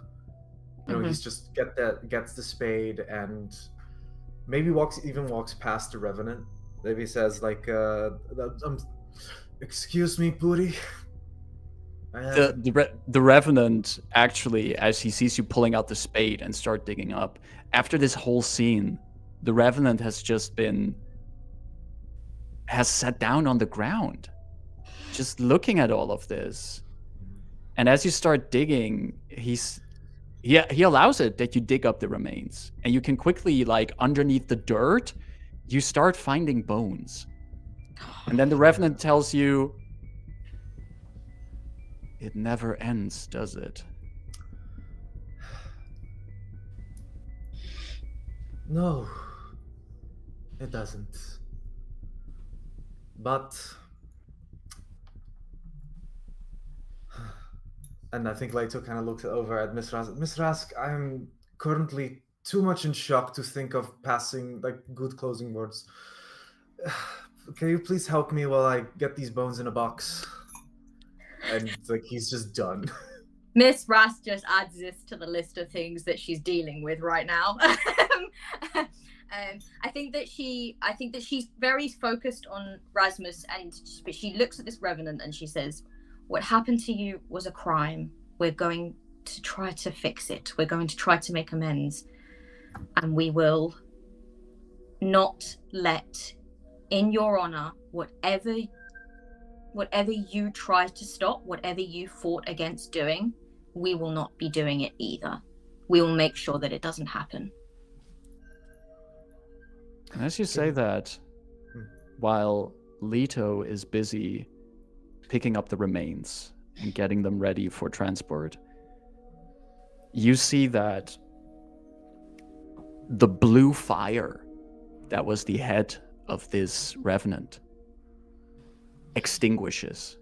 You know, he's just gets the spade and maybe walks past the Revenant. Maybe he says like, "Excuse me, booty." The Revenant actually, as he sees you pulling out the spade and start digging up, after this whole scene, the Revenant has sat down on the ground, just looking at all of this. And as you start digging, he allows it that you dig up the remains, and you can quickly, like underneath the dirt, you start finding bones. And then the Revenant tells you, it never ends, does it? No, it doesn't. But, and I think Leto kind of looks over at Miss Rask. Miss Rask, I'm currently too much in shock to think of passing like good closing words. Can you please help me while I get these bones in a box? And like he's just done. Miss Rask just adds this to the list of things that she's dealing with right now. I think that she's very focused on Rasmus, but she looks at this Revenant and she says, what happened to you was a crime. We're going to try to fix it. We're going to try to make amends. And we will not let, in your honor, whatever whatever you try to stop, whatever you fought against doing, we will not be doing it either. We will make sure that it doesn't happen. And as you say that, while Leto is busy picking up the remains and getting them ready for transport, you see that the blue fire that was the head of this revenant extinguishes.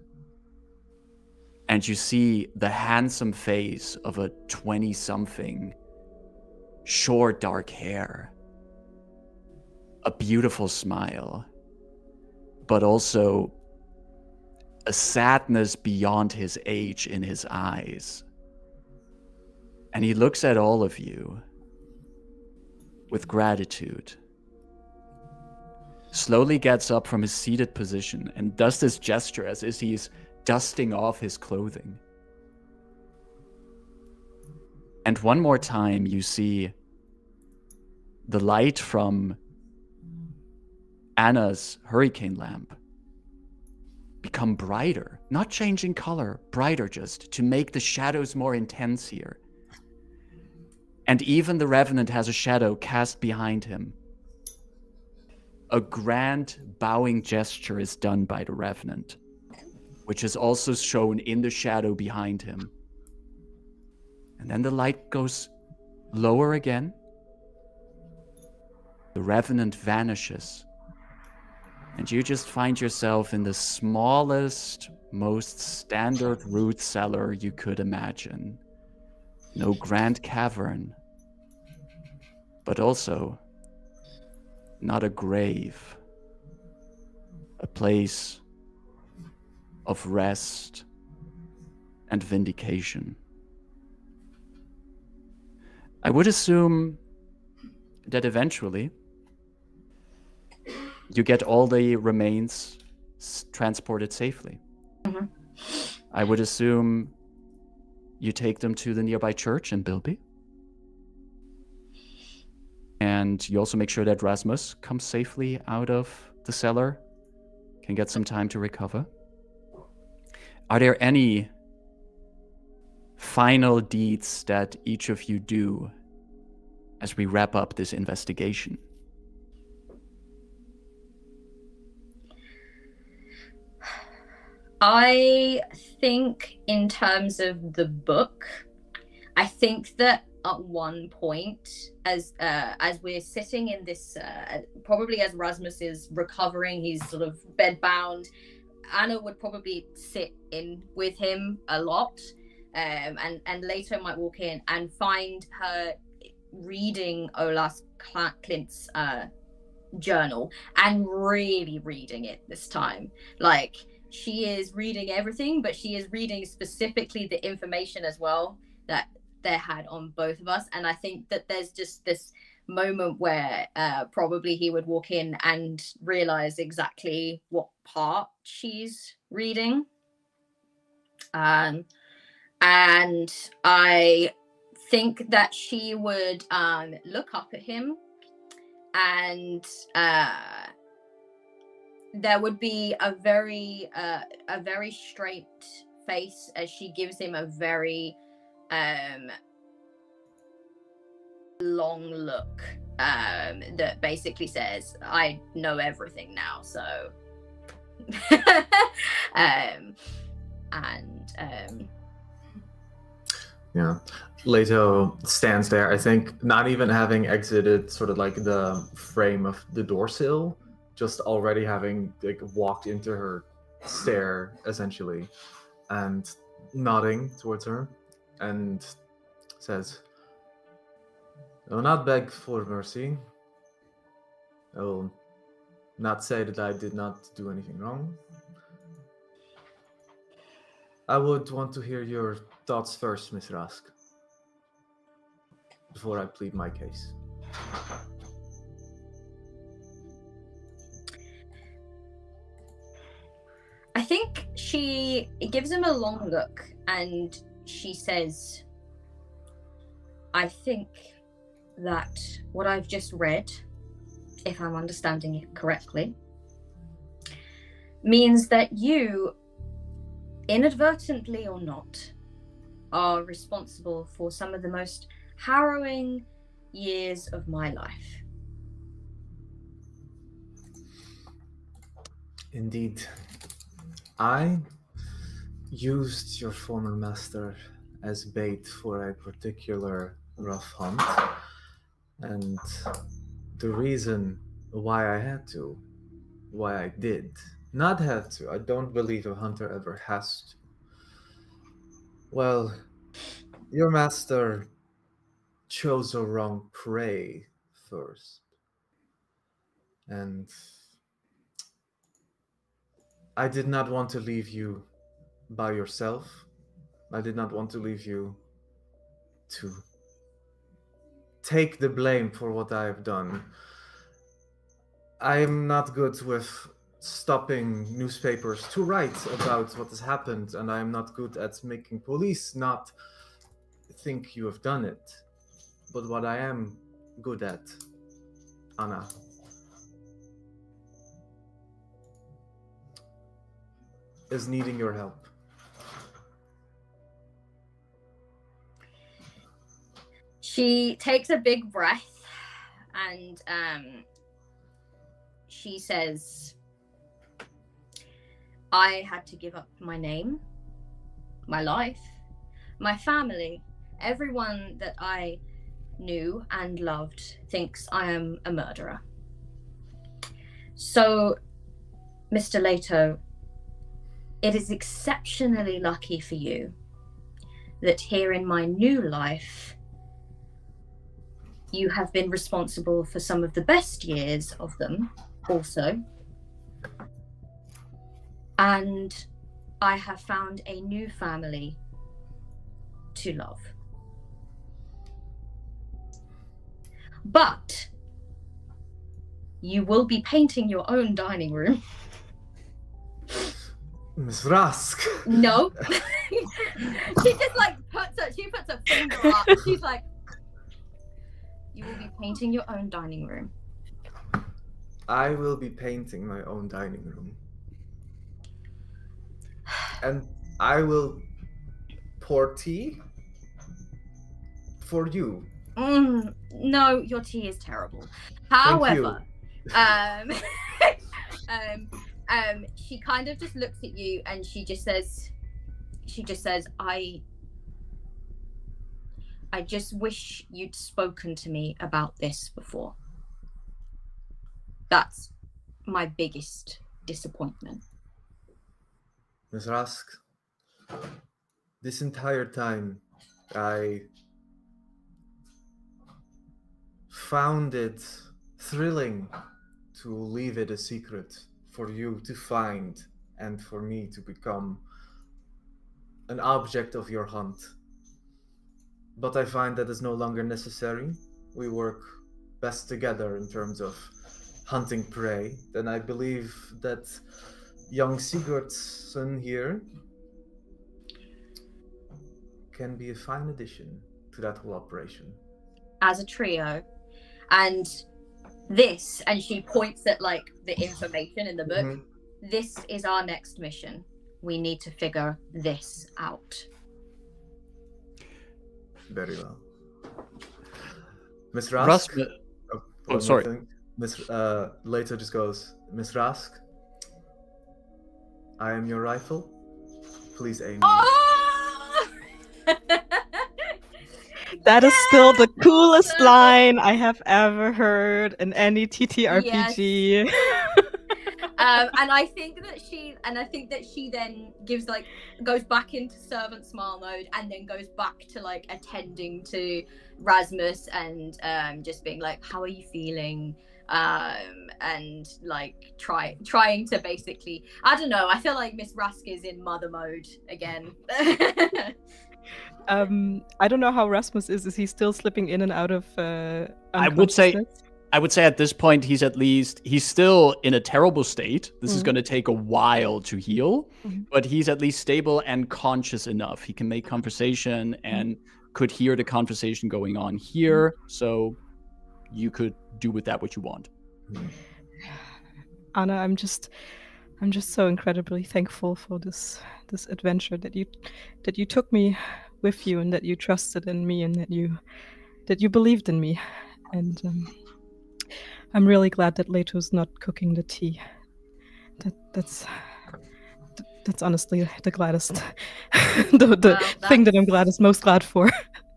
And you see the handsome face of a 20-something, short dark hair, a beautiful smile, but also a sadness beyond his age in his eyes. And he looks at all of you with gratitude, slowly gets up from his seated position and does this gesture as if he's dusting off his clothing. And one more time you see the light from Anna's hurricane lamp become brighter, not changing color, brighter just to make the shadows more intense here. And even the Revenant has a shadow cast behind him. A grand bowing gesture is done by the Revenant, which is also shown in the shadow behind him. And then the light goes lower again. The Revenant vanishes. And you just find yourself in the smallest, most standard root cellar you could imagine. No grand cavern, but also not a grave. A place of rest and vindication. I would assume that eventually you get all the remains transported safely. Mm-hmm. I would assume you take them to the nearby church in Bilby. And you also make sure that Rasmus comes safely out of the cellar, can get some time to recover. Are there any final deeds that each of you do as we wrap up this investigation? I think in terms of the book, I think that at one point, as we're sitting in this, probably as Rasmus is recovering, he's sort of bedbound, Anna would probably sit in with him a lot, and later might walk in and find her reading Olaus Klint's journal, and really reading it this time. Like, she is reading everything, but she is reading specifically the information as well that they had on both of us. And I think that there's just this moment where probably he would walk in and realize exactly what part she's reading. And I think that she would look up at him, and there would be a very straight face as she gives him a very long look that basically says, I know everything now, so yeah, Leto stands there, I think, not even having exited sort of like the frame of the door sill, just already having like walked into her stare essentially, and nodding towards her, and says, I will not beg for mercy. I will not say that I did not do anything wrong. I would want to hear your thoughts first, Miss Rask, before I plead my case. I think she gives him a long look and she says, I think that what I've just read, if I'm understanding it correctly, means that you inadvertently or not, are responsible for some of the most harrowing years of my life. Indeed. I used your former master as bait for a particular rough hunt, and the reason why I did not have to, I don't believe a hunter ever has to. Well, your master chose a wrong prey first, and I did not want to leave you by yourself. I did not want to leave you to take the blame for what I have done. I am not good with stopping newspapers to write about what has happened, and I am not good at making police not think you have done it. But what I am good at, Anna, is needing your help. She takes a big breath and she says, I had to give up my name, my life, my family. Everyone that I knew and loved thinks I am a murderer. So, Mr. Leto, it is exceptionally lucky for you that here in my new life, you have been responsible for some of the best years of them also. And I have found a new family to love. But you will be painting your own dining room. Miss Rask. No. She just like puts her finger up. She's like, you will be painting your own dining room. I will be painting my own dining room. And I will pour tea for you. No, your tea is terrible. However, she kind of just looks at you and she just says, I just wish you'd spoken to me about this before. That's my biggest disappointment. Miss Rask, this entire time I found it thrilling to leave it a secret for you to find and for me to become an object of your hunt. But I find that is no longer necessary. We work best together in terms of hunting prey. Then I believe that young Sigurdsson here can be a fine addition to that whole operation. As a trio. And this, and she points at like the information in the book, this is our next mission. We need to figure this out. Very well. Miss Rask. Sorry. Miss later just goes, Miss Rask, I am your rifle. Please aim. Oh! That is still the coolest line I have ever heard in any TTRPG. Yes. And I think that she then goes back into servant smile mode and then goes back to like attending to Rasmus and just being like, how are you feeling? And like trying to basically, I don't know, I feel like Miss Rask is in mother mode again. I don't know how Rasmus is. Is he still slipping in and out of I would say at this point he's still in a terrible state. This is going to take a while to heal, but he's at least stable and conscious enough. He can make conversation and could hear the conversation going on here. So you could do with that what you want. Anna, I'm just I'm just so incredibly thankful for this adventure that you took me with you, and that you trusted in me, and that you believed in me. And I'm really glad that Leto's not cooking the tea. That's honestly the gladdest, the thing that I'm most glad for.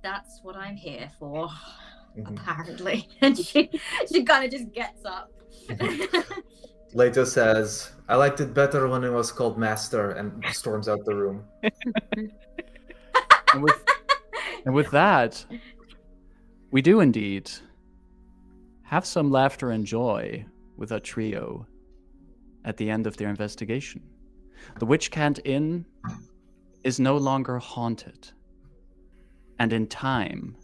That's what I'm here for, apparently. And she kind of just gets up. Leto says, "I liked it better when it was called Master," and storms out the room. And with that, we do indeed have some laughter and joy with our trio at the end of their investigation. The Witch Cat Inn is no longer haunted. And in time,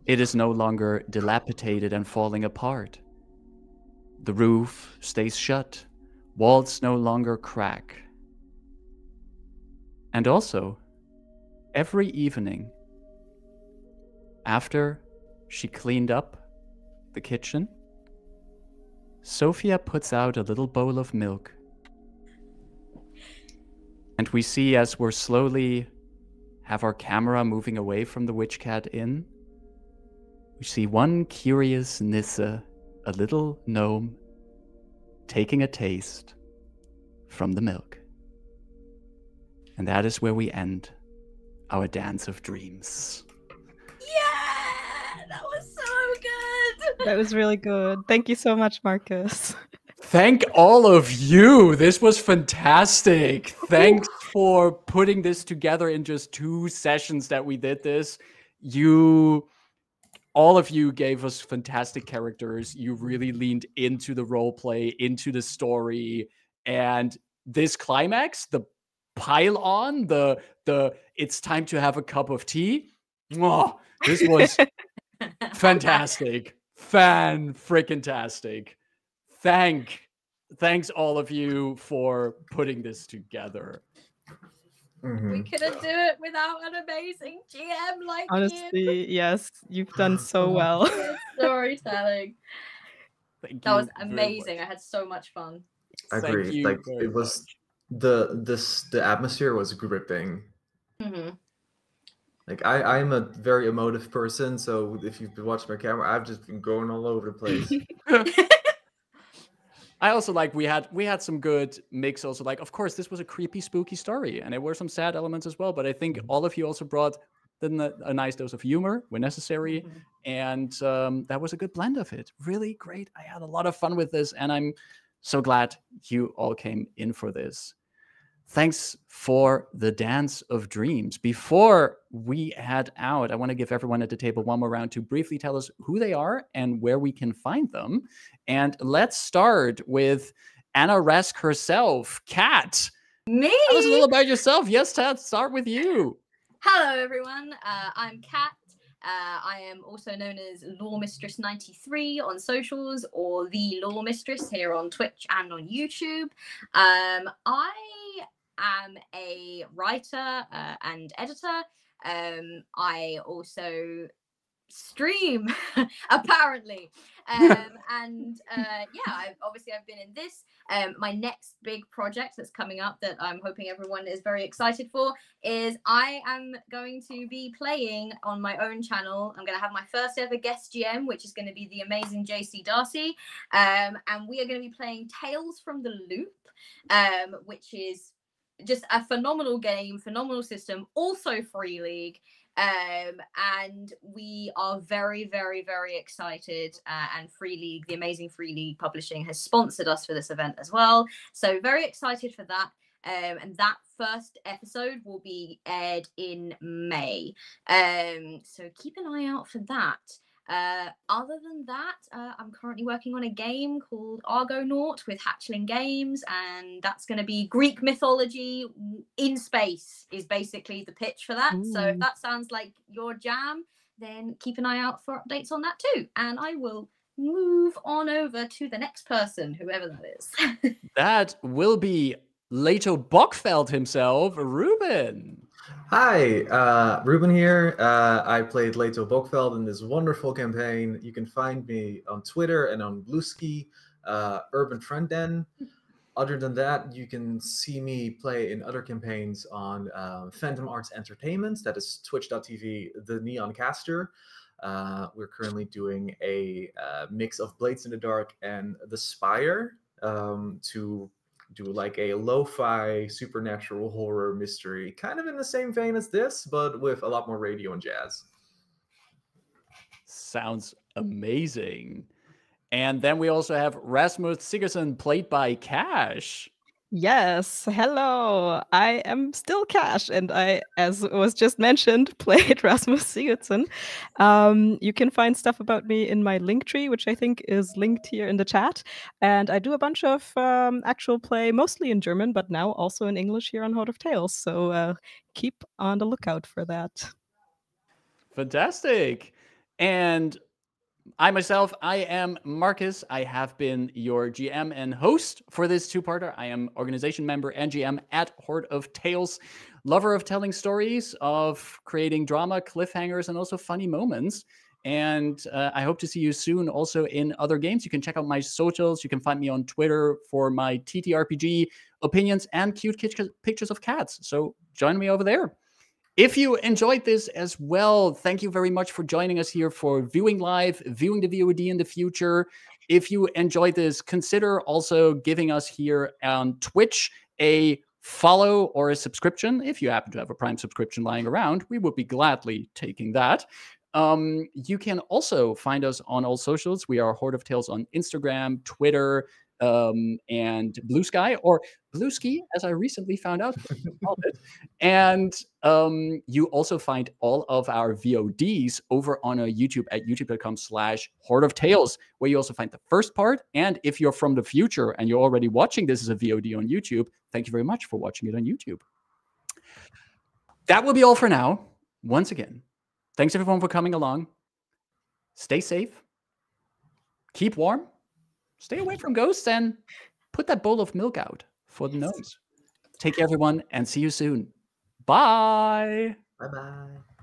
it is no longer dilapidated and falling apart. The roof stays shut. Walls no longer crack. And also, every evening, after she cleaned up the kitchen, Sophia puts out a little bowl of milk. And we see, as we're slowly have our camera moving away from the Witch Cat Inn, we see one curious Nissa, a little gnome, taking a taste from the milk. And that is where we end our Dance of Dreams. Yeah! That was so good! That was really good. Thank you so much, Marcus. Thank all of you. This was fantastic. Thanks for putting this together in just 2 sessions that we did this. All of you gave us fantastic characters. You really leaned into the role play, into the story, and this climax, the pile on, the it's time to have a cup of tea. Oh, this was fantastic. Fan-frickin-tastic. Thanks all of you for putting this together. We couldn't do it without an amazing GM like Honestly, yes, you've done so well. Storytelling. Thank That you was amazing. I had so much fun. I agree. Like it was the atmosphere was gripping. Like I'm a very emotive person, so if you've been watching my camera, I've just been going all over the place. I also like we had some good mix also, like, of course this was a creepy spooky story and there were some sad elements as well, but I think all of you also brought a nice dose of humor when necessary, and that was a good blend of it. Really great. I had a lot of fun with this, and I'm so glad you all came in for this. Thanks for the Dance of Dreams. Before we head out, I want to give everyone at the table one more round to briefly tell us who they are and where we can find them. And let's start with Anna Rask herself. Kat, me? Tell us a little about yourself. Yes, Kat, start with you. Hello, everyone. I'm Kat. I am also known as Law Mistress 93 on socials, or the Law Mistress here on Twitch and on YouTube. I am a writer and editor. I also stream apparently, and yeah, I've been in this. My next big project that's coming up that I'm hoping everyone is very excited for is I am going to be playing on my own channel. I'm going to have my first ever guest GM, which is going to be the amazing JC Darcy, and we are going to be playing Tales from the Loop, which is just a phenomenal game, phenomenal system, also free league. And we are very, very, very excited. And Free League, the amazing Free League Publishing, has sponsored us for this event as well. So very excited for that. And that first episode will be aired in May. So keep an eye out for that. Other than that, I'm currently working on a game called Argonaut with Hatchling Games, and that's going to be Greek mythology in space is basically the pitch for that. So if that sounds like your jam, then keep an eye out for updates on that too. And I will move on over to the next person, whoever that is. That will be Leto Bockfeld himself, Ruben. Hi, Ruben here. I played Leto Bockfeld in this wonderful campaign. You can find me on Twitter and on Bluesky, Urban Trend Den. Other than that, you can see me play in other campaigns on Phantom Arts Entertainment. That is twitch.tv, the Neon Caster. We're currently doing a mix of Blades in the Dark and The Spire to do like a lo-fi supernatural horror mystery, kind of in the same vein as this, but with a lot more radio and jazz. Sounds amazing. And then we also have Rasmus Sigurdsson, played by Cash. Yes, hello. I am still Cash, and I, as was just mentioned, played Rasmus Sigurdsson. You can find stuff about me in my Linktree, which I think is linked here in the chat. And I do a bunch of actual play, mostly in German, but now also in English here on Hoard of Tales. So keep on the lookout for that. Fantastic. And I myself, I am Marcus. I have been your GM and host for this two-parter. I am organization member and GM at Hoard of Tales, lover of telling stories, of creating drama, cliffhangers, and also funny moments. And I hope to see you soon also in other games. You can check out my socials. You can find me on Twitter for my TTRPG opinions and cute pictures of cats. So join me over there. If you enjoyed this as well, thank you very much for joining us here for viewing live, viewing the VOD in the future. If you enjoyed this, consider also giving us here on Twitch a follow or a subscription. If you happen to have a Prime subscription lying around, we would be gladly taking that. You can also find us on all socials. We are Hoard of Tales on Instagram, Twitter, and Blue Sky, or Blue Ski, as I recently found out. And you also find all of our VODs over on our YouTube at youtube.com/Hoard of Tales, where you also find the first part. And if you're from the future and you're already watching this as a VOD on YouTube, thank you very much for watching it on YouTube. That will be all for now. Once again, thanks everyone for coming along. Stay safe. Keep warm. Stay away from ghosts and put that bowl of milk out for the nose. Take care, everyone, and see you soon. Bye. Bye-bye.